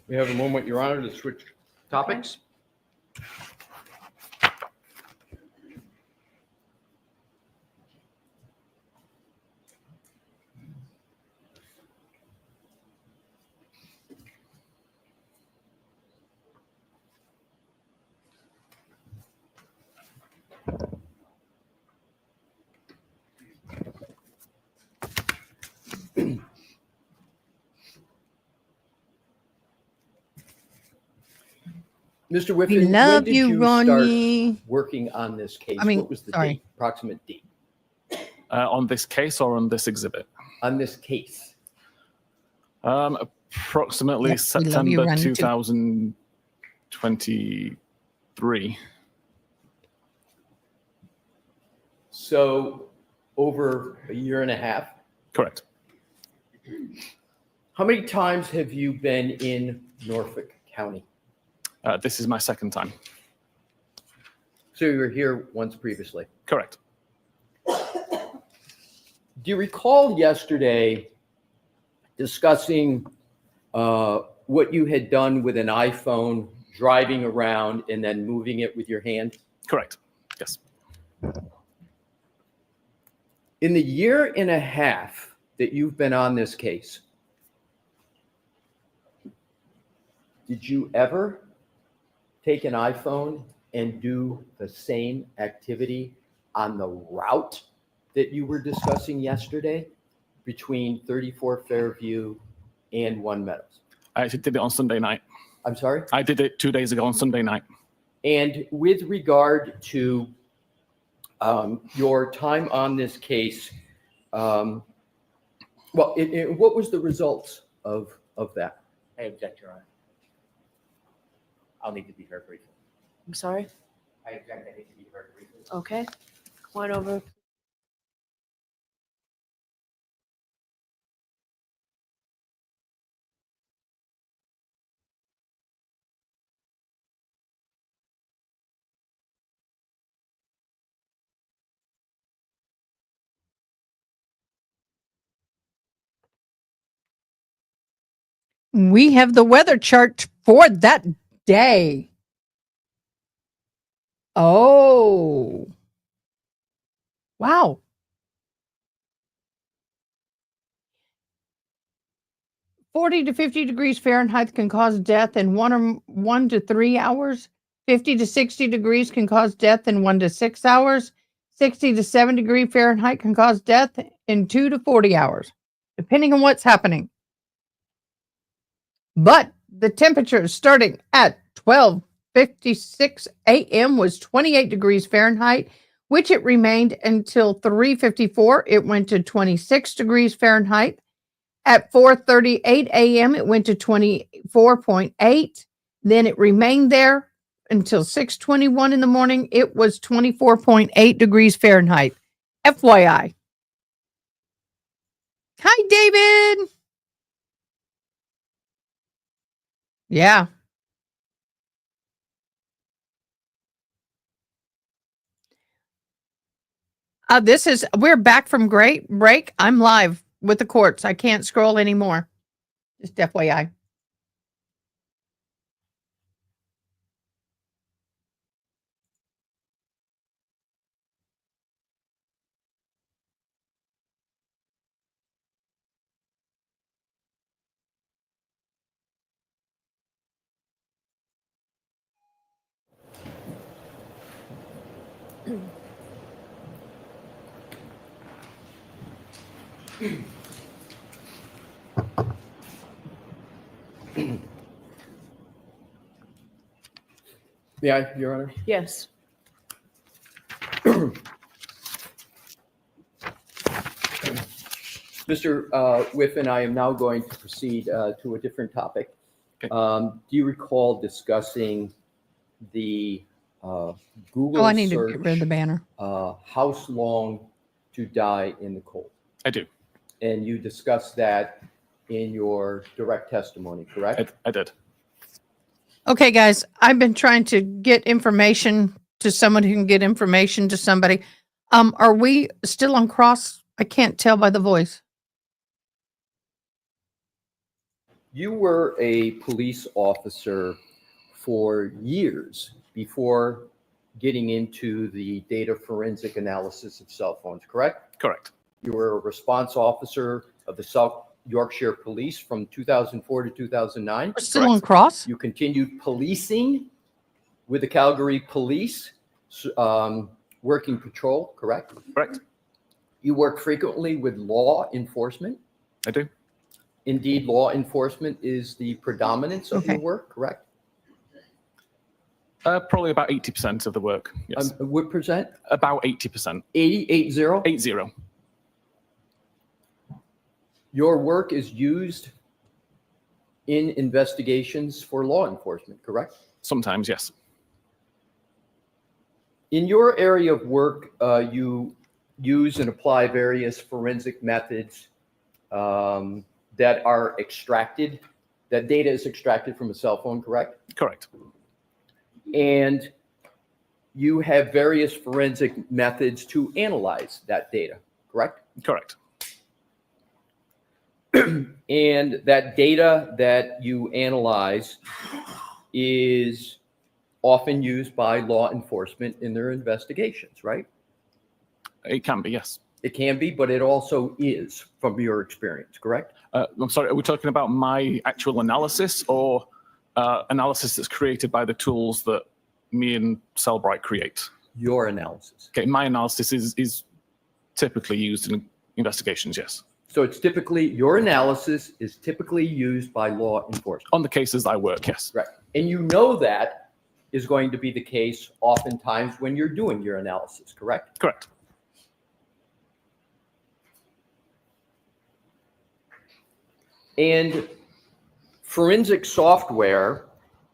We have a moment, Your Honor, to switch topics. Mr. Whiffen,
We
when
love
did
you,
you start
Ronnie.
working on this case?
I mean,
What was the
sorry.
date, approximate date
On this case or on this exhibit?
on this case?
Approximately
Yes, we love you,
September
Ronnie, too.
2023.
So over a year and a half.
Correct.
How many times have you been in Norfolk County?
This is my second time.
So you were here once previously.
Correct.
Do you recall yesterday discussing what you had done with an iPhone driving around and then moving it with your hand?
Correct. Yes.
In the year and a half that you've been on this case, did you ever take an iPhone and do the same activity on the route that you were discussing yesterday between 34 Fairview and One Meadows?
I actually did it on Sunday night.
I'm sorry?
I did it 2 days ago on Sunday night.
And with regard to your time on this case, what was the results of that?
I object, Your Honor. I'll need to be heard briefly.
I'm sorry?
I object, I need to be heard briefly.
Okay. Come on over.
We have the weather chart for that day. Oh. Wow. 40 to 50 degrees Fahrenheit can cause death in 1 to 3 hours. 50 to 60 degrees can cause death in 1 to 6 hours. 60 to 7 degree Fahrenheit can cause death in 2 to 40 hours, depending on what's happening. But the temperature starting at 12:56 a.m. was 28 degrees Fahrenheit, which it remained until 3:54. It went to 26 degrees Fahrenheit. At 4:38 a.m., it went to 24.8. Then it remained there until 6:21 in the morning. It was 24.8 degrees Fahrenheit. FYI. Hi, David. Yeah. We're back from great break. I'm live with the courts. I can't scroll anymore. Just FYI.
Yeah, Your Honor.
Yes.
Mr. Whiffen, I am now going to proceed to a different topic.
Okay.
Do you recall discussing the Google
I need
search,
to get rid of the banner.
How Long to Die in the Cold?
I do.
And you discussed that in your direct testimony, correct?
I did.
Okay, guys, I've been trying to get information to someone who can get information to somebody. Are we still on cross? I can't tell by the voice.
You were a police officer for years before getting into the data forensic analysis of cell phones, correct?
Correct.
You were a response officer of the South Yorkshire Police from 2004 to 2009.
We're still on cross?
You continued policing with the Calgary Police, working patrol, correct?
Correct.
You work frequently with law enforcement.
I do.
Indeed, law enforcement is the predominance of your work, correct?
Probably about 80% of the work. Yes.
What percent?
About 80%.
80?
80.
Your work is used in investigations for law enforcement, correct?
Sometimes, yes.
In your area of work, you use and apply various forensic methods that are extracted, that data is extracted from a cell phone, correct?
Correct.
And you have various forensic methods to analyze that data, correct?
Correct.
And that data that you analyze is often used by law enforcement in their investigations, right?
It can be, yes.
It can be, but it also is from your experience, correct?
I'm sorry, are we talking about my actual analysis or analysis that's created by the tools that me and Cellbrite create?
Your analysis.
Okay, my analysis is typically used in investigations, yes.
So it's typically, your analysis is typically used by law enforcement.
On the cases I work, yes.
Right. And you know that is going to be the case oftentimes when you're doing your analysis, correct?
Correct.
And forensic software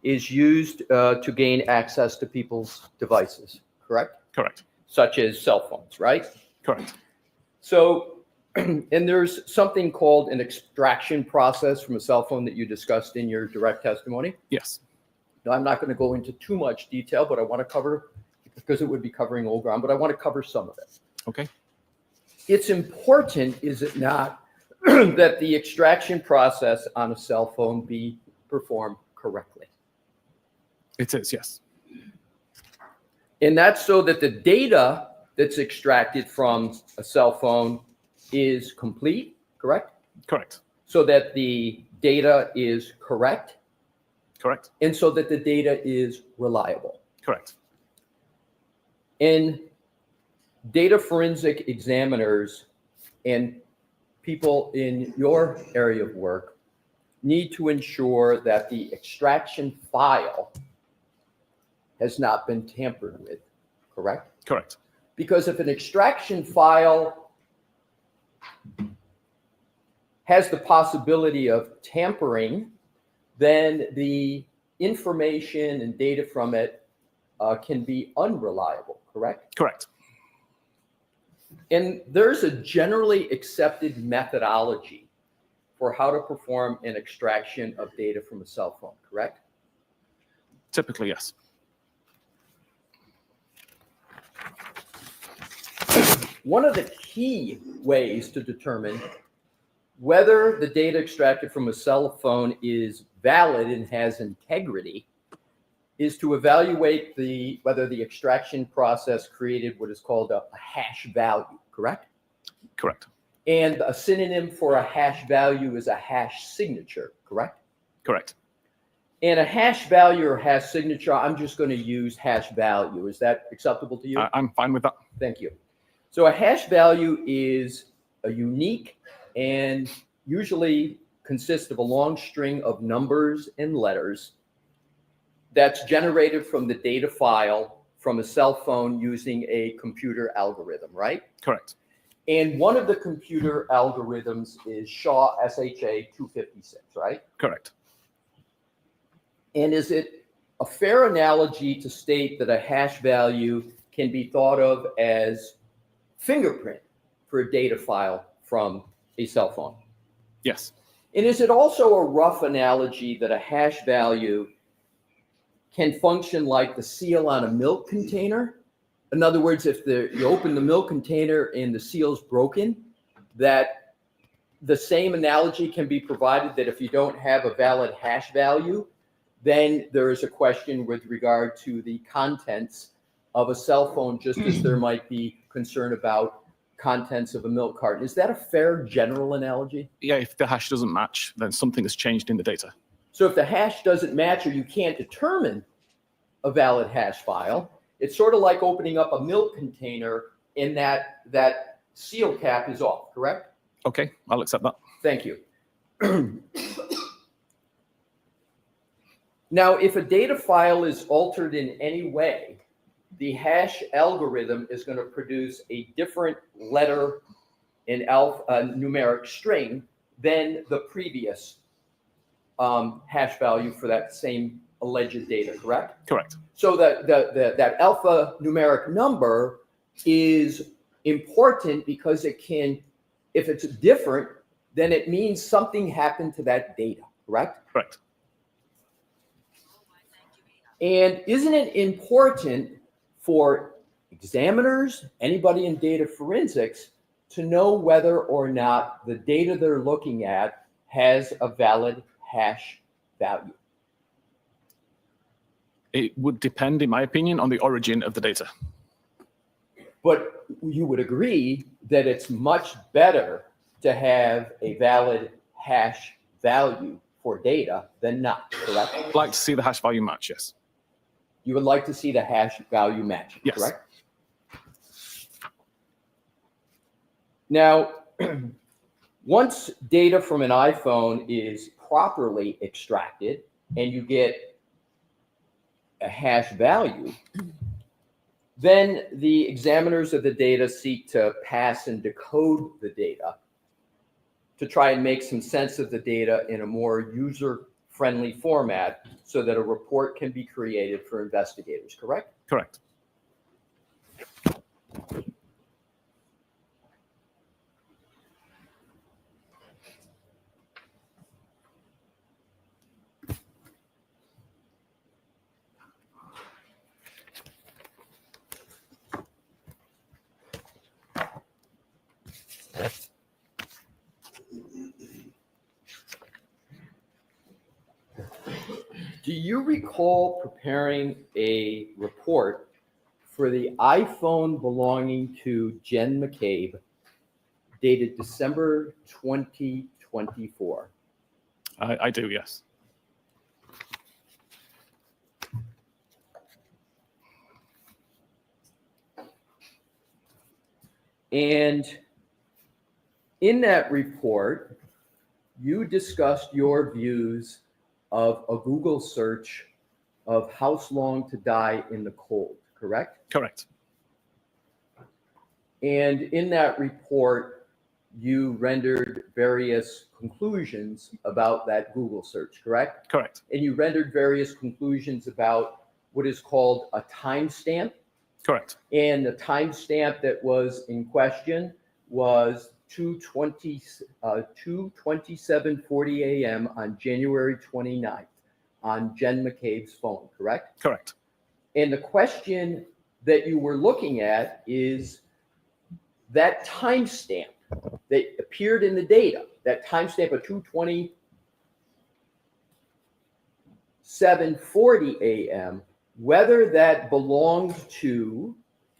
is used to gain access to people's devices, correct?
Correct.
Such as cell phones, right?
Correct.
So, and there's something called an extraction process from a cell phone that you discussed in your direct testimony.
Yes.
Now, I'm not going to go into too much detail, but I want to cover, because it would be covering old ground, but I want to cover some of it.
Okay.
It's important, is it not, that the extraction process on a cell phone be performed correctly.
It is, yes.
And that's so that the data that's extracted from a cell phone is complete, correct?
Correct.
So that the data is correct,
Correct.
and so that the data is reliable.
Correct.
And data forensic examiners and people in your area of work need to ensure that the extraction file has not been tampered with, correct?
Correct.
Because if an extraction file has the possibility of tampering, then the information and data from it can be unreliable, correct?
Correct.
And there's a generally accepted methodology for how to perform an extraction of data from a cell phone, correct?
Typically, yes.
One of the key ways to determine whether the data extracted from a cell phone is valid and has integrity is to evaluate whether the extraction process created what is called a hash value, correct?
Correct.
And a synonym for a hash value is a hash signature, correct?
Correct.
And a hash value or hash signature, I'm just going to use hash value. Is that acceptable to you?
I'm fine with that.
Thank you. So a hash value is a unique and usually consists of a long string of numbers and letters that's generated from the data file from a cell phone using a computer algorithm, right?
Correct.
And one of the computer algorithms is SHA 256, right?
Correct.
And is it a fair analogy to state that a hash value can be thought of as fingerprint for a data file from a cell phone?
Yes.
And is it also a rough analogy that a hash value can function like the seal on a milk container? In other words, if you open the milk container and the seal's broken, that the same analogy can be provided that if you don't have a valid hash value, then there is a question with regard to the contents of a cell phone, just as there might be concern about contents of a milk carton. Is that a fair general analogy?
Yeah, if the hash doesn't match, then something has changed in the data.
So if the hash doesn't match or you can't determine a valid hash file, it's sort of like opening up a milk container and that seal cap is off, correct?
Okay, I'll accept that.
Thank you. Now, if a data file is altered in any way, the hash algorithm is going to produce a different letter in numeric string than the previous hash value for that same alleged data, correct?
Correct.
So that alpha numeric number is important because it can, if it's different, then it means something happened to that data, correct?
Correct.
And isn't it important for examiners, anybody in data forensics, to know whether or not the data they're looking at has a valid hash value?
It would depend, in my opinion, on the origin of the data.
But you would agree that it's much better to have a valid hash value for data than not, correct?
I'd like to see the hash value match, yes.
You would like to see the hash value matching,
Yes.
correct? Now, once data from an iPhone is properly extracted and you get a hash value, then the examiners of the data seek to pass and decode the data to try and make some sense of the data in a more user-friendly format so that a report can be created for investigators, correct?
Correct.
Do you recall preparing a report for the iPhone belonging to Jen McCabe dated December 2024?
I do, yes.
And in that report, you discussed your views of a Google search of how long to die in the cold, correct?
Correct.
And in that report, you rendered various conclusions about that Google search, correct?
Correct.
And you rendered various conclusions about what is called a timestamp.
Correct.
And the timestamp that was in question was 2:27:40 a.m. on January 29th on Jen McCabe's phone, correct?
Correct.
And the question that you were looking at is that timestamp that appeared in the data, that timestamp of 2:27:40 a.m., whether that belonged to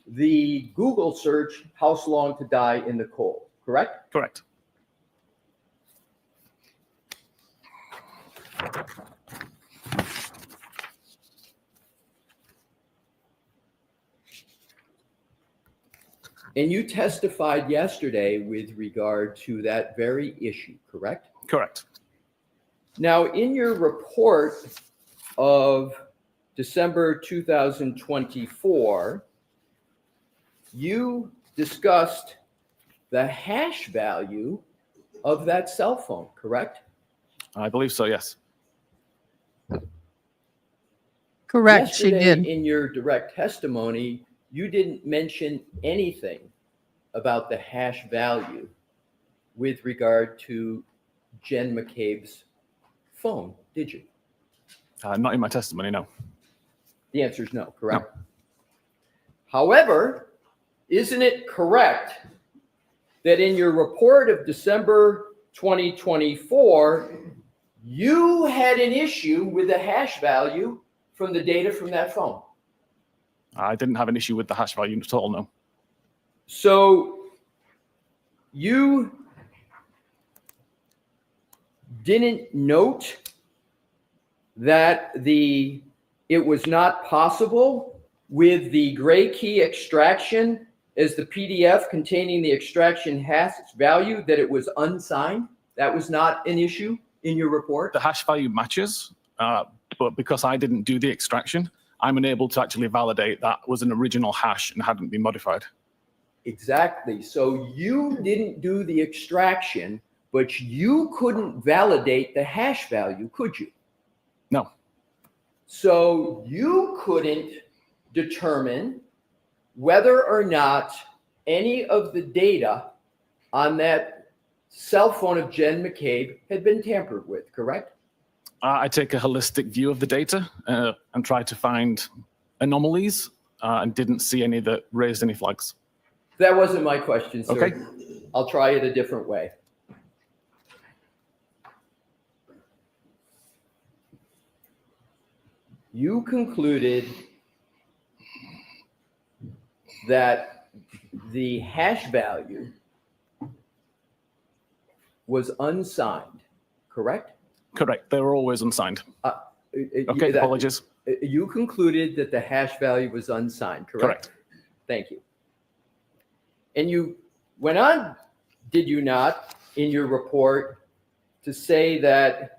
the Google search, how long to die in the cold, correct?
Correct.
And you testified yesterday with regard to that very issue, correct?
Correct.
Now, in your report of December 2024, you discussed the hash value of that cell phone, correct?
I believe so, yes.
Correct, she
Yesterday,
did.
in your direct testimony, you didn't mention anything about the hash value with regard to Jen McCabe's phone, did you?
Not in my testimony, no.
The answer is no, correct? However, isn't it correct that in your report of December 2024, you had an issue with the hash value from the data from that phone?
I didn't have an issue with the hash value at all, no.
So you didn't note that it was not possible with the gray key extraction as the PDF containing the extraction hash value that it was unsigned? That was not an issue in your report?
The hash value matches, but because I didn't do the extraction, I'm unable to actually validate that was an original hash and hadn't been modified.
Exactly. So you didn't do the extraction, but you couldn't validate the hash value, could you?
No.
So you couldn't determine whether or not any of the data on that cell phone of Jen McCabe had been tampered with, correct?
I take a holistic view of the data and try to find anomalies and didn't see any that raised any flags.
That wasn't my question, sir.
Okay.
I'll try it a different way. You concluded that the hash value was unsigned, correct?
Correct. They were always unsigned. Okay, apologies.
You concluded that the hash value was unsigned, correct?
Correct.
Thank you. And you went on, did you not, in your report to say that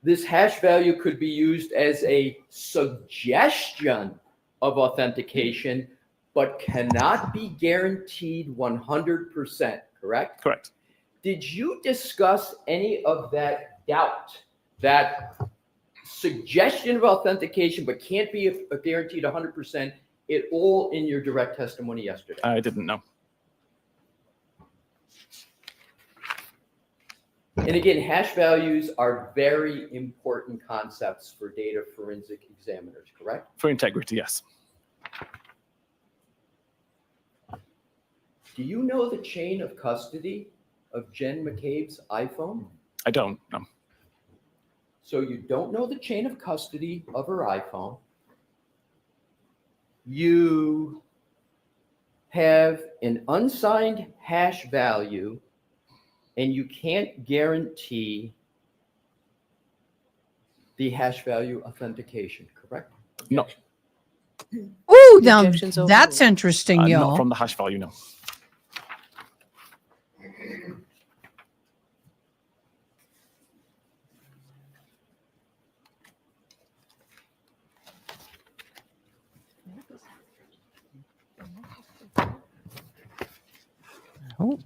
this hash value could be used as a suggestion of authentication, but cannot be guaranteed 100%, correct?
Correct.
Did you discuss any of that doubt, that suggestion of authentication, but can't be guaranteed 100% at all in your direct testimony yesterday?
I didn't know.
And again, hash values are very important concepts for data forensic examiners, correct?
For integrity, yes.
Do you know the chain of custody of Jen McCabe's iPhone?
I don't know.
So you don't know the chain of custody of her iPhone. You have an unsigned hash value, and you can't guarantee the hash value authentication, correct?
No,
Oh,
The
now
objection's
that's
overruled.
interesting,
not
y'all.
from the hash value, no.
Oh.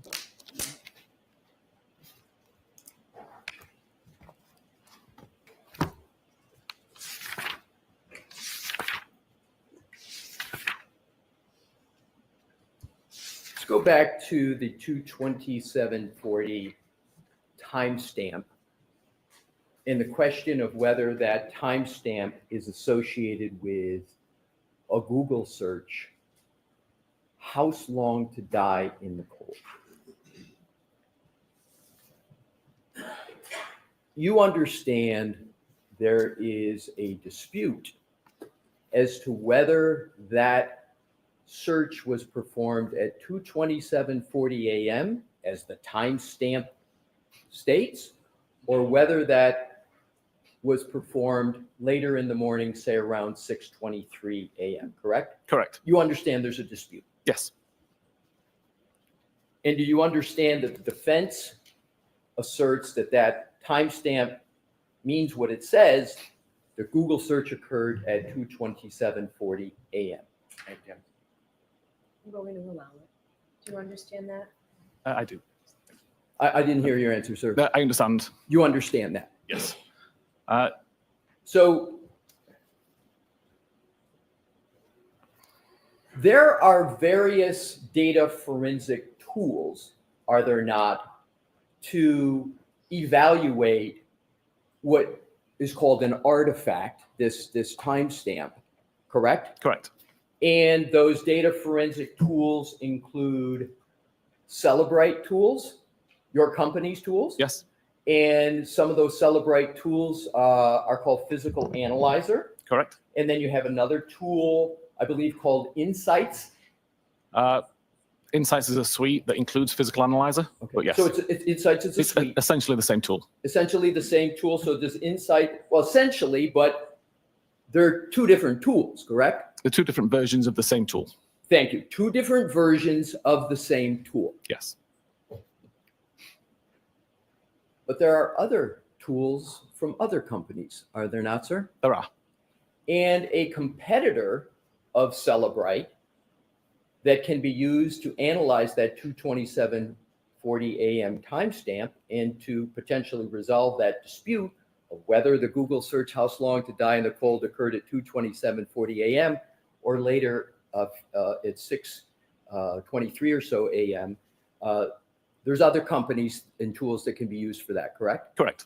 Let's go back to the 22740 timestamp and the question of whether that timestamp is associated with a Google search, "House long to die in the cold." You understand there is a dispute as to whether that search was performed at 2:27:40 a.m. as the timestamp states, or whether that was performed later in the morning, say around 6:23 a.m., correct?
Correct.
You understand there's a dispute.
Yes.
And do you understand that the defense asserts that that timestamp means what it says, the Google search occurred at 2:27:40 a.m.?
I'm going to allow it. Do you understand that?
I do.
I didn't hear your answer, sir.
I understand.
You understand that?
Yes.
So there are various data forensic tools, are there not, to evaluate what is called an artifact, this timestamp, correct?
Correct.
And those data forensic tools include Celebrite tools, your company's tools.
Yes.
And some of those Celebrite tools are called Physical Analyzer.
Correct.
And then you have another tool, I believe, called Insights.
Insights is a suite that includes Physical Analyzer.
Okay.
But yes,
So it's Insights is a
it's
suite,
essentially the same tool.
essentially the same tool. So there's Insight, well, essentially, but they're two different tools, correct?
The two different versions of the same tool.
Thank you. Two different versions of the same tool.
Yes.
But there are other tools from other companies, are there not, sir?
There are.
And a competitor of Celebrite that can be used to analyze that 2:27:40 a.m. timestamp and to potentially resolve that dispute of whether the Google search "House long to die in the cold" occurred at 2:27:40 a.m. or later at 6:23 or so a.m. There's other companies and tools that can be used for that, correct?
Correct.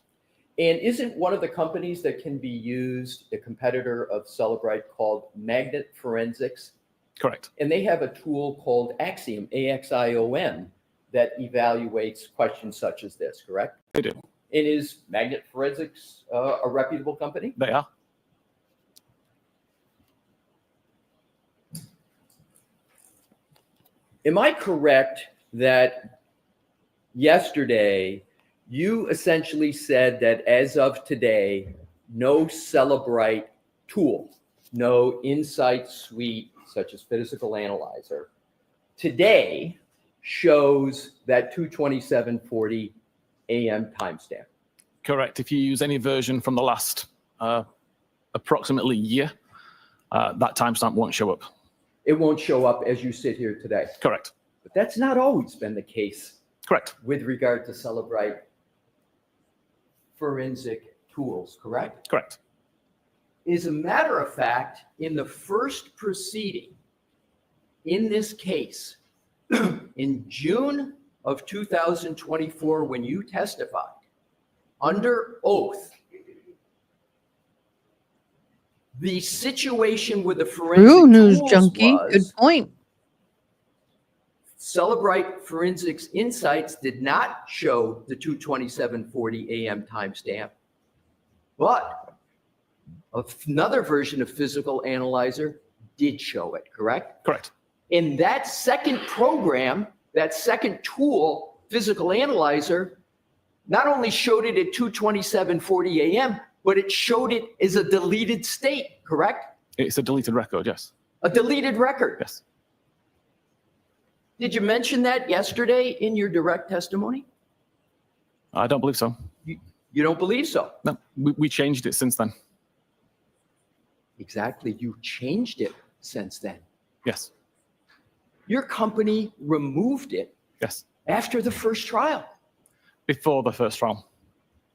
And isn't one of the companies that can be used a competitor of Celebrite called Magnet Forensics?
Correct.
And they have a tool called Axiom, AXIOM, that evaluates questions such as this, correct?
They do.
And is Magnet Forensics a reputable company?
They are.
Am I correct that yesterday you essentially said that as of today, no Celebrite tool, no Insight suite such as Physical Analyzer, today shows that 22740 AM timestamp?
Correct. If you use any version from the last approximately year, that timestamp won't show up.
It won't show up as you sit here today.
Correct.
But that's not always been the case
Correct.
with regard to Celebrite forensic tools, correct?
Correct.
As a matter of fact, in the first proceeding in this case, in June of 2024, when you testified under oath, the situation with the forensic
True news
tools
junkie. Good
was
point.
Celebrite Forensics Insights did not show the 22740 AM timestamp, but another version of Physical Analyzer did show it, correct?
Correct.
In that second program, that second tool, Physical Analyzer, not only showed it at 22740 AM, but it showed it as a deleted state, correct?
It's a deleted record, yes.
A deleted record.
Yes.
Did you mention that yesterday in your direct testimony?
I don't believe so.
You don't believe so?
No, we changed it since then.
Exactly. You changed it since then.
Yes.
Your company removed it
Yes.
after the first trial.
Before the first trial.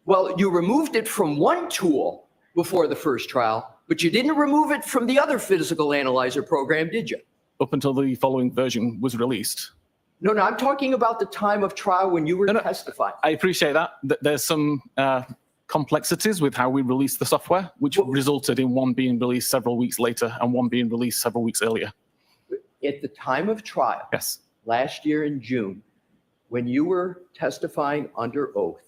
Well, you removed it from one tool before the first trial, but you didn't remove it from the other Physical Analyzer program, did you?
Up until the following version was released.
No, I'm talking about the time of trial when you were
No.
testifying.
I appreciate that. There's some complexities with how we released the software, which resulted in one being released several weeks later and one being released several weeks earlier.
At the time of trial,
Yes.
last year in June, when you were testifying under oath,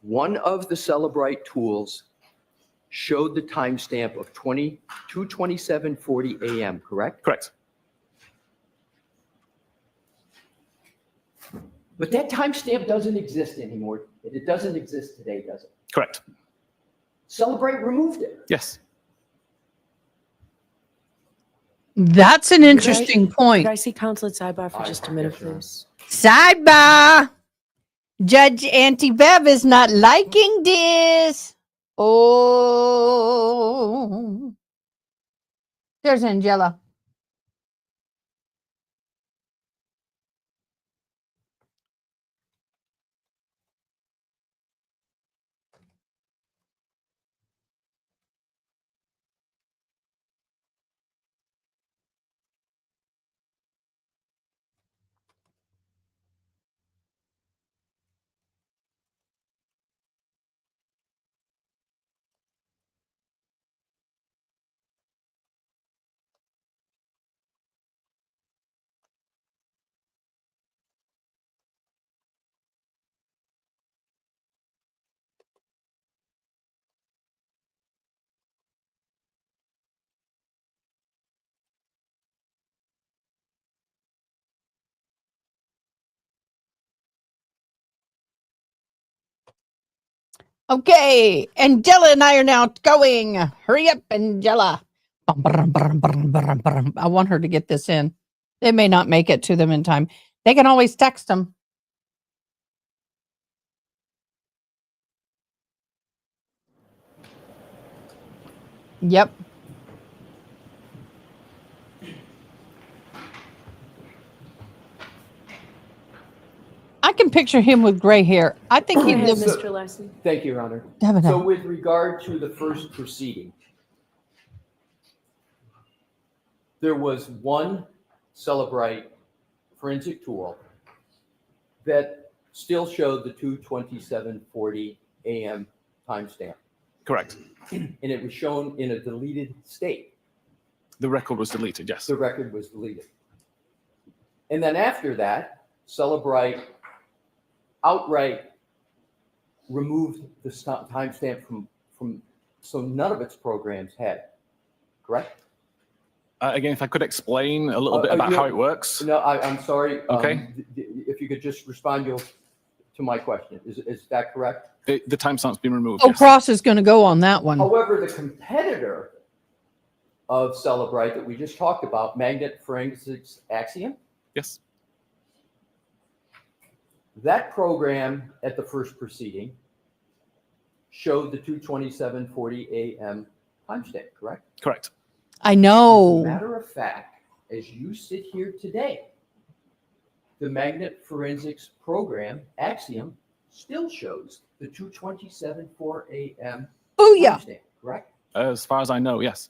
one of the Celebrite tools showed the timestamp of 22740 AM, correct?
Correct.
But that timestamp doesn't exist anymore. It doesn't exist today, does it?
Correct.
Celebrate removed it.
Yes.
That's an interesting point.
Could I see Councilor Sidebar for just a minute,
Yes, Your Honor.
please?
Sidebar. Judge Auntie Bev is not liking this. Oh. There's Angela. Okay, Angela and I are now going. Hurry up, Angela. I want her to get this in. They may not make it to them in time. They can always text them. Yep. I can picture him with gray hair. I think
Go
he
ahead,
lives.
Mr. Leslie.
Thank you, Your Honor.
Have it
So
out.
with regard to the first proceeding, there was one Celebrite forensic tool that still showed the 22740 AM timestamp,
Correct.
and it was shown in a deleted state.
The record was deleted, yes.
The record was deleted. And then after that, Celebrite outright removed the timestamp from, so none of its programs had it, correct?
Again, if I could explain a little bit
Uh,
about
you-
how it works.
No, I'm sorry.
Okay.
If you could just respond to my question. Is that correct?
The timestamp's been removed.
Oh,
yes.
Cross is going to go on that one.
However, the competitor of Celebrite that we just talked about, Magnet Forensics Axiom,
Yes.
that program at the first proceeding showed the 2:27:40 a.m. timestamp, correct?
Correct.
I
As a
know.
matter of fact, as you sit here today, the Magnet Forensics program, Axiom, still shows the 2:27:04 a.m.
Booyah.
timestamp, correct?
As far as I know, yes.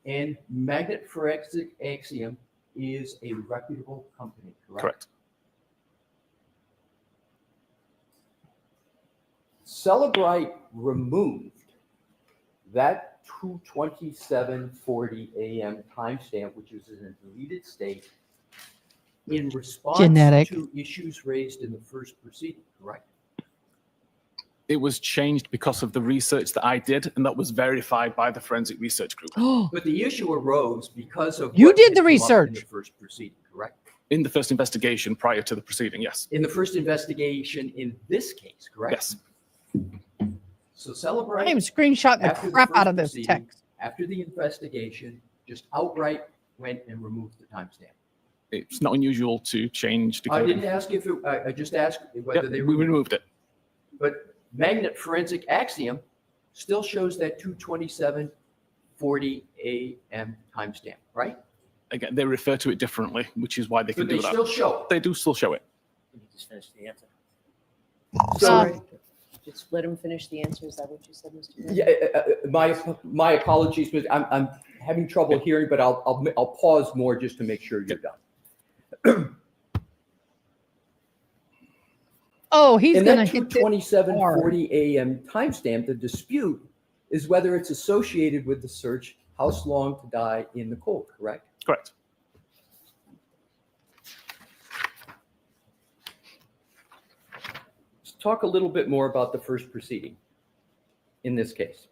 And Magnet Forensic Axiom is a reputable company, correct?
Correct.
Celebrite removed that 2:27:40 a.m. timestamp, which is in a deleted state, in response
Genetic.
to issues raised in the first proceeding, correct?
It was changed because of the research that I did, and that was verified by the forensic research group.
But the issue arose because of
You
what
did
had
the
come up in
research.
the first proceeding, correct?
In the first investigation prior to the proceeding, yes.
In the first investigation in this case, correct?
Yes.
So Celebrite.
I am screenshotting the
After the
crap out
first
of this
proceeding,
text.
After the investigation, just outright went and removed the timestamp.
It's not unusual to change the
I
code.
didn't ask if it, I just asked whether
Yep,
they
we
removed.
removed it.
But Magnet Forensic Axiom still shows that 2:27:40 a.m. timestamp, right?
Again, they refer to it differently, which is why they can
But they
do that.
still show it.
They do still show it.
Can you just finish the answer?
So,
Just let him finish the answer. Is that what you said, Mr. Mayor?
yeah, my apologies, but I'm having trouble hearing, but I'll pause more just to make sure you're done.
Oh, he's
In
going
that
to hit it.
2:27:40 a.m. timestamp, the dispute is whether it's associated with the search, House Long to Die in the Cold, correct?
Correct.
Let's talk a little bit more about the first proceeding in this case.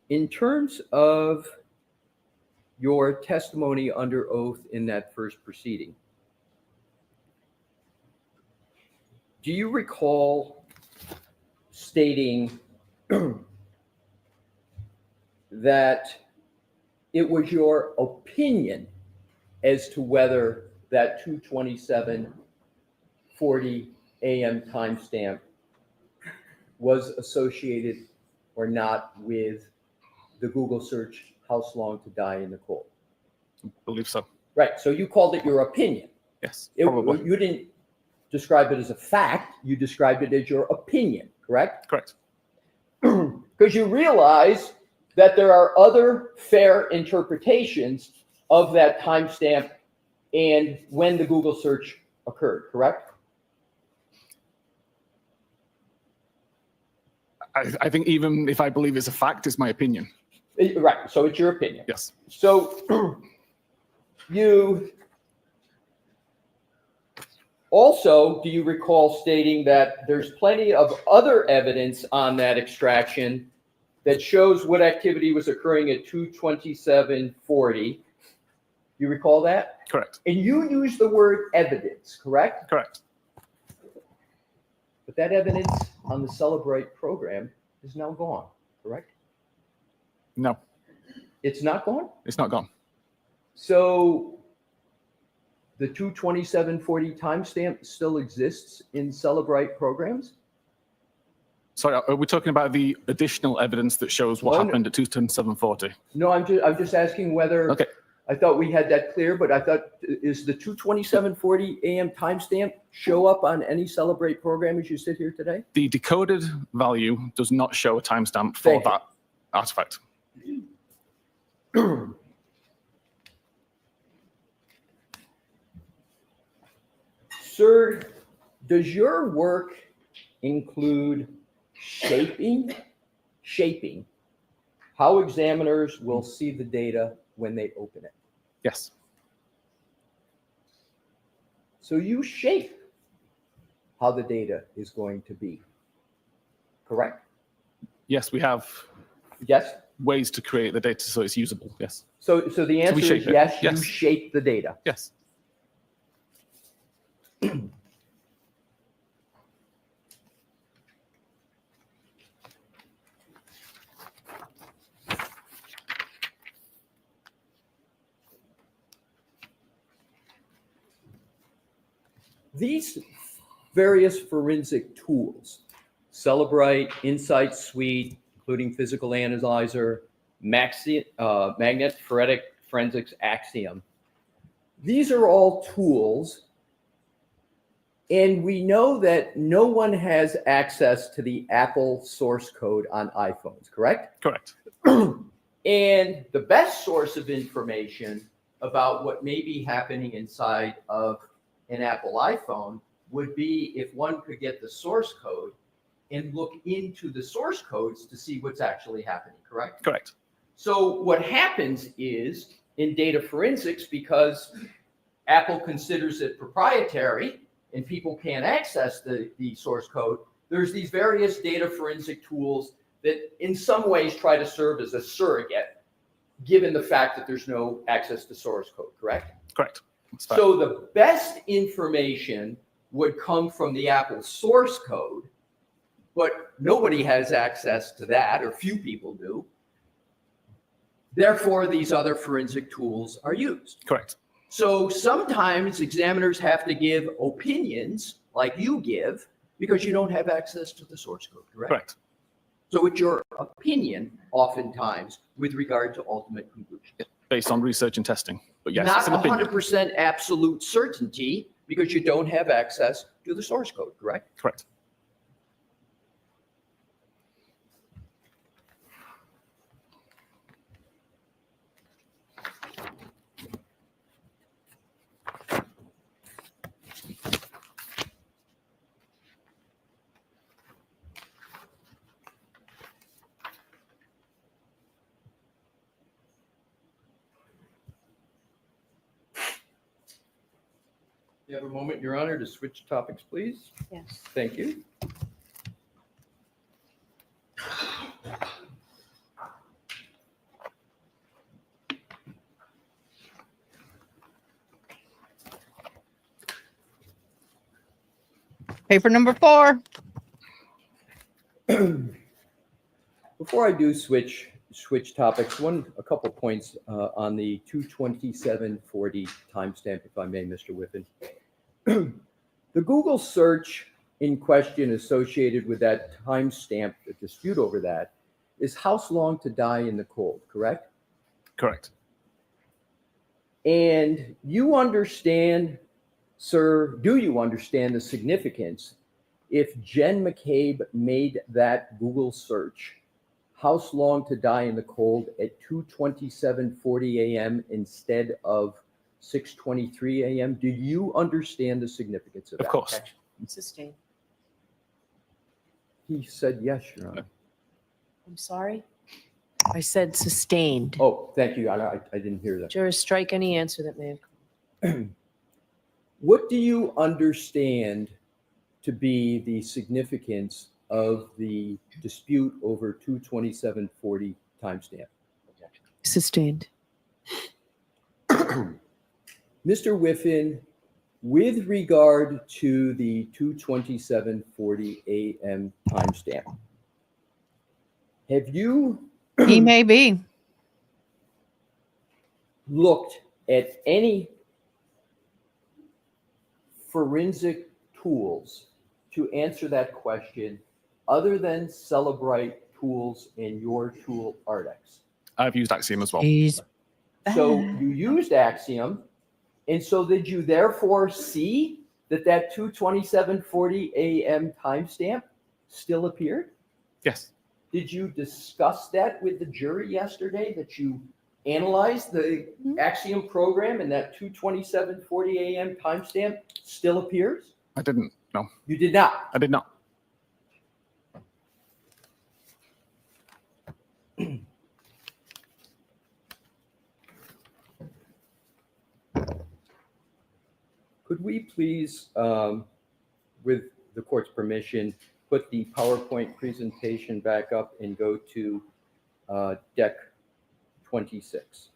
In terms of your testimony under oath in that first proceeding, do you recall stating that it was your opinion as to whether that 2:27:40 a.m. timestamp was associated or not with the Google search, House Long to Die in the Cold?
I believe so.
Right, so you called it your opinion.
Yes,
It-
probably.
You didn't describe it as a fact, you described it as your opinion, correct?
Correct.
Because you realize that there are other fair interpretations of that timestamp and when the Google search occurred, correct?
I think even if I believe it's a fact, it's my opinion.
Right, so it's your opinion.
Yes.
So you also, do you recall stating that there's plenty of other evidence on that extraction that shows what activity was occurring at 2:27:40? You recall that?
Correct.
And you use the word evidence, correct?
Correct.
But that evidence on the Celebrate program is now gone, correct?
No,
It's not gone?
it's not gone.
So the 2:27:40 timestamp still exists in Celebrate programs?
Sorry, are we talking about the additional evidence that shows what
No, no.
happened at 2:27:40?
No, I'm just asking whether,
Okay.
I thought we had that clear, but I thought, is the 2:27:40 a.m. timestamp show up on any Celebrate program as you sit here today?
The decoded value does not show a timestamp for
Thank you.
that artifact.
Sir, does your work include shaping how examiners will see the data when they open it?
Yes.
So you shape how the data is going to be, correct?
Yes, we have
Yes?
ways to create the data so it's usable. Yes.
So the answer is
shape it.
yes, you
Yes.
shape the data.
Yes.
These various forensic tools, Celebrite, Insight Suite, including Physical Analyzer, Magnetic Forensics Axiom, these are all tools, and we know that no one has access to the Apple source code on iPhones, correct?
Correct.
And the best source of information about what may be happening inside of an Apple iPhone would be if one could get the source code and look into the source codes to see what's actually happening, correct?
Correct.
So what happens is in data forensics, because Apple considers it proprietary and people can't access the source code, there's these various data forensic tools that in some ways try to serve as a surrogate, given the fact that there's no access to source code, correct?
Correct. That's fine.
So the best information would come from the Apple source code, but nobody has access to that, or few people do. Therefore, these other forensic tools are used.
Correct.
So sometimes examiners have to give opinions like you give because you don't have access to the source code, correct?
Correct.
So it's your opinion oftentimes with regard to ultimate conclusions.
Based on research and testing. But yes,
Not
it's an opinion.
100% absolute certainty because you don't have access to the source code, correct?
Correct.
You have a moment, Your Honor, to switch topics, please?
Yes.
Thank you.
Paper number 4.
Before I do switch topics, a couple points on the 22740 timestamp, if I may, Mr. Whiffen. The Google search in question associated with that timestamp, the dispute over that, is house long to die in the cold, correct?
Correct.
And you understand, sir, do you understand the significance if Jen McCabe made that Google search, house long to die in the cold, at 2:27:40 a.m. instead of 6:23 a.m.? Do you understand the significance of that?
Of course.
Action?
Sustained.
He said yes, Your Honor.
I'm sorry? I said sustained.
Oh, thank you, Your Honor. I didn't hear that.
Jurors, strike any answer that may have come.
What do you understand to be the significance of the dispute over 2:27:40 timestamp?
Sustained.
Mr. Whiffen, with regard to the 2:27:40 a.m. timestamp, have you
He may be.
looked at any forensic tools to answer that question other than Celebrite tools in your tool Ardex?
I've used Axiom as well.
He's
So
bad.
you used Axiom, and so did you therefore see that 2:27:40 a.m. timestamp still appeared?
Yes.
Did you discuss that with the jury yesterday, that you analyzed the Axiom program and that 2:27:40 a.m. timestamp still appears?
I didn't. No,
You did not.
I did not.
Could we please, with the court's permission, put the PowerPoint presentation back up and go to deck 26?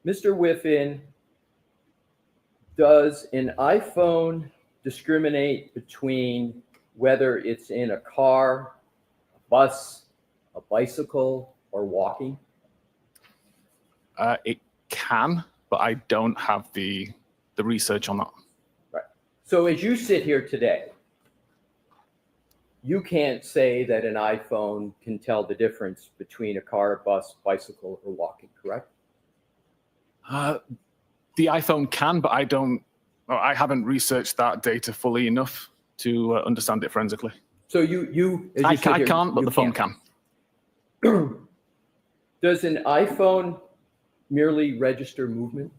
Mr. Whiffen, does an iPhone discriminate between whether it's in a car, a bus, a bicycle, or walking?
It can, but I don't have the research on that.
Right. So as you sit here today, you can't say that an iPhone can tell the difference between a car, bus, bicycle, or walking, correct?
The iPhone can, but I haven't researched that data fully enough to understand it forensically.
So you as
I
you sit here,
can't, but
you
the phone can.
Does an iPhone merely register movement?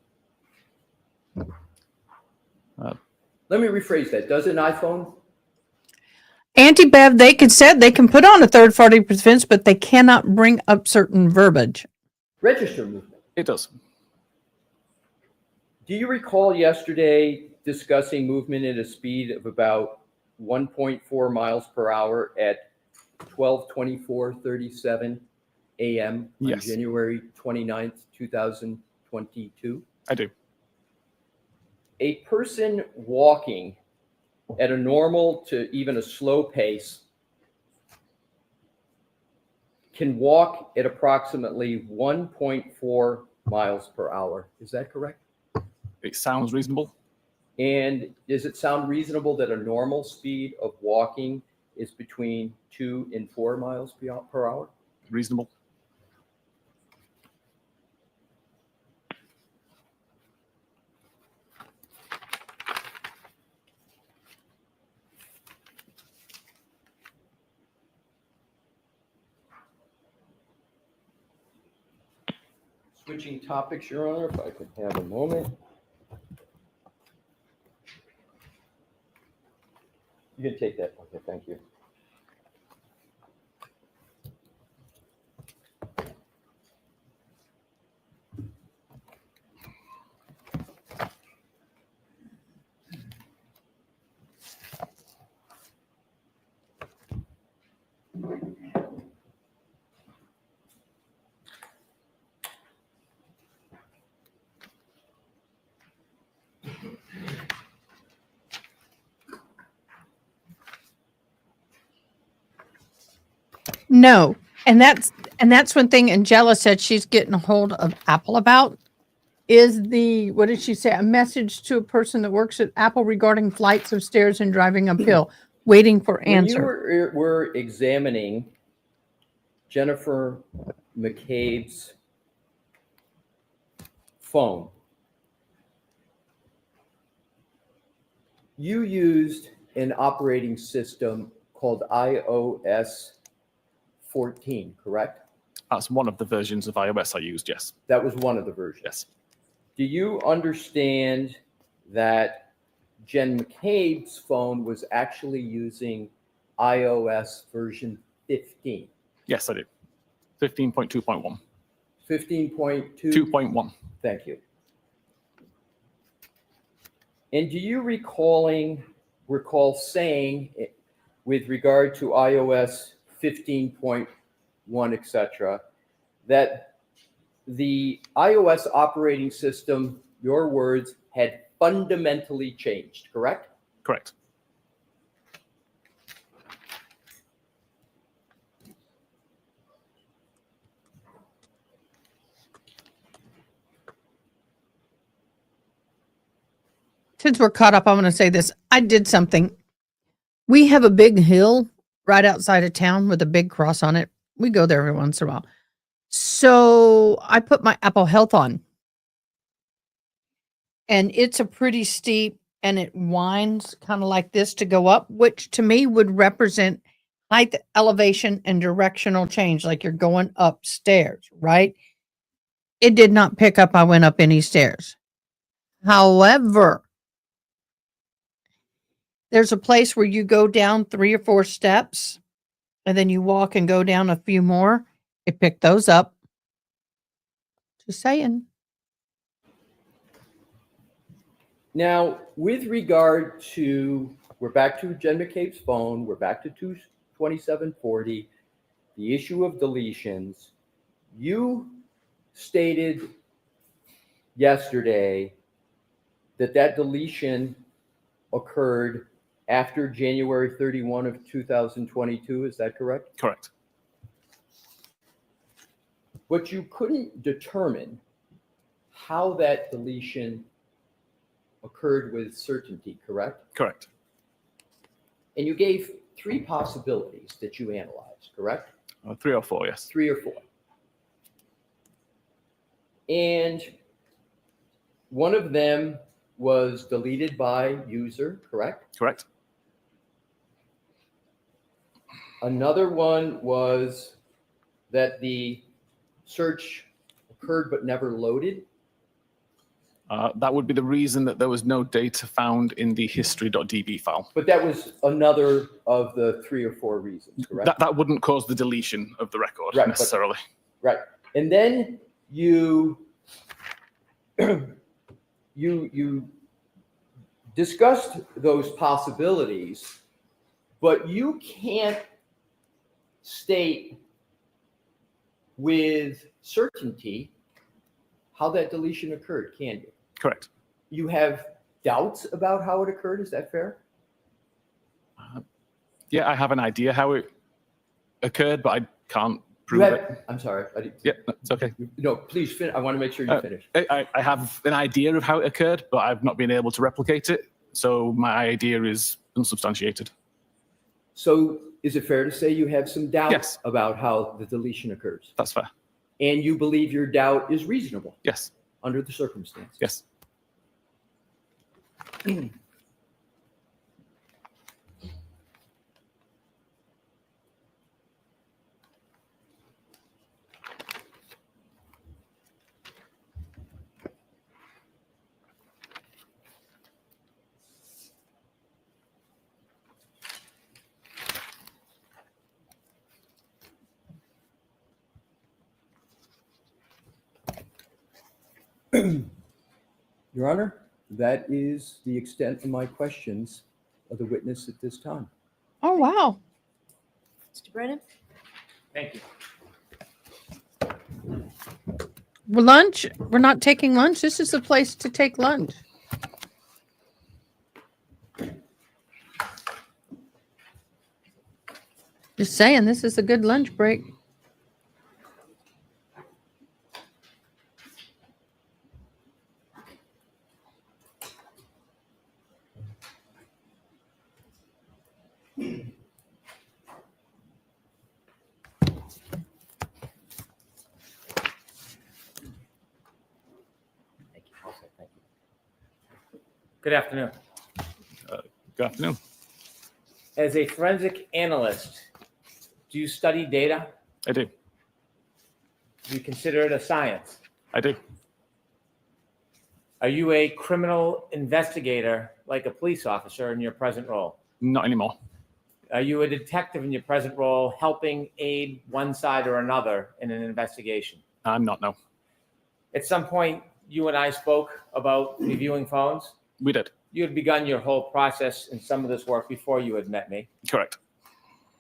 Let me rephrase that. Does an iPhone?
Auntie Bev, they can put on a third-party defense, but they cannot bring up certain verbiage.
Register movement.
It does.
Do you recall yesterday discussing movement at a speed of about 1.4 miles per hour at 12:24:37 a.m. on
Yes.
January 29th, 2022?
I do.
A person walking at a normal to even a slow pace can walk at approximately 1.4 miles per hour. Is that correct?
It sounds reasonable.
And does it sound reasonable that a normal speed of walking is between 2 and 4 miles per hour?
Reasonable.
Switching topics, Your Honor, if I could have a moment. You can take that. Okay, thank you.
No, and that's one thing Angela said she's getting a hold of Apple about is what did she say? A message to a person that works at Apple regarding flights of stairs and driving uphill, waiting for
When you
answer.
were examining Jennifer McCabe's phone, you used an operating system called iOS 14, correct?
That's one of the versions of iOS I used, yes.
That was one of the versions.
Yes.
Do you understand that Jen McCabe's phone was actually using iOS version 15?
Yes, I do. 15.2.1.
15.2?
2.1.
Thank you. And do you recall saying with regard to iOS 15.1, etc., that the iOS operating system, your words, had fundamentally changed, correct?
Correct.
Since we're caught up, I'm going to say this. I did something. We have a big hill right outside of town with a big cross on it. We go there every once in a while. So I put my Apple Health on. And it's a pretty steep and it winds kind of like this to go up, which to me would represent height, elevation, and directional change, like you're going upstairs, right? It did not pick up I went up any stairs. However, there's a place where you go down 3 or 4 steps and then you walk and go down a few more. It picked those up. Just saying.
Now, with regard to, we're back to Jen McCabe's phone, we're back to 2740, the issue of deletions. You stated yesterday that deletion occurred after January 31 of 2022, is that correct?
Correct.
But you couldn't determine how that deletion occurred with certainty, correct?
Correct.
And you gave 3 possibilities that you analyzed, correct?
3 or 4, yes.
3 or 4. And one of them was deleted by user, correct?
Correct.
Another one was that the search occurred but never loaded.
That would be the reason that there was no data found in the history.db file.
But that was another of the 3 or 4 reasons, correct?
That wouldn't cause the deletion of the record
Right, but-
necessarily.
Right. And then you you discussed those possibilities, but you can't state with certainty how that deletion occurred, can you?
Correct.
You have doubts about how it occurred, is that fair?
Yeah, I have an idea how it occurred, but I can't
You
prove
have,
it.
I'm sorry.
Yeah, it's okay.
No, please finish. I want to make sure you finish.
I have an idea of how it occurred, but I've not been able to replicate it. So my idea is unsubstantiated.
So is it fair to say you have some doubts
Yes.
about how the deletion occurs?
That's fair.
And you believe your doubt is reasonable
Yes.
under the circumstances?
Yes.
Your Honor, that is the extent of my questions of the witness at this time.
Oh, wow.
Mr. Brennan?
Thank you.
Lunch? We're not taking lunch. This is the place to take lunch. Just saying, this is a good lunch break.
Thank you. Also, thank you. Good afternoon.
Good afternoon.
As a forensic analyst, do you study data?
I do.
Do you consider it a science?
I do.
Are you a criminal investigator like a police officer in your present role?
Not anymore.
Are you a detective in your present role helping aid one side or another in an investigation?
I'm not, no.
At some point, you and I spoke about reviewing phones.
We did.
You had begun your whole process in some of this work before you had met me.
Correct.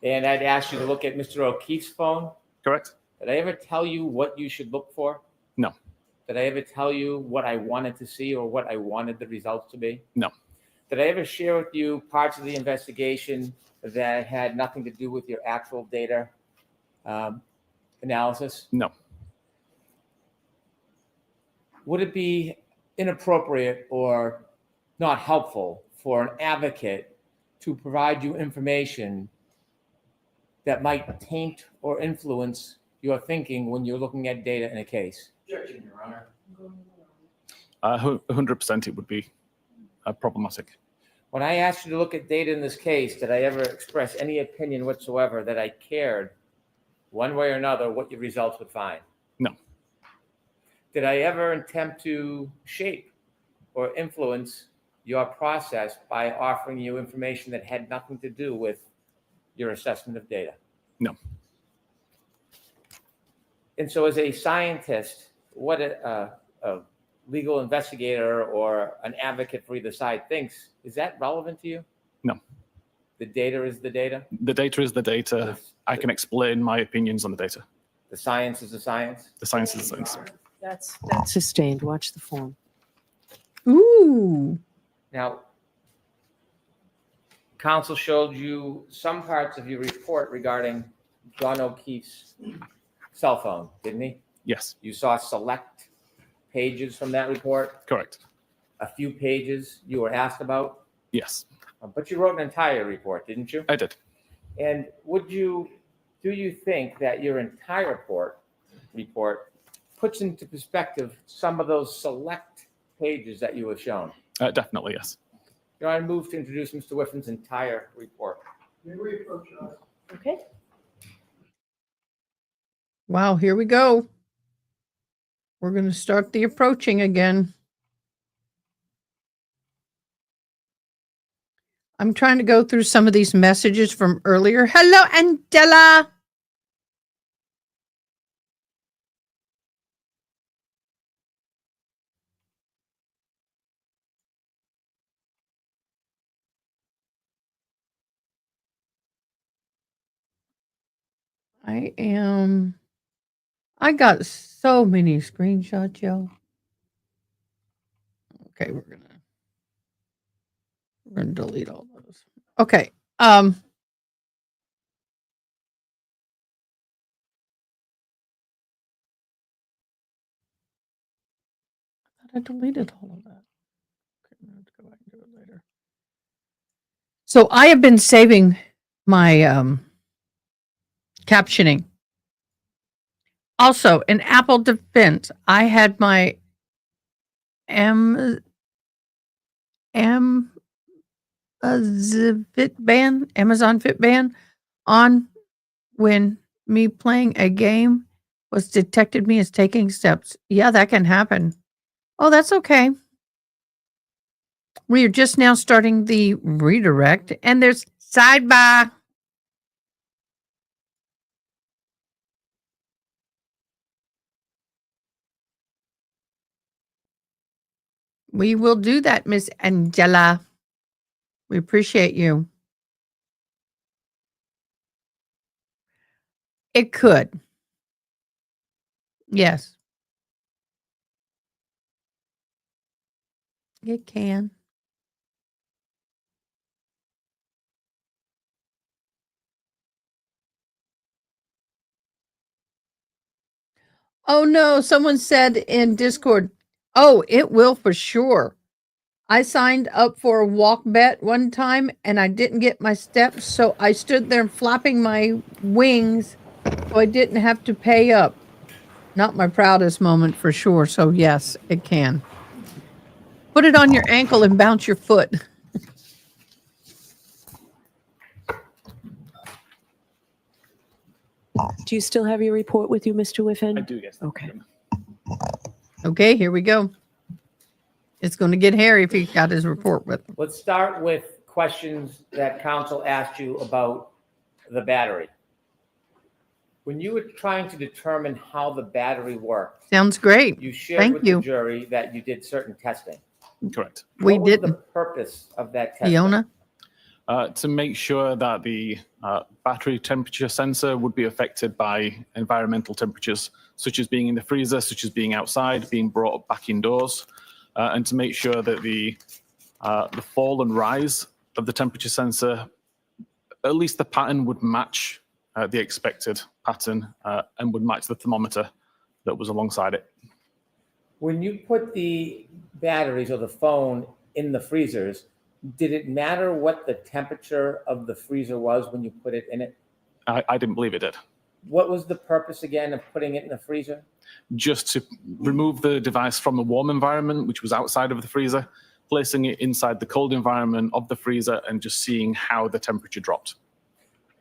And I'd asked you to look at Mr. O'Keefe's phone.
Correct.
Did I ever tell you what you should look for?
No.
Did I ever tell you what I wanted to see or what I wanted the results to be?
No.
Did I ever share with you parts of the investigation that had nothing to do with your actual data analysis?
No.
Would it be inappropriate or not helpful for an advocate to provide you information that might taint or influence your thinking when you're looking at data in a case?
Objection, Your Honor.
100% it would be problematic.
When I asked you to look at data in this case, did I ever express any opinion whatsoever that I cared one way or another what your results would find?
No.
Did I ever attempt to shape or influence your process by offering you information that had nothing to do with your assessment of data?
No.
And so as a scientist, what a legal investigator or an advocate for either side thinks, is that relevant to you?
No.
The data is the data?
The data is the data.
The-
I can explain my opinions on the data.
The science is the science?
The science is the science.
That's sustained. Watch the form.
Ooh.
Now, counsel showed you some parts of your report regarding John O'Keefe's cell phone, didn't he?
Yes,
You saw select pages from that report,
correct.
a few pages you were asked about,
Yes,
but you wrote an entire report, didn't you?
I did.
And do you think that your entire report puts into perspective some of those select pages that you were shown?
Definitely, yes.
Your Honor, I move to introduce Mr. Whiffin's entire report.
Okay.
Wow, here we go. We're going to start the approaching again. I'm trying to go through some of these messages from earlier. Hello, Angela. I got so many screenshots, y'all. Okay, we're gonna delete all those. Okay. I thought I deleted all of that. Okay, I'm gonna have to go back and do it later. So I have been saving my captioning. Also, in Apple defense, I had my Amazon Fitband on when me playing a game was detected me as taking steps. Yeah, that can happen. Oh, that's okay. We are just now starting the redirect, and there's sidebar. We will do that, Miss Angela. We appreciate you. It could. Yes. It can. Oh no, someone said in Discord, oh, it will for sure. I signed up for a walk bet one time and I didn't get my steps, so I stood there flapping my wings so I didn't have to pay up. Not my proudest moment for sure, so yes, it can. Put it on your ankle and bounce your foot.
Do you still have your report with you, Mr. Whiffen?
I do, yes.
Okay.
Okay, here we go. It's going to get hairy if he got his report with him.
Let's start with questions that counsel asked you about the battery. When you were trying to determine how the battery worked,
Sounds great.
you shared
Thank
with
you.
the jury that you did certain testing.
Correct.
We
What was
didn't.
the purpose of that testing?
Fiona?
To make sure that the battery temperature sensor would be affected by environmental temperatures, such as being in the freezer, such as being outside, being brought back indoors, and to make sure that the fall and rise of the temperature sensor, at least the pattern would match the expected pattern and would match the thermometer that was alongside it.
When you put the batteries or the phone in the freezers, did it matter what the temperature of the freezer was when you put it in it?
I didn't believe it did.
What was the purpose again of putting it in the freezer?
Just to remove the device from the warm environment, which was outside of the freezer, placing it inside the cold environment of the freezer and just seeing how the temperature dropped.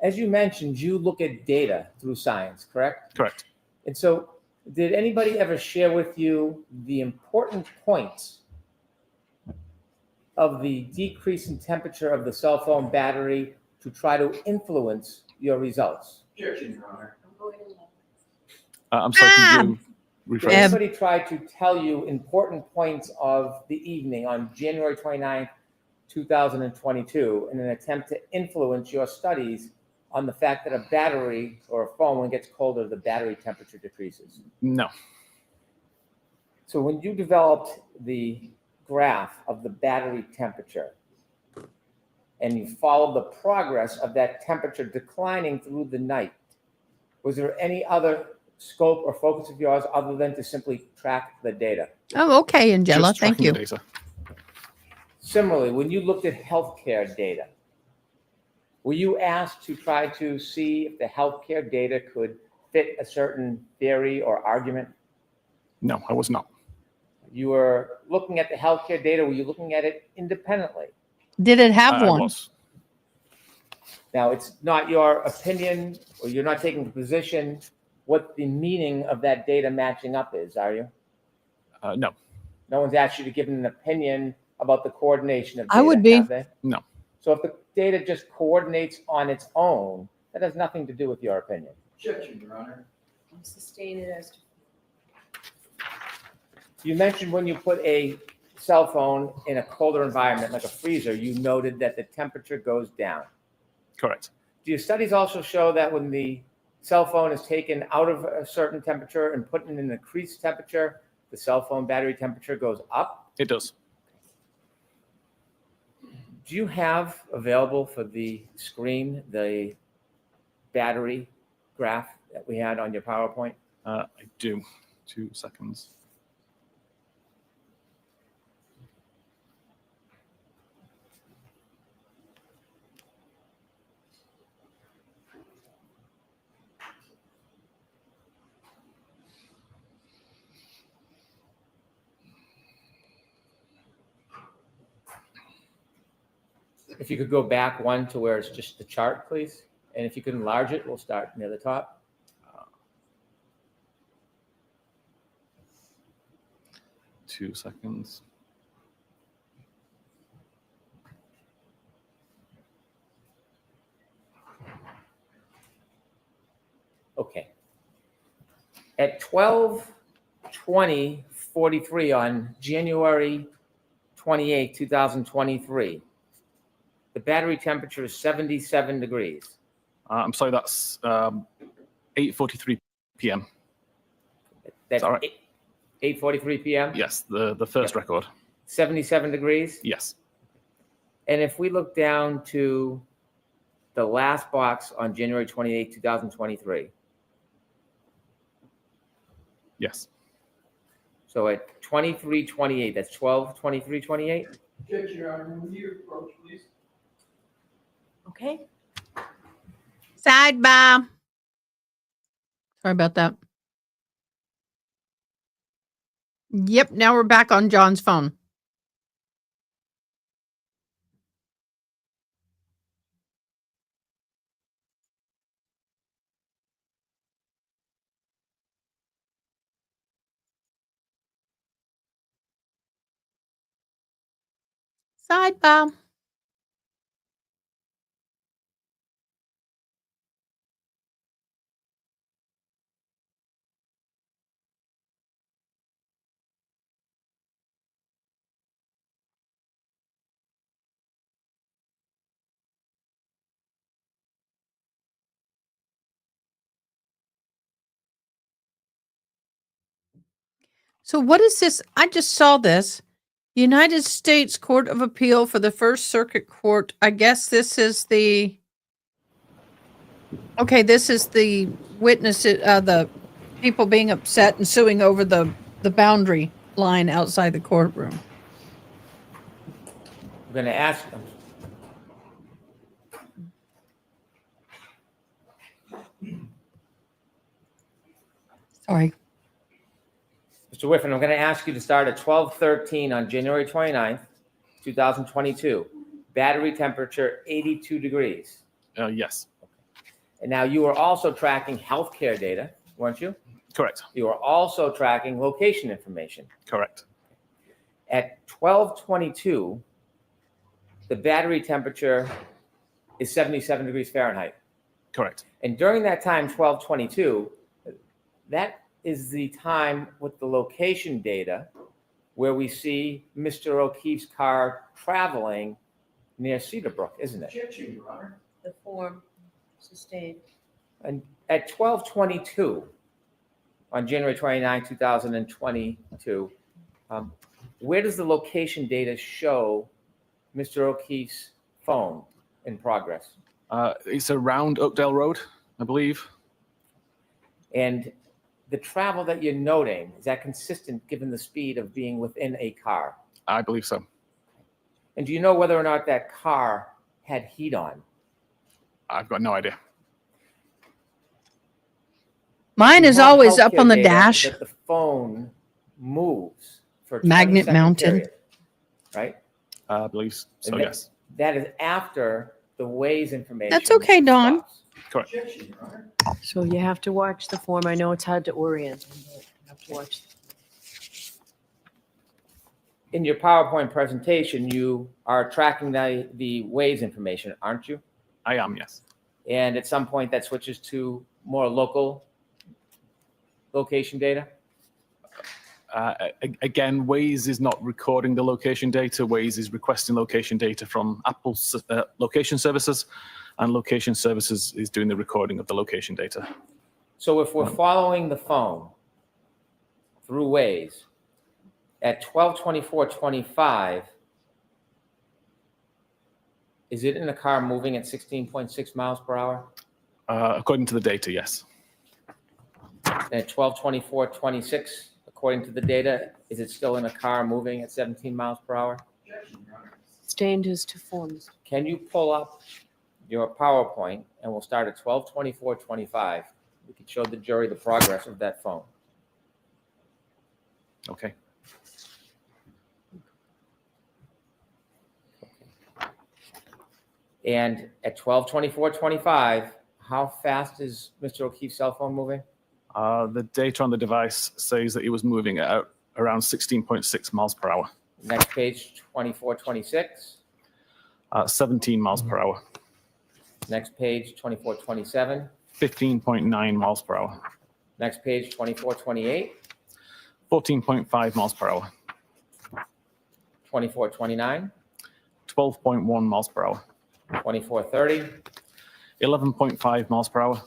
As you mentioned, you look at data through science, correct?
Correct.
And so did anybody ever share with you the important points of the decrease in temperature of the cell phone battery to try to influence your results?
Objection, Your Honor.
I'm sorry, can you
Did
rephrase?
anybody try to tell you important points of the evening on January 29th, 2022, in an attempt to influence your studies on the fact that a battery or a phone, when it gets colder, the battery temperature decreases?
No.
So when you developed the graph of the battery temperature and you followed the progress of that temperature declining through the night, was there any other scope or focus of yours other than to simply track the data?
Oh, okay, Angela.
Just
Thank
tracking
you.
the data.
Similarly, when you looked at healthcare data, were you asked to try to see if the healthcare data could fit a certain theory or argument?
No, I was not.
You were looking at the healthcare data. Were you looking at it independently?
Did it have
I
one?
was.
Now, it's not your opinion, or you're not taking a position what the meaning of that data matching up is, are you?
No.
No one's asked you to give an opinion about the coordination of data,
I would be.
have they?
No.
So if the data just coordinates on its own, that has nothing to do with your opinion.
Objection, Your Honor.
Sustain it as to.
You mentioned when you put a cell phone in a colder environment, like a freezer, you noted that the temperature goes down.
Correct.
Do your studies also show that when the cell phone is taken out of a certain temperature and put in an increased temperature, the cell phone battery temperature goes up?
It does.
Do you have available for the screen the battery graph that we had on your PowerPoint?
I do. 2 seconds.
If you could go back one to where it's just the chart, please. And if you could enlarge it, we'll start near the top.
2 seconds.
Okay. At 12:20:43 on January 28, 2023, the battery temperature is 77 degrees.
I'm sorry, that's 8:43 p.m.
That's
all right?
8:43 p.m.?
Yes, the first record.
77 degrees?
Yes.
And if we look down to the last box on January 28, 2023,
Yes.
so at 23:28, that's 12:23:28?
Objection, Your Honor. Will you approach, please?
Okay.
Sidebar. Sorry about that. Yep, now we're back on John's phone. Sidebar. So what is this? I just saw this. United States Court of Appeal for the First Circuit Court. I guess this is the. Okay, this is the witnesses, the people being upset and suing over the boundary line outside the courtroom.
I'm going to ask them.
Sorry.
Mr. Whiffen, I'm going to ask you to start at 12:13 on January 29th, 2022. Battery temperature 82 degrees.
Yes.
And now you were also tracking healthcare data, weren't you?
Correct.
You were also tracking location information.
Correct.
At 12:22, the battery temperature is 77 degrees Fahrenheit.
Correct.
And during that time, 1222, that is the time with the location data where we see Mr. O'Keefe's car traveling near Cedar Brook, isn't it?
Objection, Your Honor.
The form sustained.
And at 1222, on January 29, 2022, where does the location data show Mr. O'Keefe's phone in progress?
It's around Oakdale Road, I believe.
And the travel that you're noting, is that consistent given the speed of being within a car?
I believe so.
And do you know whether or not that car had heat on?
I've got no idea.
Mine
We
is
have
always up
healthcare
on the
data
dash.
That the phone moves for a
Magnet
20-second
mounted.
period, right?
I believe so,
And
yes.
That is after the Waze information.
That's okay, Dawn.
stops.
Correct.
Objection, Your Honor.
So you have to watch the form. I know it's hard to orient, but you have to watch.
In your PowerPoint presentation, you are tracking the Waze information, aren't you?
I am, yes.
And at some point that switches to more local location data?
Again, Waze is not recording the location data. Waze is requesting location data from Apple's location services, and location services is doing the recording of the location data.
So if we're following the phone through Waze at 12:24:25, is it in a car moving at 16.6 miles per hour?
According to the data, yes.
And at 12:24:26, according to the data, is it still in a car moving at 17 miles per hour?
Objection, Your Honor.
Sustained is to forms.
Can you pull up your PowerPoint and we'll start at 12:24:25. We can show the jury the progress of that phone.
Okay.
And at 12:24:25, how fast is Mr. O'Keefe's cell phone moving?
The data on the device says that it was moving at around 16.6 miles per hour,
Next page, 24:26.
17 miles per hour,
Next page, 24:27.
15.9 miles per hour,
Next page, 24:28.
14.5 miles per hour,
24:29.
12.1 miles per hour,
24:30.
11.5 miles per hour,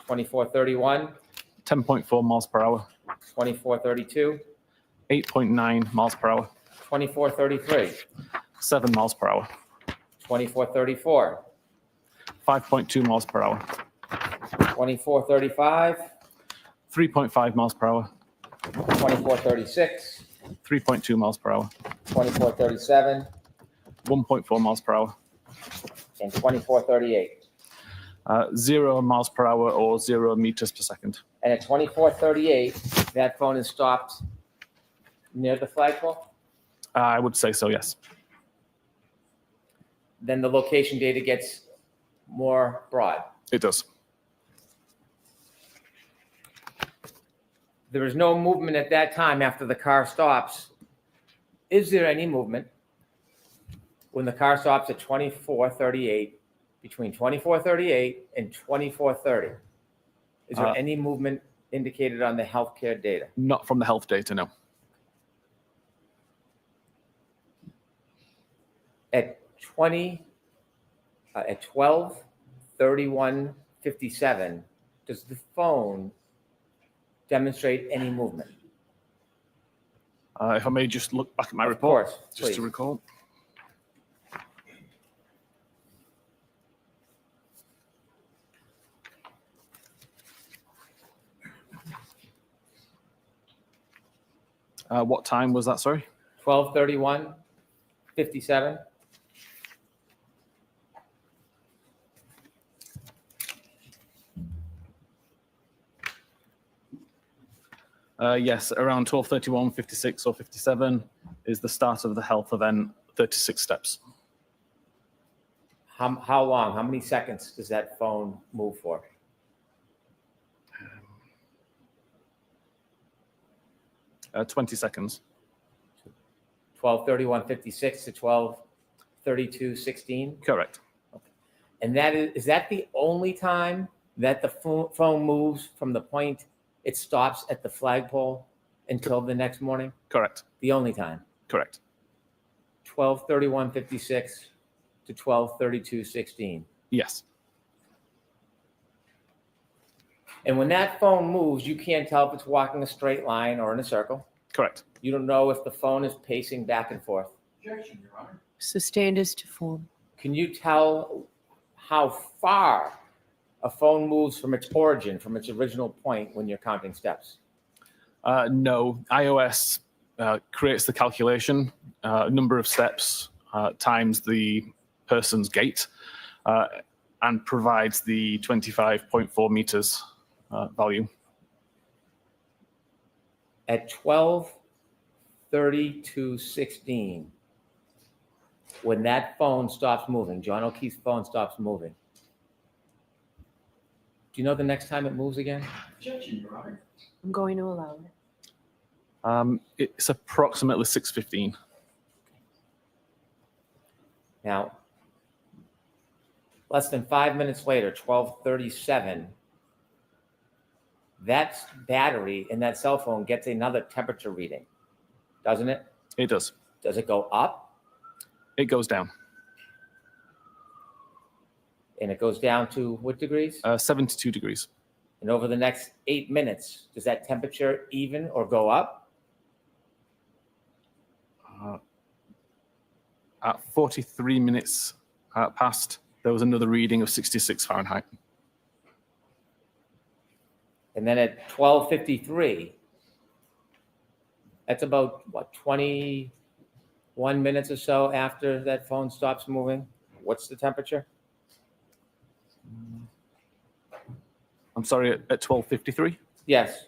24:31.
10.4 miles per hour,
24:32.
8.9 miles per hour,
24:33.
7 miles per hour,
24:34.
5.2 miles per hour,
24:35.
3.5 miles per hour,
24:36.
3.2 miles per hour,
24:37.
1.4 miles per hour,
And 24:38.
0 miles per hour or 0 meters per second.
And at 24:38, that phone is stopped near the flagpole.
I would say so, yes.
Then the location data gets more broad.
It does.
There is no movement at that time after the car stops. Is there any movement when the car stops at 24:38, between 24:38 and 24:30? Is there any movement indicated on the healthcare data?
Not from the health data, no.
At 12:31:57, does the phone demonstrate any movement?
If I may just look back at my
Of
report,
course,
just
please.
to recall. What time was that, sorry?
12:31:57.
Yes, around 12:31, 56 or 57 is the start of the health event, 36 steps.
How long? How many seconds does that phone move for?
Uh, 20 seconds.
12:31:56 to 12. 12:32:16?
Correct.
And is that the only time that the phone moves from the point it stops at the flagpole until the next morning?
Correct.
The only time?
Correct.
12:31:56 to 12:32:16.
Yes.
And when that phone moves, you can't tell if it's walking a straight line or in a circle.
Correct.
You don't know if the phone is pacing back and forth.
Objection, Your Honor.
Sustained as to form.
Can you tell how far a phone moves from its origin, from its original point when you're counting steps?
No. iOS creates the calculation, number of steps times the person's gait, and provides the 25.4 meters value.
At 12:32:16, when that phone stops moving, John O'Keefe's phone stops moving, do you know the next time it moves again?
Objection, Your Honor.
I'm going to allow it.
It's approximately 6:15.
Now, less than 5 minutes later, 12:37, that battery in that cell phone gets another temperature reading, doesn't it?
It does.
Does it go up?
It goes down.
And it goes down to what degrees?
72 degrees.
And over the next 8 minutes, does that temperature even or go up?
At 43 minutes past, there was another reading of 66 Fahrenheit.
And then at 12:53, that's about, what, 21 minutes or so after that phone stops moving? What's the temperature?
I'm sorry, at 12:53?
Yes.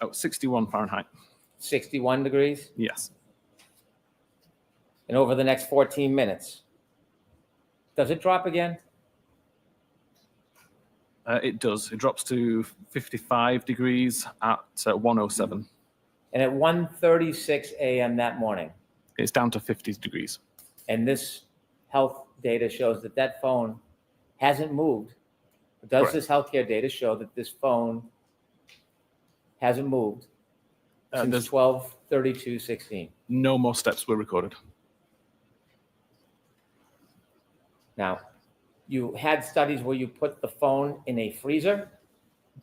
Oh, 61 Fahrenheit.
61 degrees?
Yes.
And over the next 14 minutes, does it drop again?
It does. It drops to 55 degrees at 1:07.
And at 1:36 a.m. that morning,
It's down to 50 degrees.
and this health data shows that that phone hasn't moved. Does
Correct.
this healthcare data show that this phone hasn't moved since
There's
12:32:16?
no more steps were recorded.
Now, you had studies where you put the phone in a freezer.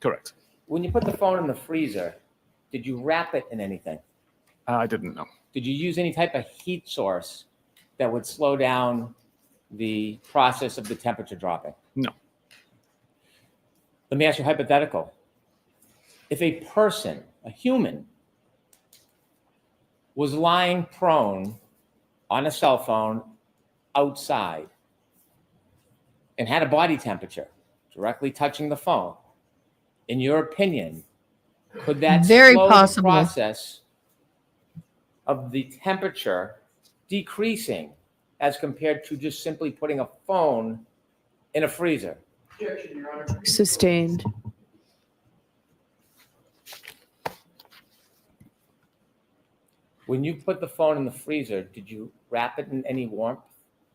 Correct.
When you put the phone in the freezer, did you wrap it in anything?
I didn't know.
Did you use any type of heat source that would slow down the process of the temperature dropping?
No.
Let me ask you a hypothetical. If a person, a human, was lying prone on a cell phone outside and had a body temperature directly touching the phone, in your opinion, could that
Very
slow
possible.
the process of the temperature decreasing as compared to just simply putting a phone in a freezer?
Objection, Your Honor.
Sustained.
When you put the phone in the freezer, did you wrap it in any warmth?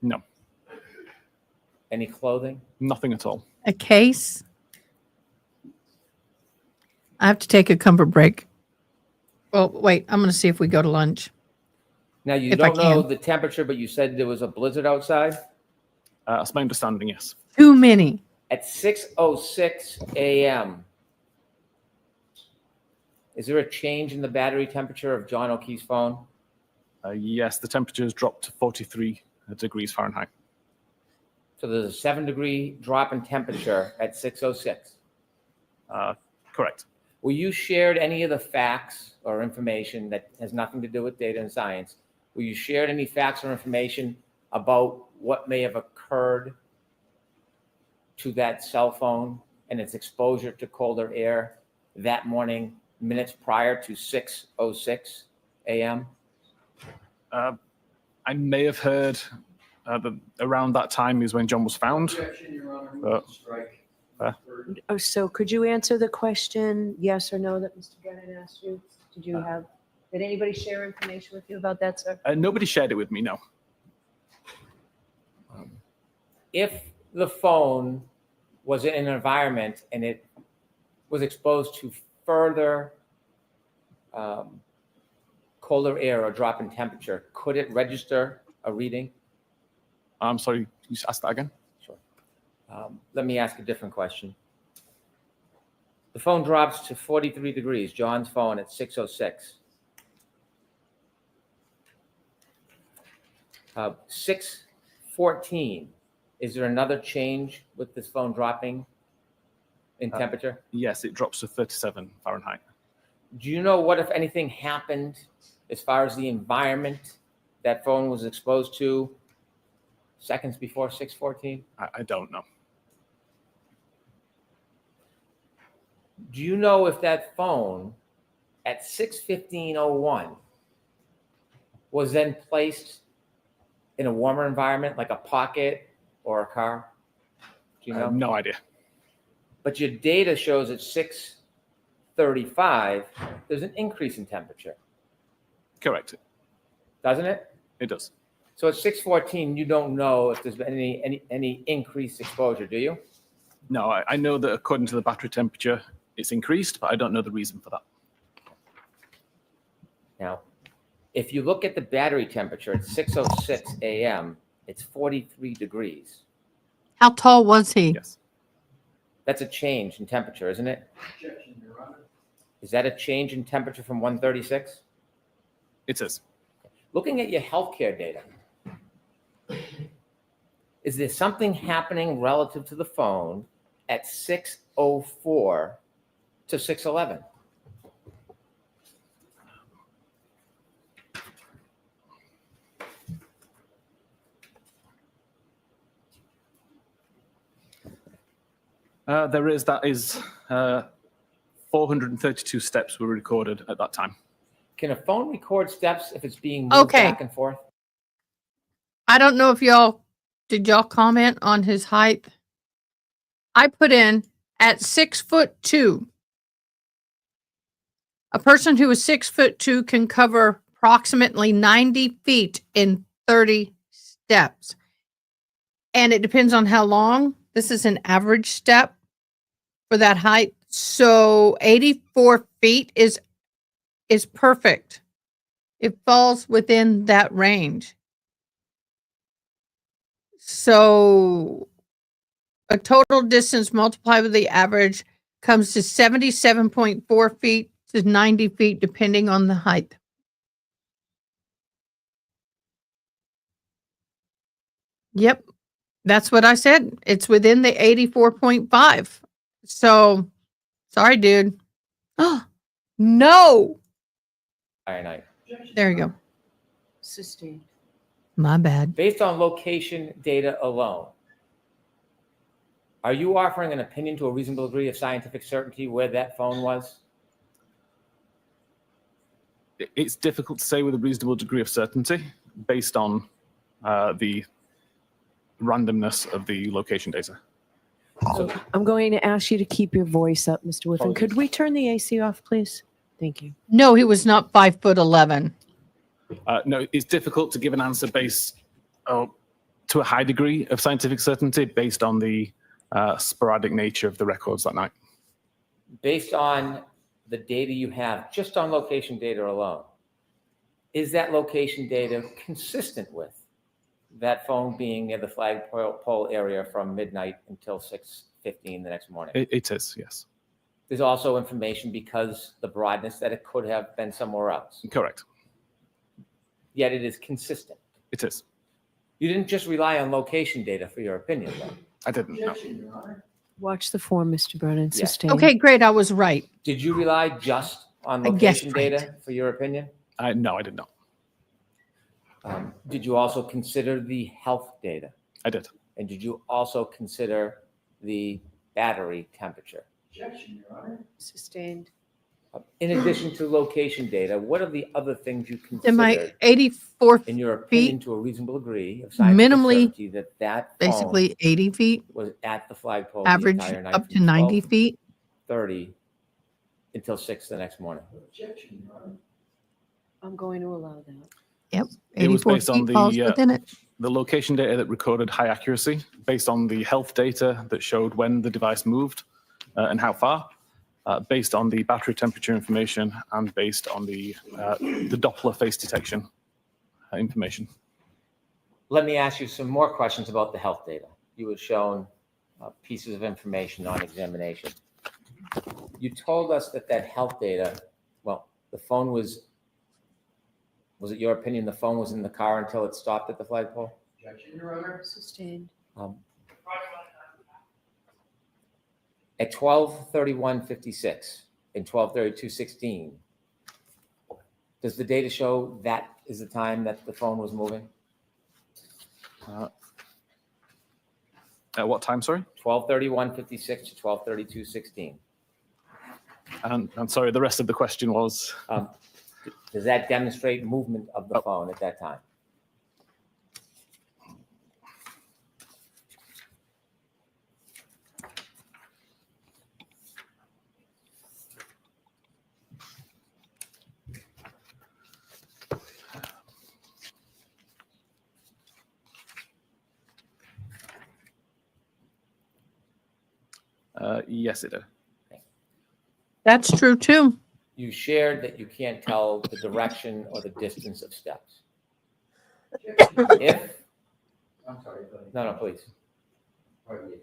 No.
Any clothing?
Nothing at all.
A case. I have to take a comfort break. Well, wait, I'm going to see if we go to lunch.
Now, you
If I
don't know
can.
the temperature, but you said there was a blizzard outside?
That's my understanding, yes.
Too many.
At 6:06 a.m., is there a change in the battery temperature of John O'Keefe's phone?
Yes, the temperature has dropped to 43 degrees Fahrenheit.
So there's a 7-degree drop in temperature at 6:06.
Correct.
Were you shared any of the facts or information that has nothing to do with data and science? Were you shared any facts or information about what may have occurred to that cell phone and its exposure to colder air that morning, minutes prior to 6:06 a.m.?
I may have heard that around that time is when John was found.
Objection, Your Honor. Move
Uh,
to strike.
Oh, so could you answer the question, yes or no, that Mr. Brennan asked you? Did anybody share information with you about that, sir?
Nobody shared it with me, no.
If the phone was in an environment and it was exposed to further colder air or drop in temperature, could it register a reading?
I'm sorry, can you ask that again?
Sure. Let me ask a different question. The phone drops to 43 degrees, John's phone at 6:06. 6:14, is there another change with this phone dropping in temperature?
Yes, it drops to 37 Fahrenheit.
Do you know what, if anything, happened as far as the environment that phone was exposed to seconds before 6:14?
I don't know.
Do you know if that phone at 6:15:01 was then placed in a warmer environment, like a pocket or a car? Do you
I
know?
have no idea.
But your data shows at 6:35, there's an increase in temperature,
Correct.
doesn't it?
It does.
So at 6:14, you don't know if there's been any increased exposure, do you?
No, I know that according to the battery temperature, it's increased, but I don't know the reason for that.
Now, if you look at the battery temperature at 6:06 a.m., it's 43 degrees.
How tall was he?
Yes.
That's a change in temperature, isn't it?
Objection, Your Honor.
Is that a change in temperature from 136?
It is.
Looking at your healthcare data, is there something happening relative to the phone at 6:04 to 6:11?
There is, 432 steps were recorded at that time.
Can a phone record steps if it's being moved
Okay.
back and forth?
I don't know if did y'all comment on his height? I put in at 6'2". A person who is 6'2" can cover approximately 90 feet in 30 steps. And it depends on how long. This is an average step for that height. So 84 feet is perfect. It falls within that range. So a total distance multiplied with the average comes to 77.4 feet to 90 feet, depending on the height. Yep. That's what I said. It's within the 84.5. So sorry, dude. Oh, no.
Fahrenheit.
There you go.
Sustained.
My bad.
Based on location data alone, are you offering an opinion to a reasonable degree of scientific certainty where that phone was?
It's difficult to say with a reasonable degree of certainty based on the randomness of the location data.
I'm going to ask you to keep your voice up, Mr. Whiffen. Could we turn the AC off, please? Thank you.
No, he was not 5'11".
No, it's difficult to give an answer based to a high degree of scientific certainty based on the sporadic nature of the records that night.
Based on the data you have, just on location data alone, is that location data consistent with that phone being near the flagpole area from midnight until 6:15 the next morning?
It is, yes.
There's also information because the broadness that it could have been somewhere else.
Correct.
Yet it is consistent.
It is.
You didn't just rely on location data for your opinion, though.
I didn't know.
Objection, Your Honor.
Watch the form, Mr. Brennan.
Yeah.
Sustained.
Okay, great. I was right.
Did you rely just on
I guessed
location
right.
data for your opinion?
No, I did not.
Did you also consider the health data?
I did.
And did you also consider the battery temperature?
Objection, Your Honor.
Sustained.
In addition to location data, what are the other things you
Am I
considered,
84
in your opinion,
feet?
to a reasonable degree of scientific
Minimally,
certainty that that phone
basically 80 feet,
was at the flagpole the
average
entire night
up to
from
90 feet?
12:30 until 6 the next morning?
Objection, Your Honor.
I'm going to allow that.
Yep,
It was
84
based on
feet falls within it.
the location data that recorded high accuracy, based on the health data that showed when the device moved and how far, based on the battery temperature information, and based on the Doppler face detection information.
Let me ask you some more questions about the health data. You were shown pieces of information on examination. You told us that that health data, well, the phone was it your opinion the phone was in the car until it stopped at the flagpole?
Objection, Your Honor.
Sustained.
At 12:31:56 and 12:32:16, does the data show that is the time that the phone was moving?
At what time, sorry?
12:31:56 to 12:32:16.
And I'm sorry, the rest of the question was?
Does that demonstrate movement of the phone at that time?
Yes, it did.
That's true too.
You shared that you can't tell the direction or the distance of steps. If,
I'm sorry, go ahead.
no, please.
Pardon me.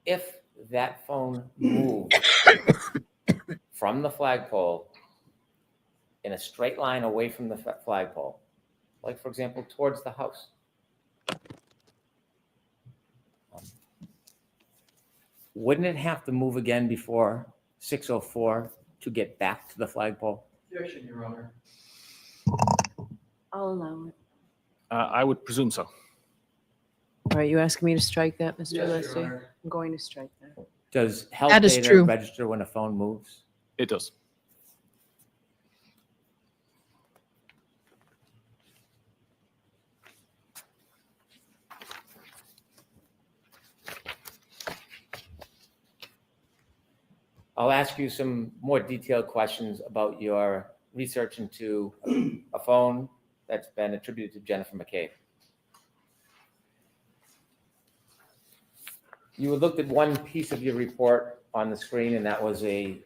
If that phone moved from the flagpole in a straight line away from the flagpole, like for example, towards the house, wouldn't it have to move again before 6:04 to get back to the flagpole?
Objection, Your Honor.
I'll allow it.
I would presume so.
All right, you asking me to strike that, Mr.
Yes, Your
Leslie?
Honor.
I'm going to strike that.
Does health
That is
data
true.
register when a phone moves?
It does.
I'll ask you some more detailed questions about your research into a phone that's been attributed to Jennifer McCabe. You looked at one piece of your report on the screen, and that was a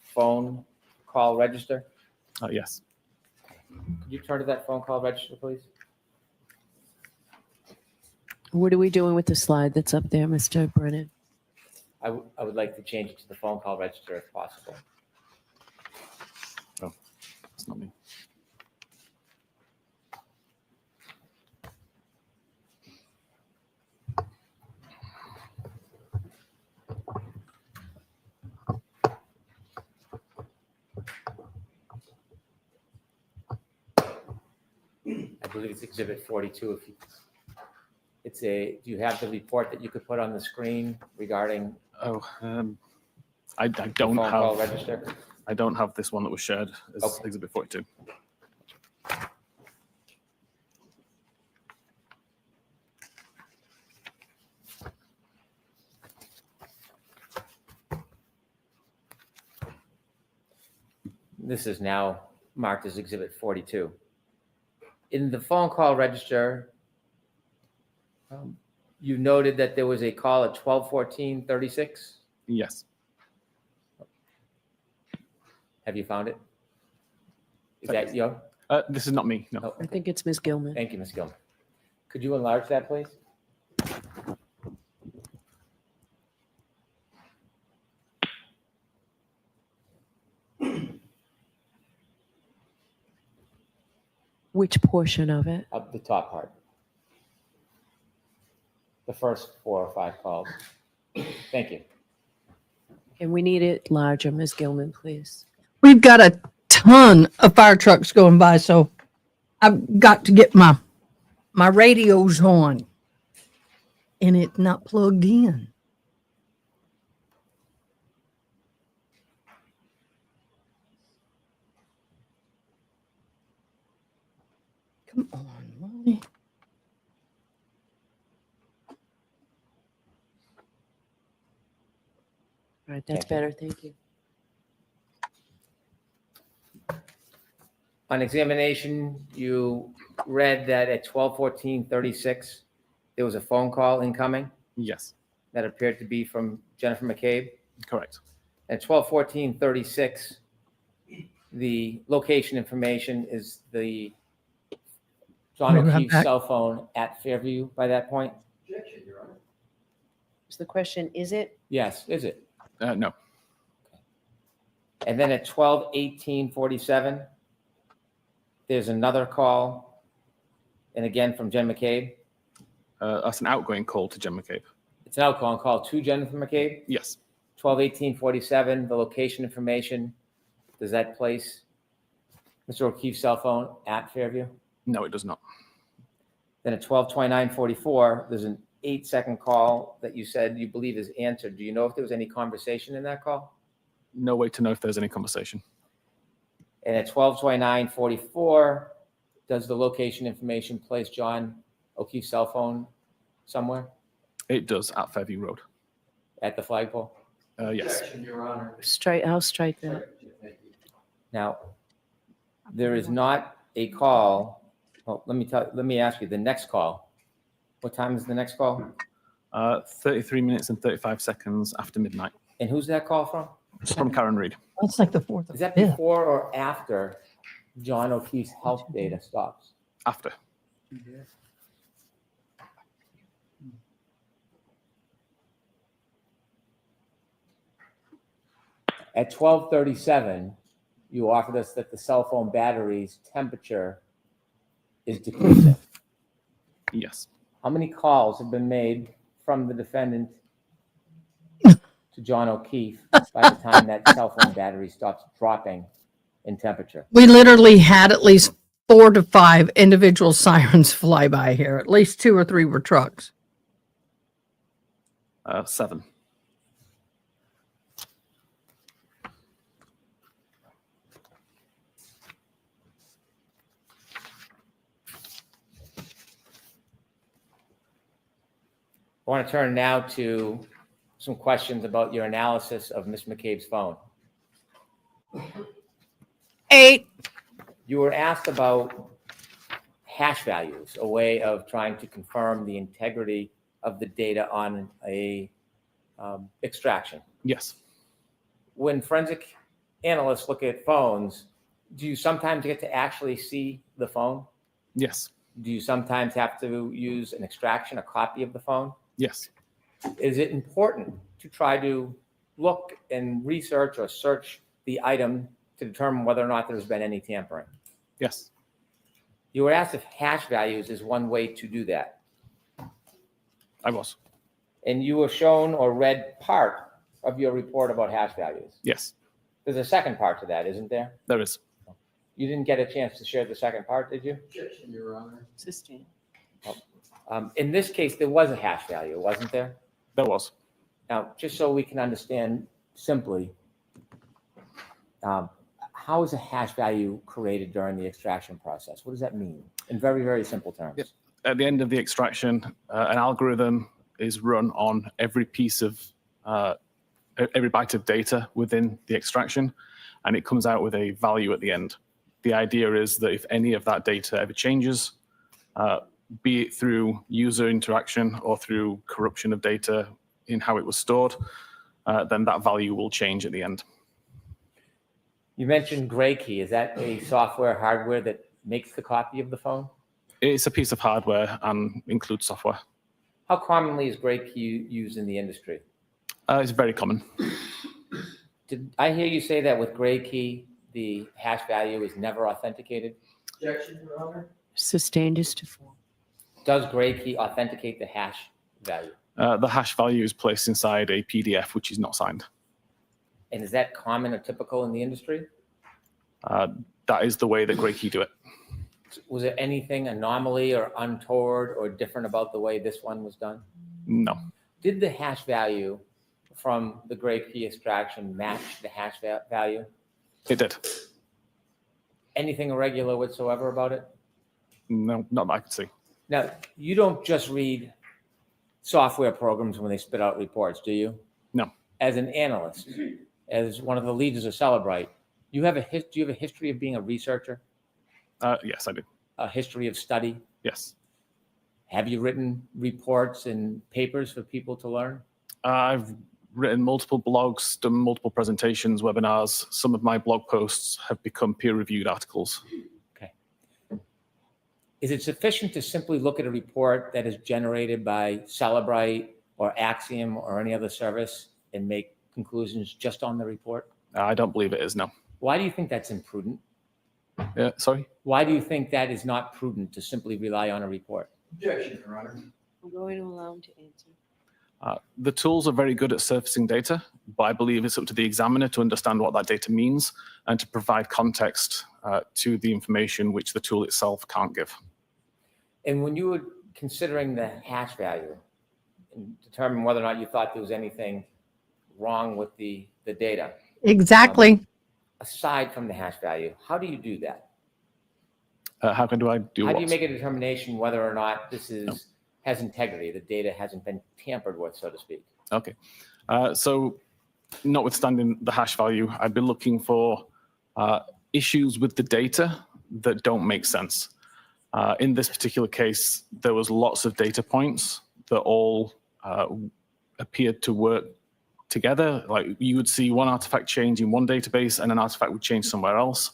phone call register.
Yes.
Could you turn to that phone call register, please?
What are we doing with the slide that's up there, Mr. Brennan?
I would like to change it to the phone call register if possible.
Oh, it's not me.
I believe it's Exhibit 42. If you, do you have the report that you could put on the screen regarding
Oh, I
the
don't
phone call
have.
register?
I don't have this one that was shared as
Okay.
Exhibit 42.
This is now marked as Exhibit 42. In the phone call register, you noted that there was a call at 12:14:36.
Yes.
Have you found it? Is that you?
This is not me. No.
Oh,
I think it's Ms. Gilman.
thank you, Ms. Gilman. Could you enlarge that, please?
Which portion of it?
Up the top part. The first 4 or 5 calls. Thank you.
And we need it larger, Ms. Gilman, please.
We've got a ton of fire trucks going by, so I've got to get my radios on, and it's not plugged in. Come on, Molly.
All right, that's
Okay.
better. Thank you.
On examination, you read that at 12:14:36, there was a phone call incoming
Yes,
that appeared to be from Jennifer McCabe.
correct.
At 12:14:36, the location information is the John
We'll be right
O'Keefe
back.
cell phone at Fairview by that point?
Objection, Your Honor.
So the question, is it?
Yes, is it?
No,
And then at 12:18:47, there's another call, and again from Jen McCabe.
that's an outgoing call to Jen McCabe.
It's an outgoing call to Jennifer McCabe.
Yes,
12:18:47, the location information, does that place Mr. O'Keefe's cell phone at Fairview?
no, it does not.
Then at 12:29:44, there's an 8-second call that you said you believe is answered. Do you know if there was any conversation in that call?
No way to know if there's any conversation.
And at 12:29:44, does the location information place John O'Keefe's cell phone somewhere
It does at Fairview Road.
at the flagpole?
Yes,
Objection, Your Honor.
I'll strike that.
Thank you.
Now, there is not a call. Well, let me ask you, the next call, what time is the next call?
33 minutes and 35 seconds after midnight.
And who's that call from?
It's from Karen Reed.
That's like the fourth. or
Is that
fifth.
before or after John O'Keefe's health data stops?
After.
At 12:37, you offered us that the cell phone battery's temperature is decreasing.
Yes.
How many calls have been made from the defendant to John O'Keefe by the time that cell phone battery stops dropping in temperature?
We literally had at least 4 to 5 individual sirens fly by here. At least 2 or 3 were trucks.
7.
I want to turn now to some questions about your analysis of Ms. McCabe's phone.
8.
You were asked about hash values, a way of trying to confirm the integrity of the data on a extraction.
Yes.
When forensic analysts look at phones, do you sometimes get to actually see the phone?
Yes.
Do you sometimes have to use an extraction, a copy of the phone?
Yes.
Is it important to try to look and research or search the item to determine whether or not there's been any tampering?
Yes.
You were asked if hash values is one way to do that.
I was.
And you were shown or read part of your report about hash values.
Yes.
There's a second part to that, isn't there?
There is.
You didn't get a chance to share the second part, did you?
Objection, Your Honor.
Sustain.
In this case, there was a hash value, wasn't there?
There was.
Now, just so we can understand simply, how is a hash value created during the extraction process? What does that mean in very, very simple terms?
Yep. At the end of the extraction, an algorithm is run on every piece of, every byte of data within the extraction, and it comes out with a value at the end. The idea is that if any of that data ever changes, be it through user interaction or through corruption of data in how it was stored, then that value will change at the end.
You mentioned Gray Key. Is that a software, hardware that makes the copy of the phone?
It's a piece of hardware and includes software.
How commonly is Gray Key used in the industry?
It's very common.
Did I hear you say that with Gray Key, the hash value is never authenticated?
Objection, Your Honor.
Sustained is to form.
Does Gray Key authenticate the hash value?
The hash value is placed inside a PDF, which is not signed.
And is that common or typical in the industry?
That is the way that Gray Key do it.
Was there anything anomaly or untoward or different about the way this one was done?
No.
Did the hash value from the Gray Key extraction match the hash value?
It did.
Anything irregular whatsoever about it?
No, not that I could see.
Now, you don't just read software programs when they spit out reports, do you?
No.
As an analyst, as one of the leaders of Celebrite, do you have a history of being a researcher,
Yes, I do.
a history of study?
Yes.
Have you written reports and papers for people to learn?
I've written multiple blogs, done multiple presentations, webinars. Some of my blog posts have become peer-reviewed articles.
Okay. Is it sufficient to simply look at a report that is generated by Celebrite or Axiom or any other service and make conclusions just on the report?
I don't believe it is, no.
Why do you think that's imprudent?
Sorry?
Why do you think that is not prudent to simply rely on a report?
Objection, Your Honor.
I'm going to allow him to answer.
The tools are very good at surfacing data, but I believe it's up to the examiner to understand what that data means and to provide context to the information which the tool itself can't give.
And when you were considering the hash value and determine whether or not you thought there was anything wrong with the data,
Exactly.
aside from the hash value, how do you do that?
How do I do
How
what?
do you make a determination whether or not this has integrity, the data hasn't been tampered with, so to speak?
Okay. So notwithstanding the hash value, I'd be looking for issues with the data that don't make sense. In this particular case, there was lots of data points that all appeared to work together. Like you would see one artifact change in one database and an artifact would change somewhere else.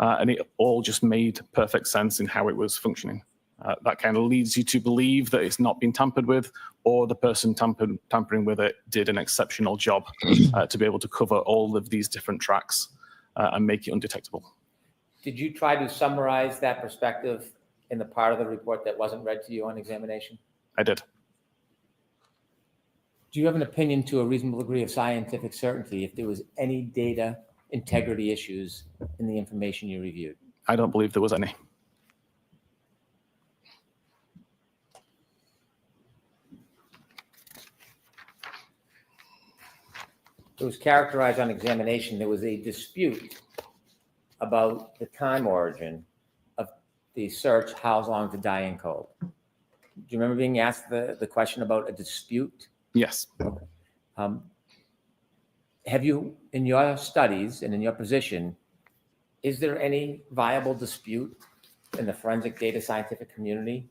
And it all just made perfect sense in how it was functioning. That kind of leads you to believe that it's not been tampered with, or the person tampering with it did an exceptional job to be able to cover all of these different tracks and make it undetectable.
Did you try to summarize that perspective in the part of the report that wasn't read to you on examination?
I did.
Do you have an opinion to a reasonable degree of scientific certainty if there was any data integrity issues in the information you reviewed?
I don't believe there was any.
It was characterized on examination, there was a dispute about the time origin of the search, how long to die in code. Do you remember being asked the question about a dispute?
Yes.
Have you, in your studies and in your position, is there any viable dispute in the forensic data scientific community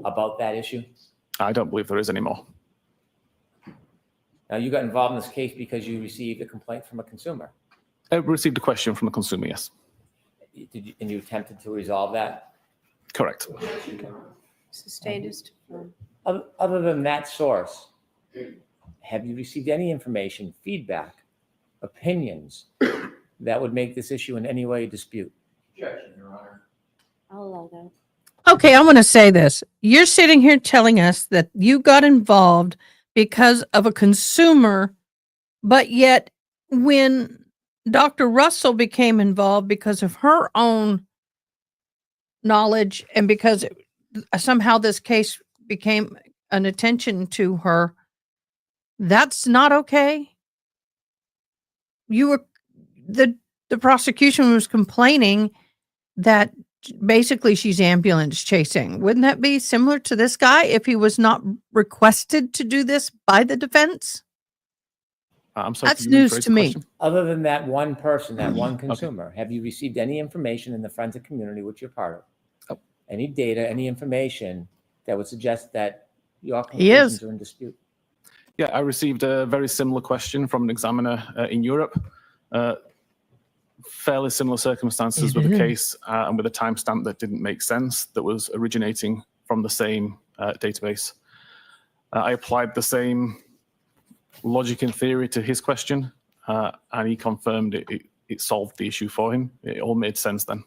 about that issue?
I don't believe there is anymore.
Now, you got involved in this case because you received a complaint from a consumer.
I received a question from a consumer, yes.
And you attempted to resolve that?
Correct.
Sustained is to affirm.
Other than that source, have you received any information, feedback, opinions that would make this issue in any way a dispute?
Objection, Your Honor.
I'll allow that.
Okay, I want to say this. You're sitting here telling us that you got involved because of a consumer, but yet when Dr. Russell became involved because of her own knowledge and because somehow this case became an attention to her, that's not okay. You were the prosecution was complaining that basically she's ambulance chasing. Wouldn't that be similar to this guy if he was not requested to do this by the defense?
I'm sorry.
That's
can you
news
rephrase
to
the
me.
question?
Other than that one person, that one consumer, have you received any information in the forensic community which you're part of?
Oh.
Any data, any information that would suggest that your
He is.
conclusions are in dispute?
Yeah, I received a very similar question from an examiner in Europe. Fairly similar circumstances with the case and with a timestamp that didn't make sense, that was originating from the same database. I applied the same logic and theory to his question, and he confirmed it solved the issue for him. It all made sense then.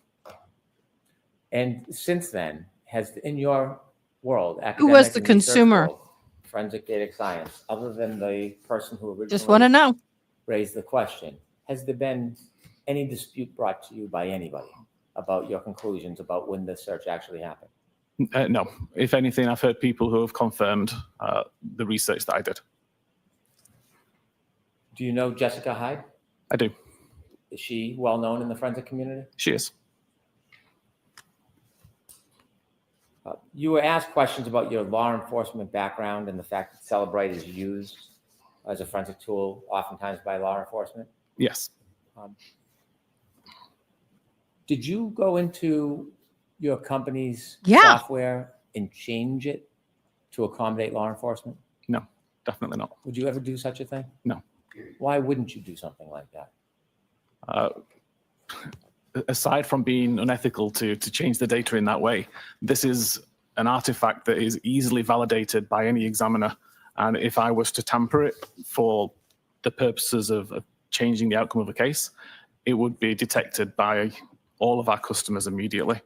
And since then, has in your world,
Who was
academic
the
and research
consumer?
world, forensic data science, other than the person who originally
Just want to know.
raised the question, has there been any dispute brought to you by anybody about your conclusions about when the search actually happened?
No, if anything, I've heard people who have confirmed the research that I did.
Do you know Jessica Hyde?
I do.
Is she well known in the forensic community?
She is.
You were asked questions about your law enforcement background and the fact that Celebrite is used as a forensic tool oftentimes by law enforcement.
Yes.
Did you go into your company's
Yeah.
software and change it to accommodate law enforcement?
No, definitely not.
Would you ever do such a thing?
No.
Why wouldn't you do something like that?
Aside from being unethical to change the data in that way, this is an artifact that is easily validated by any examiner. And if I was to tamper it for the purposes of changing the outcome of a case, it would be detected by all of our customers immediately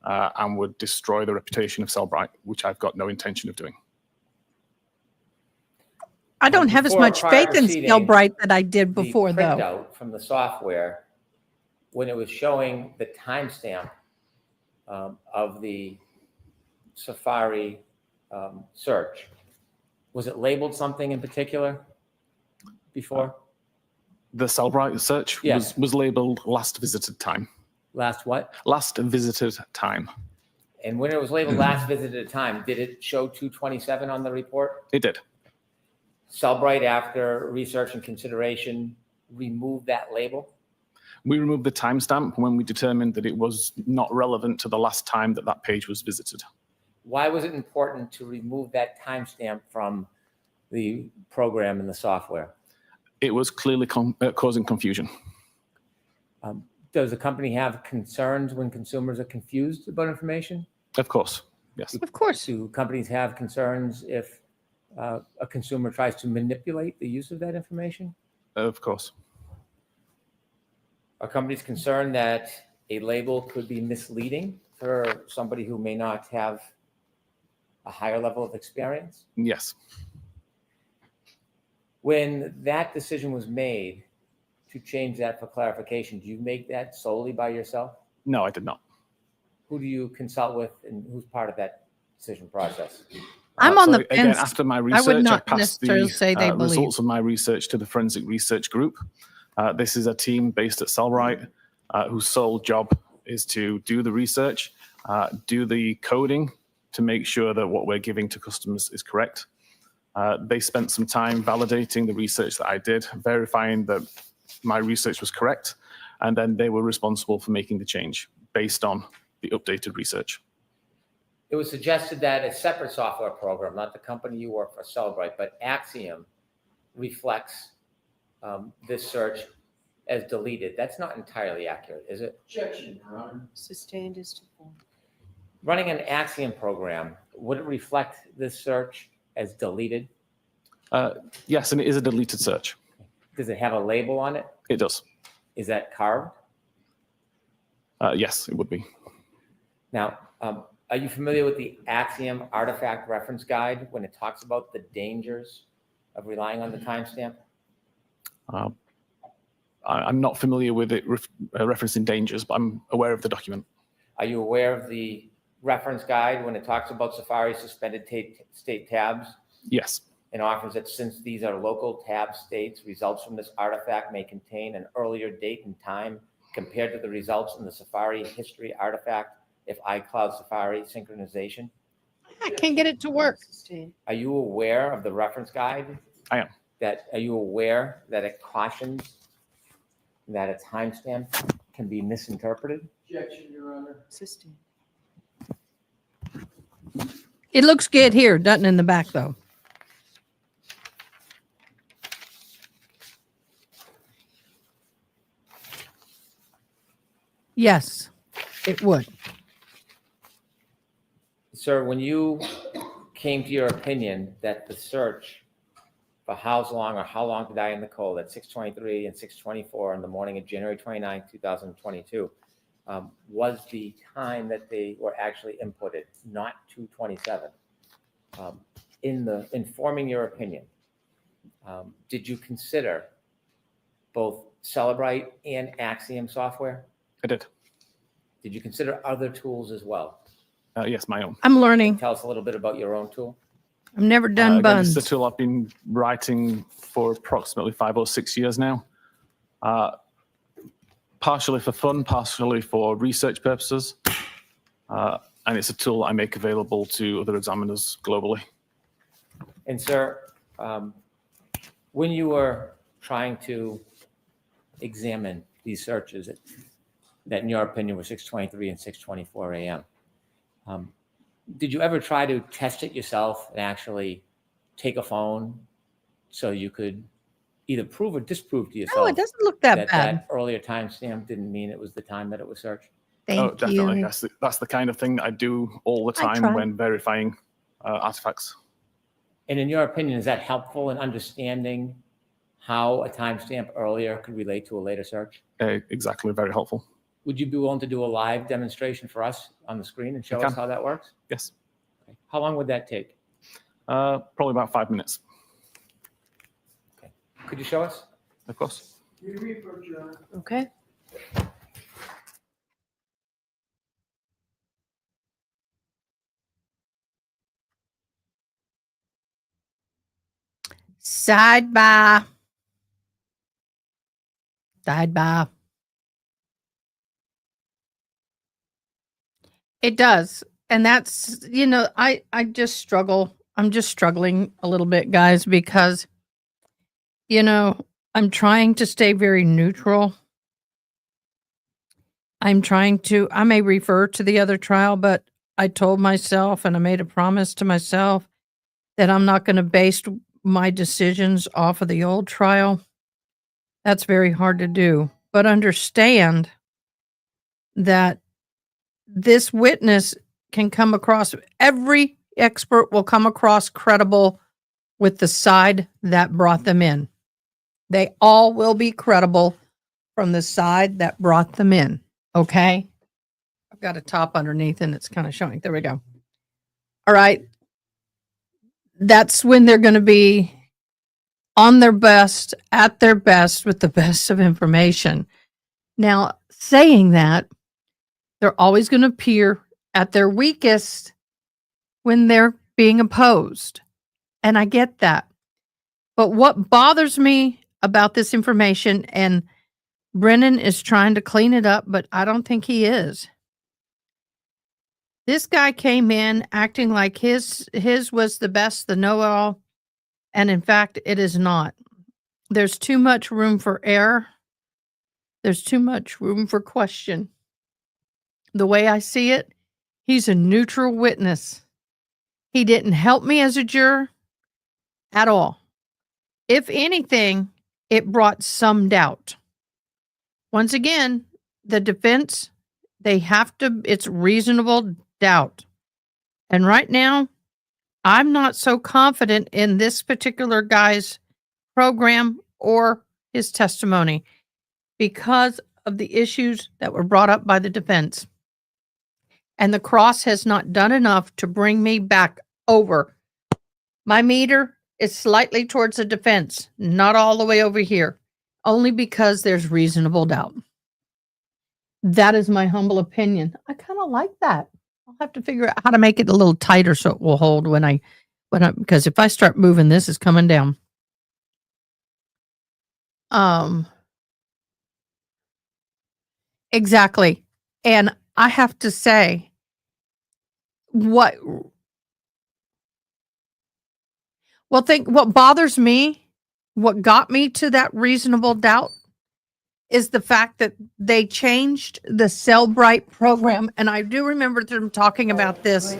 and would destroy the reputation of Cellbrite, which I've got no intention of doing.
I don't have as
Before
much
prior
faith in
proceeding,
Cellbrite that I did before,
the
though.
printout from the software, when it was showing the timestamp of the Safari search, was it labeled something in particular before?
The Cellbrite search
Yeah.
was labeled last visited time.
Last what?
Last visited time.
And when it was labeled last visited time, did it show 227 on the report?
It did.
Cellbrite, after research and consideration, removed that label?
We removed the timestamp when we determined that it was not relevant to the last time that that page was visited.
Why was it important to remove that timestamp from the program and the software?
It was clearly causing confusion.
Does the company have concerns when consumers are confused about information?
Of course, yes.
Of course.
Do companies have concerns if a consumer tries to manipulate the use of that information?
Of course.
Are companies concerned that a label could be misleading for somebody who may not have a higher level of experience?
Yes.
When that decision was made to change that for clarification, do you make that solely by yourself?
No, I did not.
Who do you consult with and who's part of that decision process?
I'm on
So
the
again,
fence.
after my
I
research,
would
I
not
passed
necessarily
the
say they believe.
results of my research to the Forensic Research Group. This is a team based at Cellbrite whose sole job is to do the research, do the coding to make sure that what we're giving to customers is correct. They spent some time validating the research that I did, verifying that my research was correct, and then they were responsible for making the change based on the updated research.
It was suggested that a separate software program, not the company you work for, Cellbrite, but Axiom, reflects this search as deleted. That's not entirely accurate, is it?
Objection, Your Honor.
Sustained is to form.
Running an Axiom program, would it reflect this search as deleted?
Yes, and it is a deleted search.
Does it have a label on it?
It does.
Is that carved?
Yes, it would be.
Now, are you familiar with the Axiom Artifact Reference Guide when it talks about the dangers of relying on the timestamp?
I'm not familiar with it referencing dangers, but I'm aware of the document.
Are you aware of the reference guide when it talks about Safari suspended state tabs
Yes.
and offers that since these are local tab states, results from this artifact may contain an earlier date and time compared to the results in the Safari history artifact if iCloud Safari synchronization?
I can't get it to work.
Sustained.
Are you aware of the reference guide?
I am.
Are you aware that it cautions that a timestamp can be misinterpreted?
Objection, Your Honor.
Sustained.
It looks good here, doesn't in the back, though. Yes, it would.
Sir, when you came to your opinion that the search for how long to die in the cold at 6:23 and 6:24 in the morning of January 29, 2022, was the time that they were actually inputted, not 2:27. In forming your opinion, did you consider both Celebrite and Axiom software?
I did.
Did you consider other tools as well?
Yes, my own.
I'm learning.
Tell us a little bit about your own tool.
I've never done
Again, this is
buns.
a tool I've been writing for approximately 5 or 6 years now. Partially for fun, partially for research purposes. and it's a tool I make available to other examiners globally.
And sir, when you were trying to examine these searches that in your opinion were 6:23 and 6:24 a.m., did you ever try to test it yourself and actually take a phone so you could either prove or disprove to yourself
No, it doesn't look that
that
bad.
that earlier timestamp didn't mean it was the time that it was searched?
Thank
Definitely.
you.
That's the kind of thing I do all the
I
time
try.
when verifying artifacts.
And in your opinion, is that helpful in understanding how a timestamp earlier could relate to a later search?
Exactly, very helpful.
Would you be willing to do a live demonstration for us on the screen and show
I
us
can.
how that works?
Yes,
How long would that take?
probably about 5 minutes,
Could you show us?
of course.
Okay.
Sidebar. Sidebar. It does. And that's, I just struggle. I'm just struggling a little bit, guys, because, I'm trying to stay very neutral. I may refer to the other trial, but I told myself and I made a promise to myself that I'm not going to base my decisions off of the old trial. That's very hard to do. But understand that this witness can come across, every expert will come across credible with the side that brought them in. They all will be credible from the side that brought them in. Okay? I've got a top underneath and it's kind of showing. There we go. All right. That's when they're going to be on their best, at their best, with the best of information. Now, saying that, they're always going to appear at their weakest when they're being opposed. And I get that. But what bothers me about this information, and Brennan is trying to clean it up, but I don't think he is. This guy came in acting like his was the best, the know-it-all, and in fact, it is not. There's too much room for error. There's too much room for question. The way I see it, he's a neutral witness. He didn't help me as a juror at all. If anything, it brought some doubt. Once again, the defense, it's reasonable doubt. And right now, I'm not so confident in this particular guy's program or his testimony because of the issues that were brought up by the defense. And the cross has not done enough to bring me back over. My meter is slightly towards the defense, not all the way over here, only because there's reasonable doubt. That is my humble opinion. I kind of like that. I'll have to figure out how to make it a little tighter so it will hold because if I start moving, this is coming down. Exactly. And I have to say, what bothers me, what got me to that reasonable doubt is the fact that they changed the Cellbrite program. And I do remember them talking about this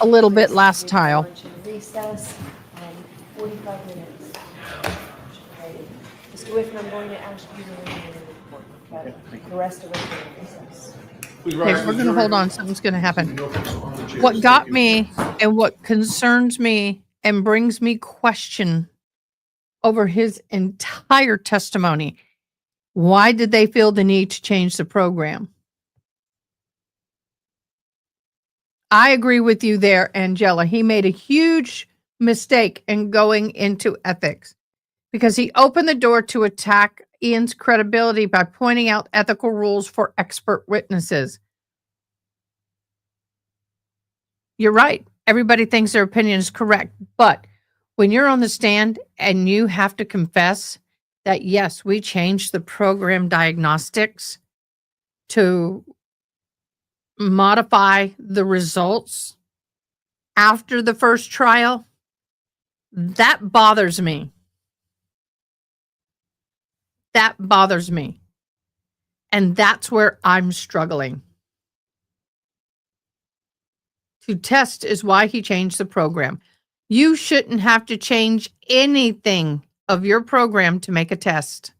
a little bit last time.
Recess and 45 minutes. Mr. Whiffen, I'm going to ask you to remain in the report. Okay? The rest of us are in recess.
Okay, we're going to hold on. Something's going to happen. What got me and what concerns me and brings me question over his entire testimony. Why did they feel the need to change the program? I agree with you there, Angela. He made a huge mistake in going into ethics because he opened the door to attack Ian's credibility by pointing out ethical rules for expert witnesses. You're right. Everybody thinks their opinion is correct. But when you're on the stand and you have to confess that, yes, we changed the program diagnostics to modify the results after the first trial, that bothers me. That bothers me. And that's where I'm struggling. To test is why he changed the program. You shouldn't have to change anything of your program to make a test.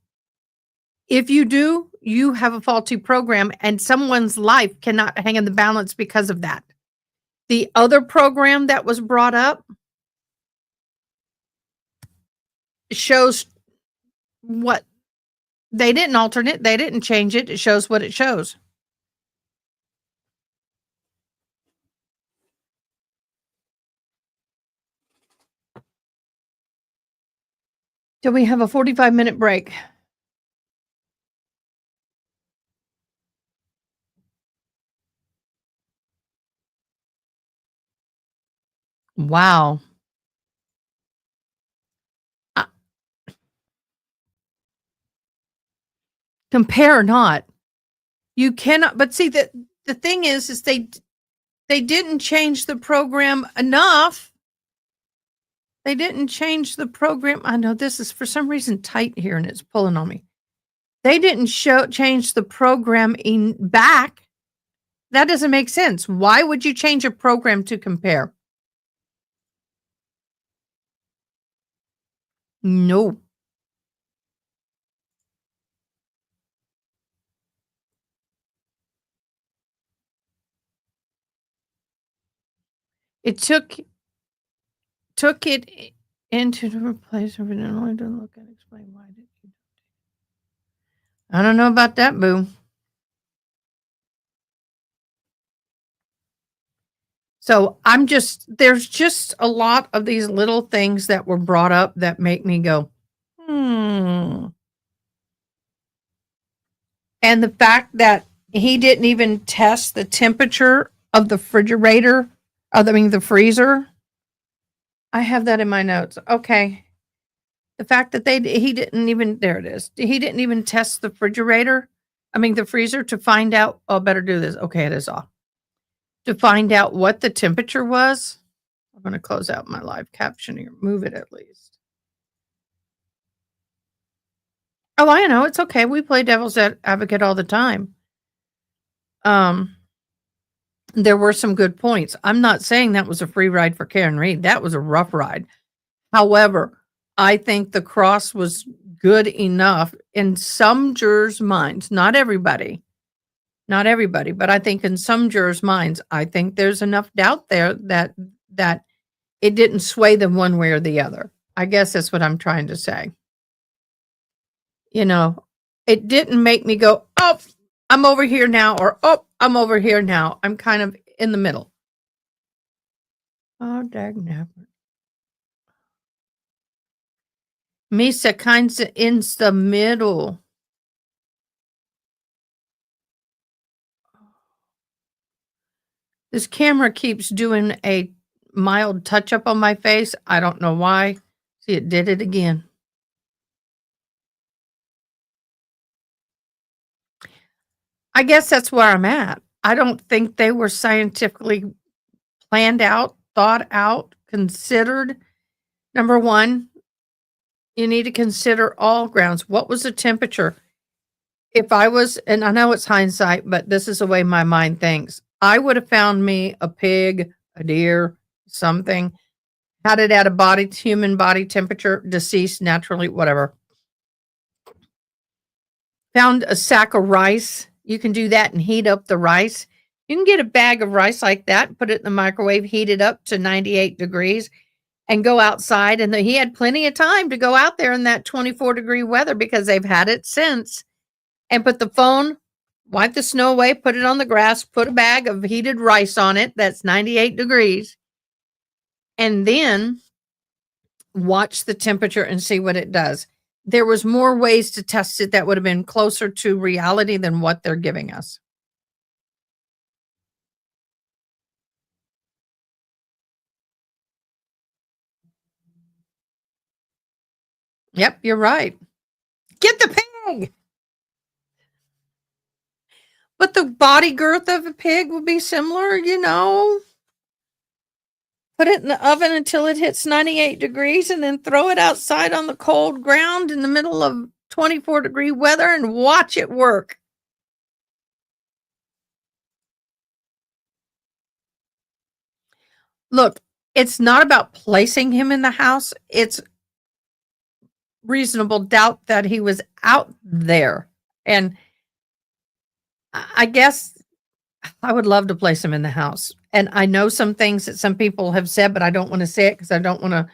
If you do, you have a faulty program and someone's life cannot hang in the balance because of that. The other program that was brought up shows what they didn't alternate, they didn't change it. It shows what it shows. Do we have a 45-minute break? Wow. Compare or not, you cannot. But see, the thing is they didn't change the program enough. They didn't change the program. I know this is for some reason tight here and it's pulling on me. They didn't change the program back. That doesn't make sense. Why would you change a program to compare? No. It took it into the place of it and only to look and explain why did you. I don't know about that, boo. So there's just a lot of these little things that were brought up that make me go, And the fact that he didn't even test the temperature of the refrigerator, the freezer. I have that in my notes. Okay. The fact that he didn't even, there it is. He didn't even test the the freezer to find out, oh, better do this. Okay, it is off. To find out what the temperature was. I'm going to close out my live captioning or move it at least. Oh, I know. It's okay. We play devil's advocate all the time. There were some good points. I'm not saying that was a free ride for Karen Reed. That was a rough ride. However, I think the cross was good enough in some jurors' minds, not everybody, but I think in some jurors' minds, I think there's enough doubt there that it didn't sway them one way or the other. I guess that's what I'm trying to say. It didn't make me go, oh, I'm over here now, or oh, I'm over here now. I'm kind of in the middle. Oh, dagnabbit. Misa kinds of in the middle. This camera keeps doing a mild touch up on my face. I don't know why. See, it did it again. I guess that's where I'm at. I don't think they were scientifically planned out, thought out, considered. Number one, you need to consider all grounds. What was the temperature? If I was, and I know it's hindsight, but this is the way my mind thinks. I would have found me a pig, a deer, something, had it at a human body temperature, deceased naturally, whatever. Found a sack of rice. You can do that and heat up the rice. You can get a bag of rice like that, put it in the microwave, heat it up to 98 degrees, and go outside. And he had plenty of time to go out there in that 24-degree weather because they've had it since. And put the phone, wipe the snow away, put it on the grass, put a bag of heated rice on it that's 98 degrees, and then watch the temperature and see what it does. There was more ways to test it that would have been closer to reality than what they're giving us. Yep, you're right. Get the pig. But the body girth of a pig would be similar, you know. Put it in the oven until it hits 98 degrees and then throw it outside on the cold ground in the middle of 24-degree weather and watch it work. Look, it's not about placing him in the house. It's reasonable doubt that he was out there. And I guess I would love to place him in the house. And I know some things that some people have said, but I don't want to say it because I don't want to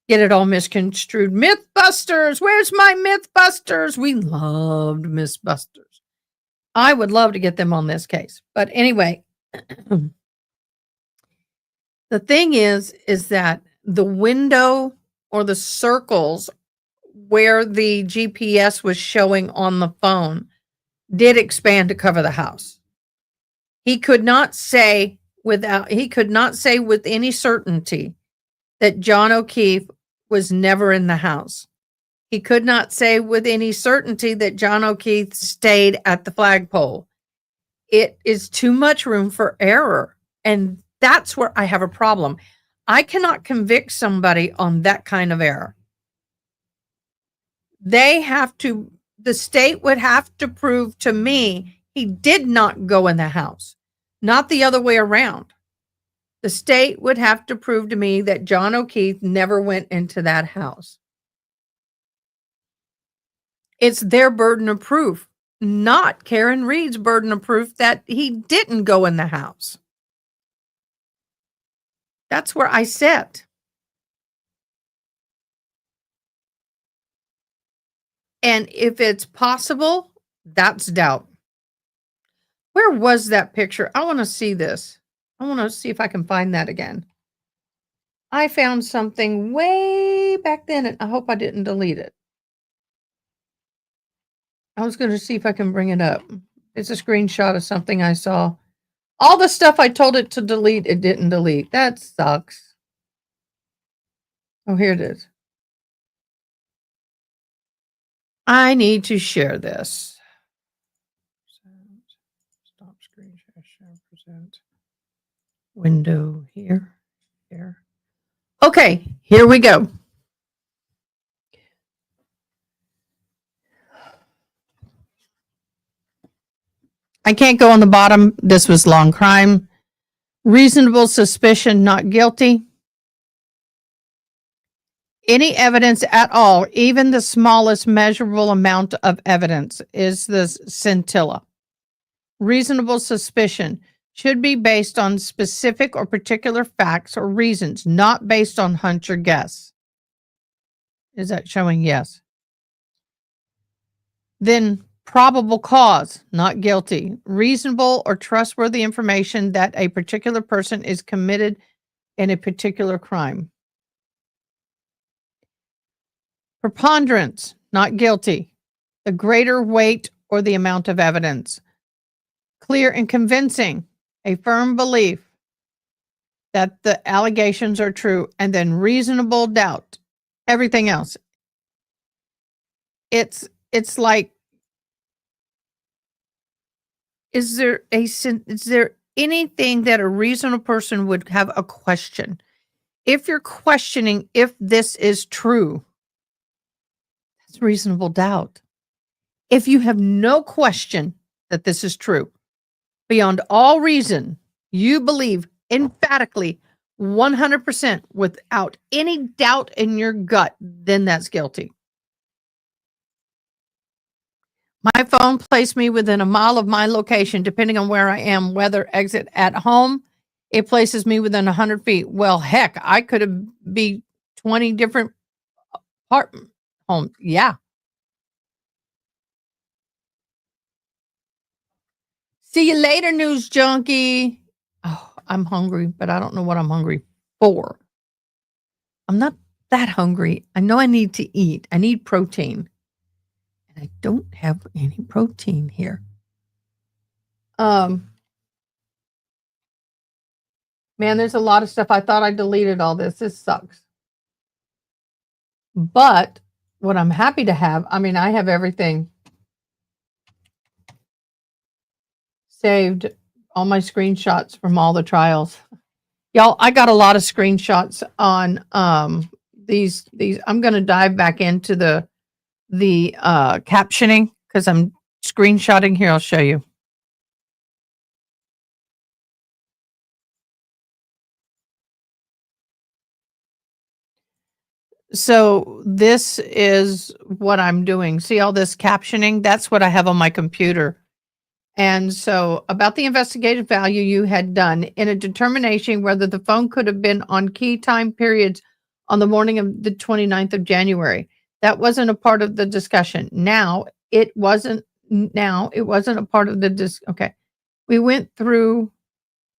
get it all misconstrued. Mythbusters, where's my Mythbusters? We loved Mythbusters. I would love to get them on this case. But anyway, the thing is that the window or the circles where the GPS was showing on the phone did expand to cover the house. He could not say with any certainty that John O'Keefe was never in the house. He could not say with any certainty that John O'Keefe stayed at the flagpole. It is too much room for error. And that's where I have a problem. I cannot convict somebody on that kind of error. The state would have to prove to me he did not go in the house, not the other way around. The state would have to prove to me that John O'Keefe never went into that house. It's their burden of proof, not Karen Reed's burden of proof that he didn't go in the house. That's where I sit. And if it's possible, that's doubt. Where was that picture? I want to see this. I want to see if I can find that again. I found something way back then, and I hope I didn't delete it. I was going to see if I can bring it up. It's a screenshot of something I saw. All the stuff I told it to delete, it didn't delete. That sucks. Oh, here it is. I need to share this. Stop screen share, present. Window here. Okay, here we go. I can't go on the bottom. This was long crime. Reasonable suspicion, not guilty. Any evidence at all, even the smallest measurable amount of evidence, is the scintilla. Reasonable suspicion should be based on specific or particular facts or reasons, not based on hunch or guess. Is that showing yes? Then probable cause, not guilty. Reasonable or trustworthy information that a particular person is committed in a particular crime. Preponderance, not guilty. The greater weight or the amount of evidence. Clear and convincing, a firm belief that the allegations are true, and then reasonable doubt. Everything else. It's like, is there anything that a reasonable person would have a question? If you're questioning if this is true, that's reasonable doubt. If you have no question that this is true, beyond all reason, you believe emphatically 100% without any doubt in your gut, then that's guilty. My phone placed me within a mile of my location, depending on where I am, whether exit at home, it places me within 100 feet. Well, heck, I could be 20 different apartment homes. Yeah. See you later, news junkie. Oh, I'm hungry, but I don't know what I'm hungry for. I'm not that hungry. I know I need to eat. I need protein. And I don't have any protein here. Man, there's a lot of stuff. I thought I deleted all this. This sucks. But what I'm happy to have, I mean, I have everything saved all my screenshots from all the trials. Y'all, I got a lot of screenshots on these I'm going to dive back into the captioning because I'm screenshotting here. I'll show you. So this is what I'm doing. See all this captioning? That's what I have on my computer. And so about the investigative value you had done in a determination whether the phone could have been on key time periods on the morning of the 29th of January. That wasn't a part of the discussion. Now it wasn't a part of the okay. We went through,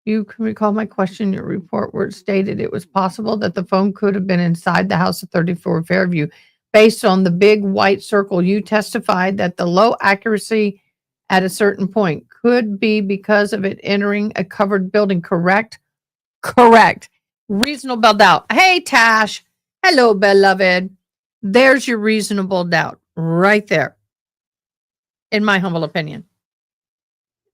you can recall my question in your report where it stated it was possible that the phone could have been inside the house at 34 Fairview. Based on the big white circle, you testified that the low accuracy at a certain point could be because of it entering a covered building, correct? Correct. Reasonable doubt. Hey, Tash. Hello, beloved. There's your reasonable doubt right there, in my humble opinion.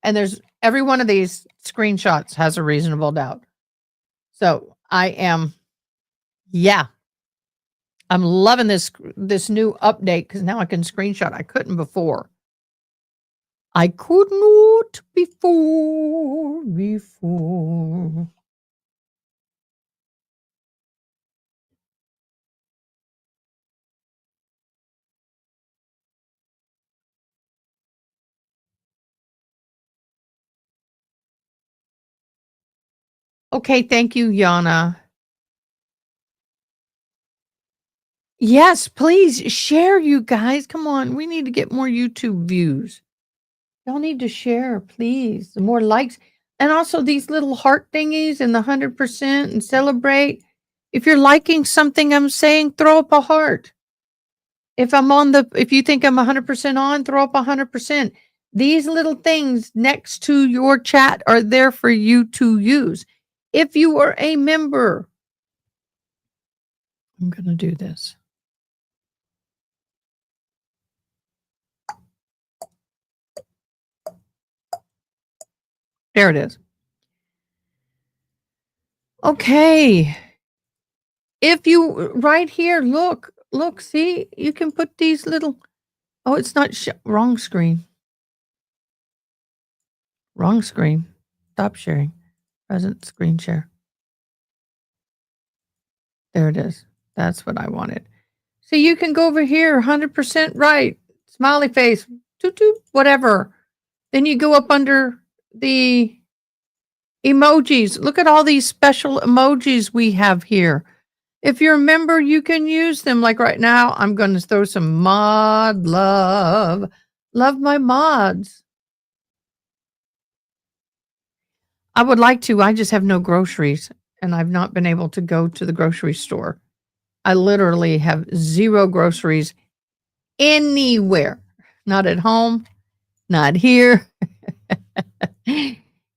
And there's every one of these screenshots has a reasonable doubt. So I'm loving this new update because now I can screenshot. I couldn't before. I could not before. Okay, thank you, Yana. Yes, please share, you guys. Come on, we need to get more YouTube views. Y'all need to share, please. The more likes. And also these little heart thingies and the 100% and celebrate. If you're liking something I'm saying, throw up a heart. If you think I'm 100% on, throw up 100%. These little things next to your chat are there for you to use. If you are a member, I'm going to do this. There it is. Okay. If you, right here, look, see, you can put these little, oh, it's not, wrong screen. Wrong screen. Stop sharing. Present screen share. There it is. That's what I wanted. So you can go over here, 100% right. Smiley face, toot toot, whatever. Then you go up under the emojis. Look at all these special emojis we have here. If you're a member, you can use them. Like right now, I'm going to throw some mod love. Love my mods. I would like to. I just have no groceries, and I've not been able to go to the grocery store. I literally have zero groceries anywhere. Not at home, not here.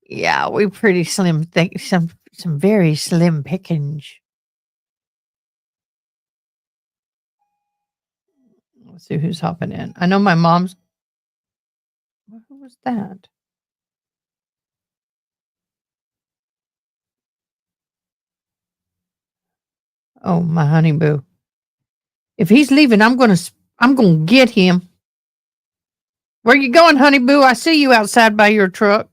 Yeah, we pretty slim, some very slim pickings. Let's see who's hopping in. I know my mom's. Who was that? Oh, my honey boo. If he's leaving, I'm gonna get him. Where you going, honey boo? I see you outside by your truck.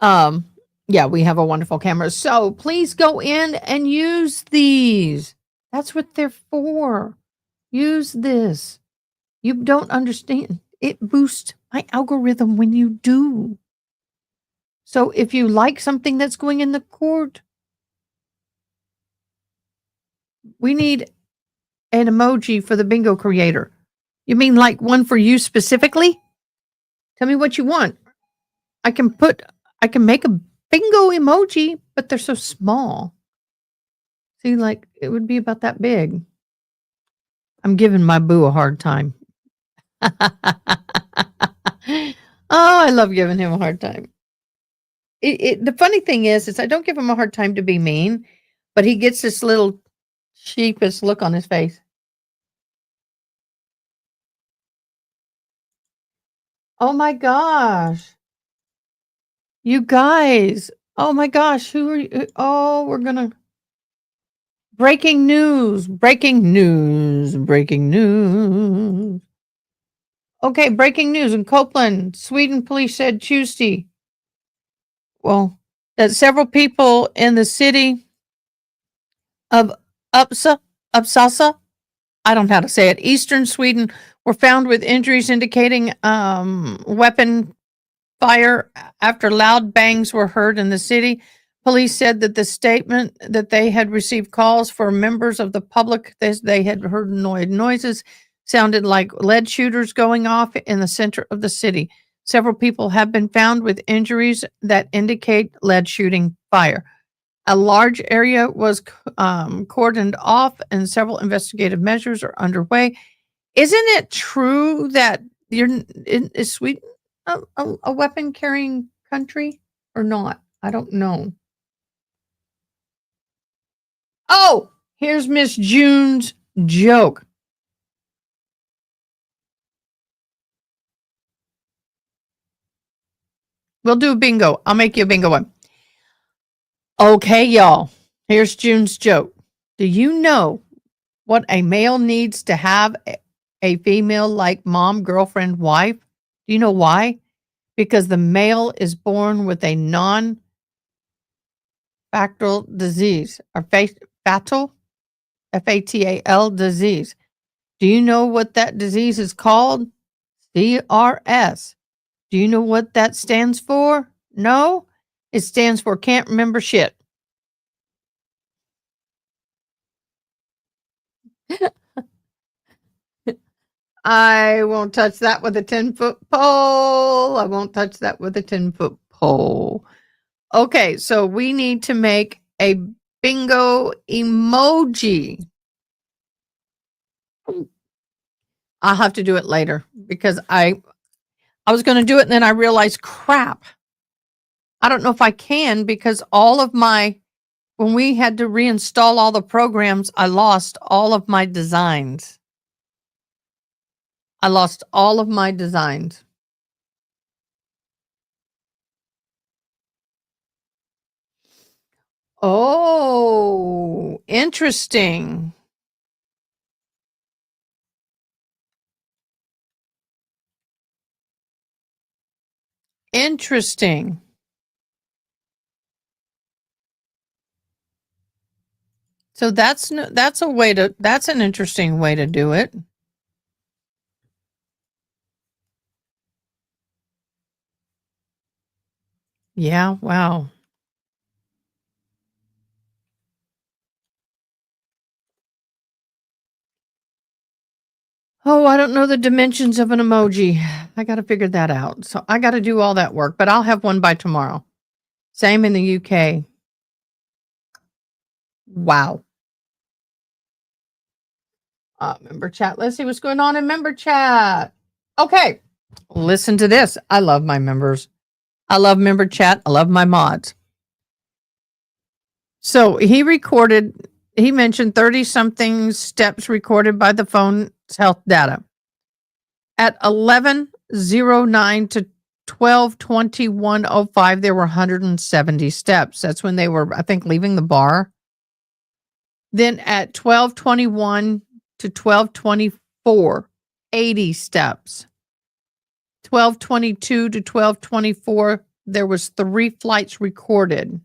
Yeah, we have a wonderful camera. So please go in and use these. That's what they're for. Use this. You don't understand. It boosts my algorithm when you do. So if you like something that's going in the court, we need an emoji for the bingo creator. You mean like one for you specifically? Tell me what you want. I can make a bingo emoji, but they're so small. See, like it would be about that big. I'm giving my boo a hard time. Oh, I love giving him a hard time. The funny thing is I don't give him a hard time to be mean, but he gets this little sheepish look on his face. Oh my gosh. You guys. Oh my gosh. Who are you? Oh, we're going to. Breaking news. Breaking news. Breaking news. Okay, breaking news in Copeland. Sweden police said Tuesday. Well, that several people in the city of Uppsala, I don't know how to say it, eastern Sweden, were found with injuries indicating weapon fire after loud bangs were heard in the city. Police said that the statement that they had received calls for members of the public, they had heard noises, sounded like lead shooters going off in the center of the city. Several people have been found with injuries that indicate lead shooting fire. A large area was cordoned off, and several investigative measures are underway. Isn't it true that is Sweden a weapon carrying country or not? I don't know. Oh, here's Miss June's joke. We'll do a bingo. I'll make you a bingo one. Okay, y'all. Here's June's joke. Do you know what a male needs to have a female like mom, girlfriend, wife? Do you know why? Because the male is born with a non-fatal disease or fatal, Fatal disease. Do you know what that disease is called? CRS. Do you know what that stands for? No? It stands for can't remember shit. I won't touch that with a 10-foot pole. I won't touch that with a 10-foot pole. Okay, so we need to make a bingo emoji. I'll have to do it later because I was going to do it and then I realized crap. I don't know if I can because when we had to reinstall all the programs, I lost all of my designs. Oh, interesting. Interesting. So that's an interesting way to do it. Yeah, wow. Oh, I don't know the dimensions of an emoji. I got to figure that out. So I got to do all that work, but I'll have one by tomorrow. Same in the UK. Wow. Member chat. Let's see what's going on in member chat. Okay. Listen to this. I love my members. I love member chat. I love my mods. So he mentioned 30 something steps recorded by the phone's health data. At 11:09 to 12:21:05, there were 170 steps. That's when they were, I think, leaving the bar. Then at 12:21 to 12:24, 80 steps. 12:22 to 12:24, there was 3 flights recorded.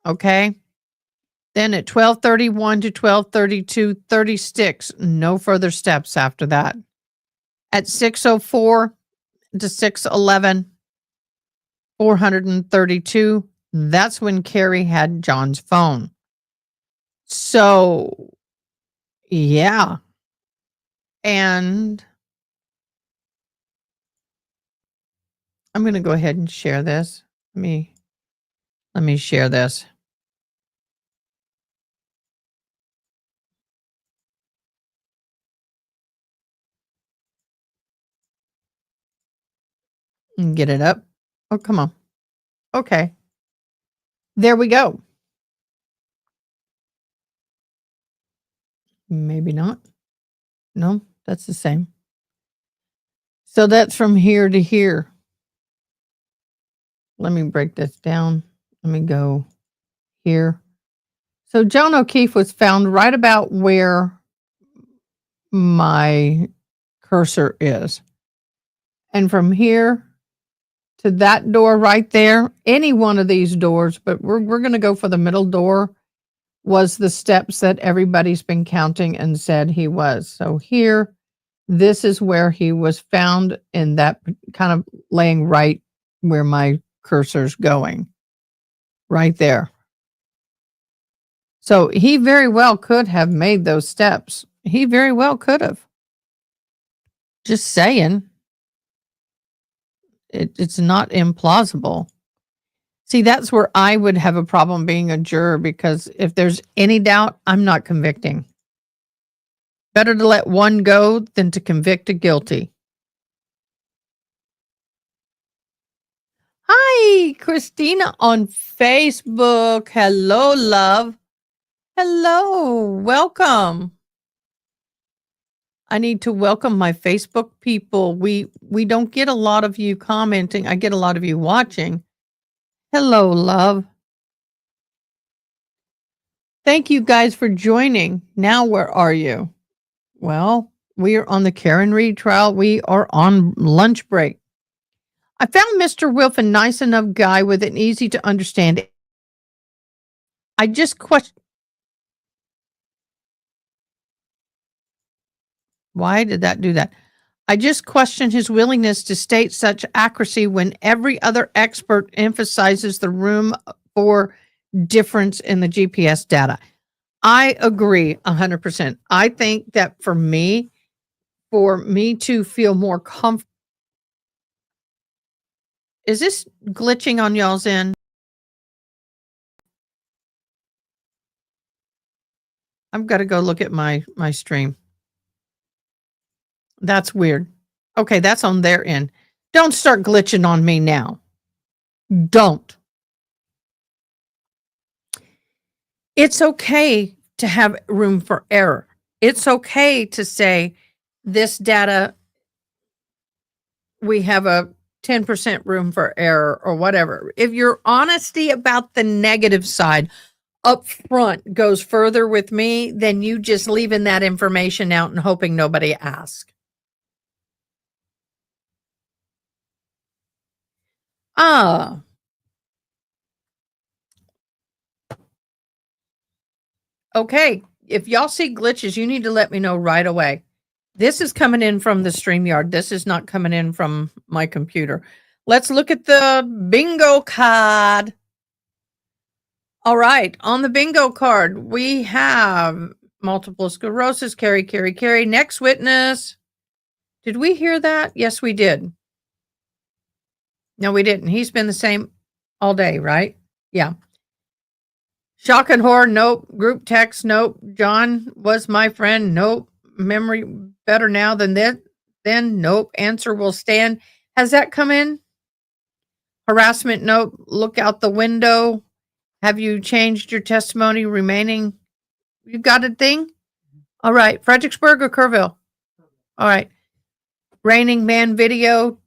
Okay. Then at 12:31 to 12:32, 36, no further steps after that. At 6:04 to 6:11, 432. That's when Carrie had John's phone. So, yeah. And I'm going to go ahead and share this. Let me share this. And get it up. Oh, come on. Okay. There we go. Maybe not. No. That's the same. So that's from here to here. Let me break this down. Let me go here. So Joan O'Keefe was found right about where my cursor is. And from here to that door right there, any one of these doors, but we're going to go for the middle door, was the steps that everybody's been counting and said he was. So here, this is where he was found, in that kind of laying right where my cursor's going. Right there. So he very well could have made those steps. He very well could have. Just saying. It's not implausible. See, that's where I would have a problem being a juror, because if there's any doubt, I'm not convicting. Better to let one go than to convict a guilty. Hi, Christina on Facebook. Hello, love. Hello, welcome. I need to welcome my Facebook people. We don't get a lot of you commenting. I get a lot of you watching. Hello, love. Thank you guys for joining. Now, where are you? Well, we are on the Karen Retrial. We are on lunch break. I found Mr. Wilf a nice enough guy with an easy to understand. I just question. Why did that do that? I just question his willingness to state such accuracy when every other expert emphasizes the room for difference in the GPS data. I agree 100%. I think that for me to feel more comfortable. Is this glitching on y'all's end? I've got to go look at my stream. That's weird. Okay, that's on their end. Don't start glitching on me now. Don't. It's okay to have room for error. It's okay to say this data, we have a 10% room for error or whatever. If your honesty about the negative side up front goes further with me, then you just leaving that information out and hoping nobody asks. Okay. If y'all see glitches, you need to let me know right away. This is coming in from the StreamYard. This is not coming in from my computer. Let's look at the bingo card. All right. On the bingo card, we have multiple sclerosis, carry. Next witness. Did we hear that? Yes, we did. No, we didn't. He's been the same all day, right? Yeah. Shock and horror, nope. Group text, nope. John was my friend, nope. Memory better now than then, nope. Answer will stand. Has that come in? Harassment, nope. Look out the window. Have you changed your testimony remaining? You got a thing? All right. Fredericksburg or Kerrville? All right. Raining Man video.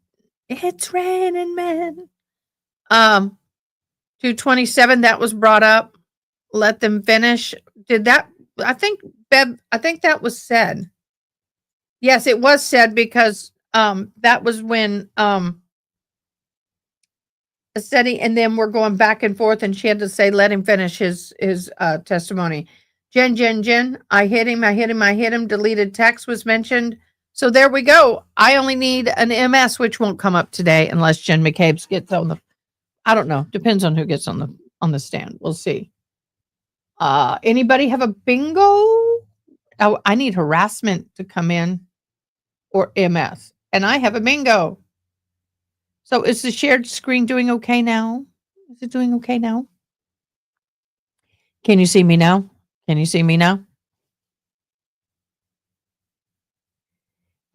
It's raining man. 227, that was brought up. Let them finish. Did that? I think that was said. Yes, it was said, because that was when Steady, and then we're going back and forth, and she had to say, let him finish his testimony. Jen, I hit him. Deleted text was mentioned. So there we go. I only need an MS, which won't come up today unless Jen McCabe gets on the, I don't know. Depends on who gets on the stand. We'll see. Anybody have a bingo? Oh, I need harassment to come in, or MS. And I have a bingo. So is the shared screen doing okay now? Is it doing okay now? Can you see me now?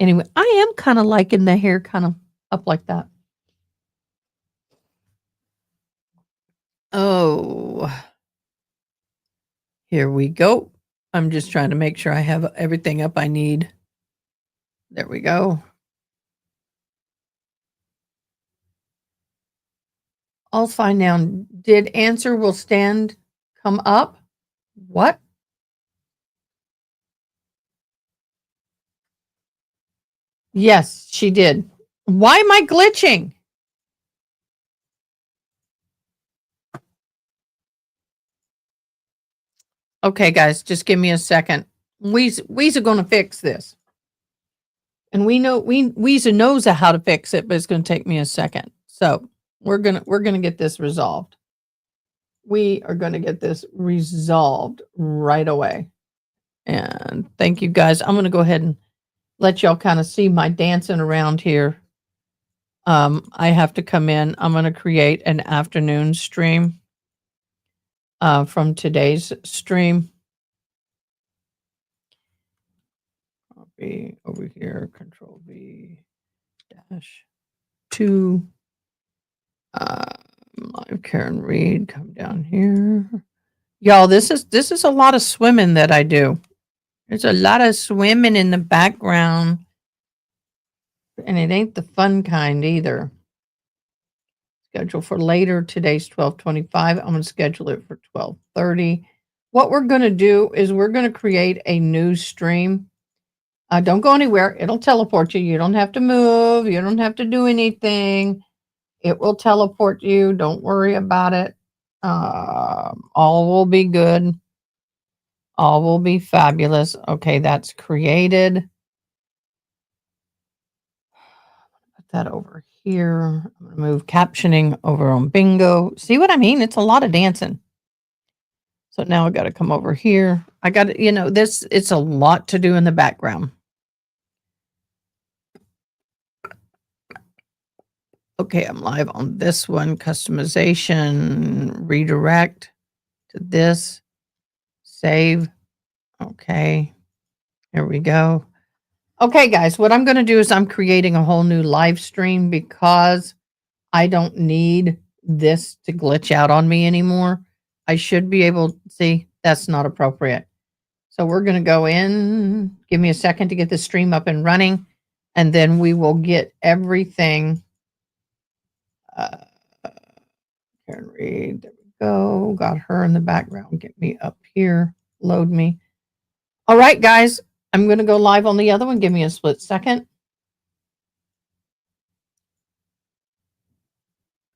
Anyway, I am kind of liking the hair kind of up like that. Oh, here we go. I'm just trying to make sure I have everything up I need. There we go. All fine now. Did answer will stand come up? What? Yes, she did. Why am I glitching? Okay, guys, just give me a second. We's are going to fix this. And we know Weezer knows how to fix it, but it's going to take me a second. So we're gonna get this resolved. We are going to get this resolved right away. And thank you guys. I'm going to go ahead and let y'all kind of see my dancing around here. I have to come in. I'm going to create an afternoon stream from today's stream. Copy over here, Control V dash 2. Live Karen Reed, come down here. Y'all, this is a lot of swimming that I do. There's a lot of swimming in the background. And it ain't the fun kind either. Schedule for later. Today's 12:25. I'm going to schedule it for 12:30. What we're going to do is we're going to create a new stream. Don't go anywhere. It'll teleport you. You don't have to move. You don't have to do anything. It will teleport you. Don't worry about it. All will be good. All will be fabulous. Okay, that's created. Put that over here. I'm going to move captioning over on bingo. See what I mean? It's a lot of dancing. So now I got to come over here. I got to, it's a lot to do in the background. Okay, I'm live on this one. Customization, redirect to this, save. Okay, here we go. Okay, guys, what I'm going to do is I'm creating a whole new live stream because I don't need this to glitch out on me anymore. I should be able to see that's not appropriate. So we're going to go in. Give me a second to get the stream up and running, and then we will get everything. Karen Reed, there we go. Got her in the background. Get me up here. Load me. All right, guys. I'm going to go live on the other one. Give me a split second.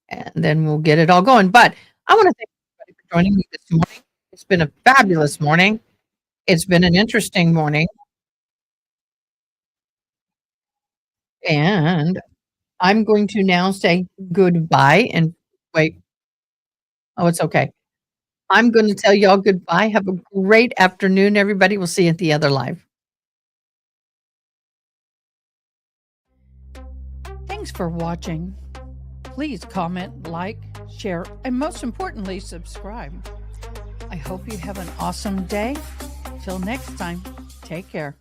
And then we'll get it all going. But I want to thank everybody for joining me this morning. It's been a fabulous morning. It's been an interesting morning. And I'm going to now say goodbye and wait. Oh, it's okay. I'm going to tell y'all goodbye. Have a great afternoon, everybody. We'll see you at the other live. Thanks for watching. Please comment, like, share, and most importantly, subscribe. I hope you have an awesome day. Till next time, take care.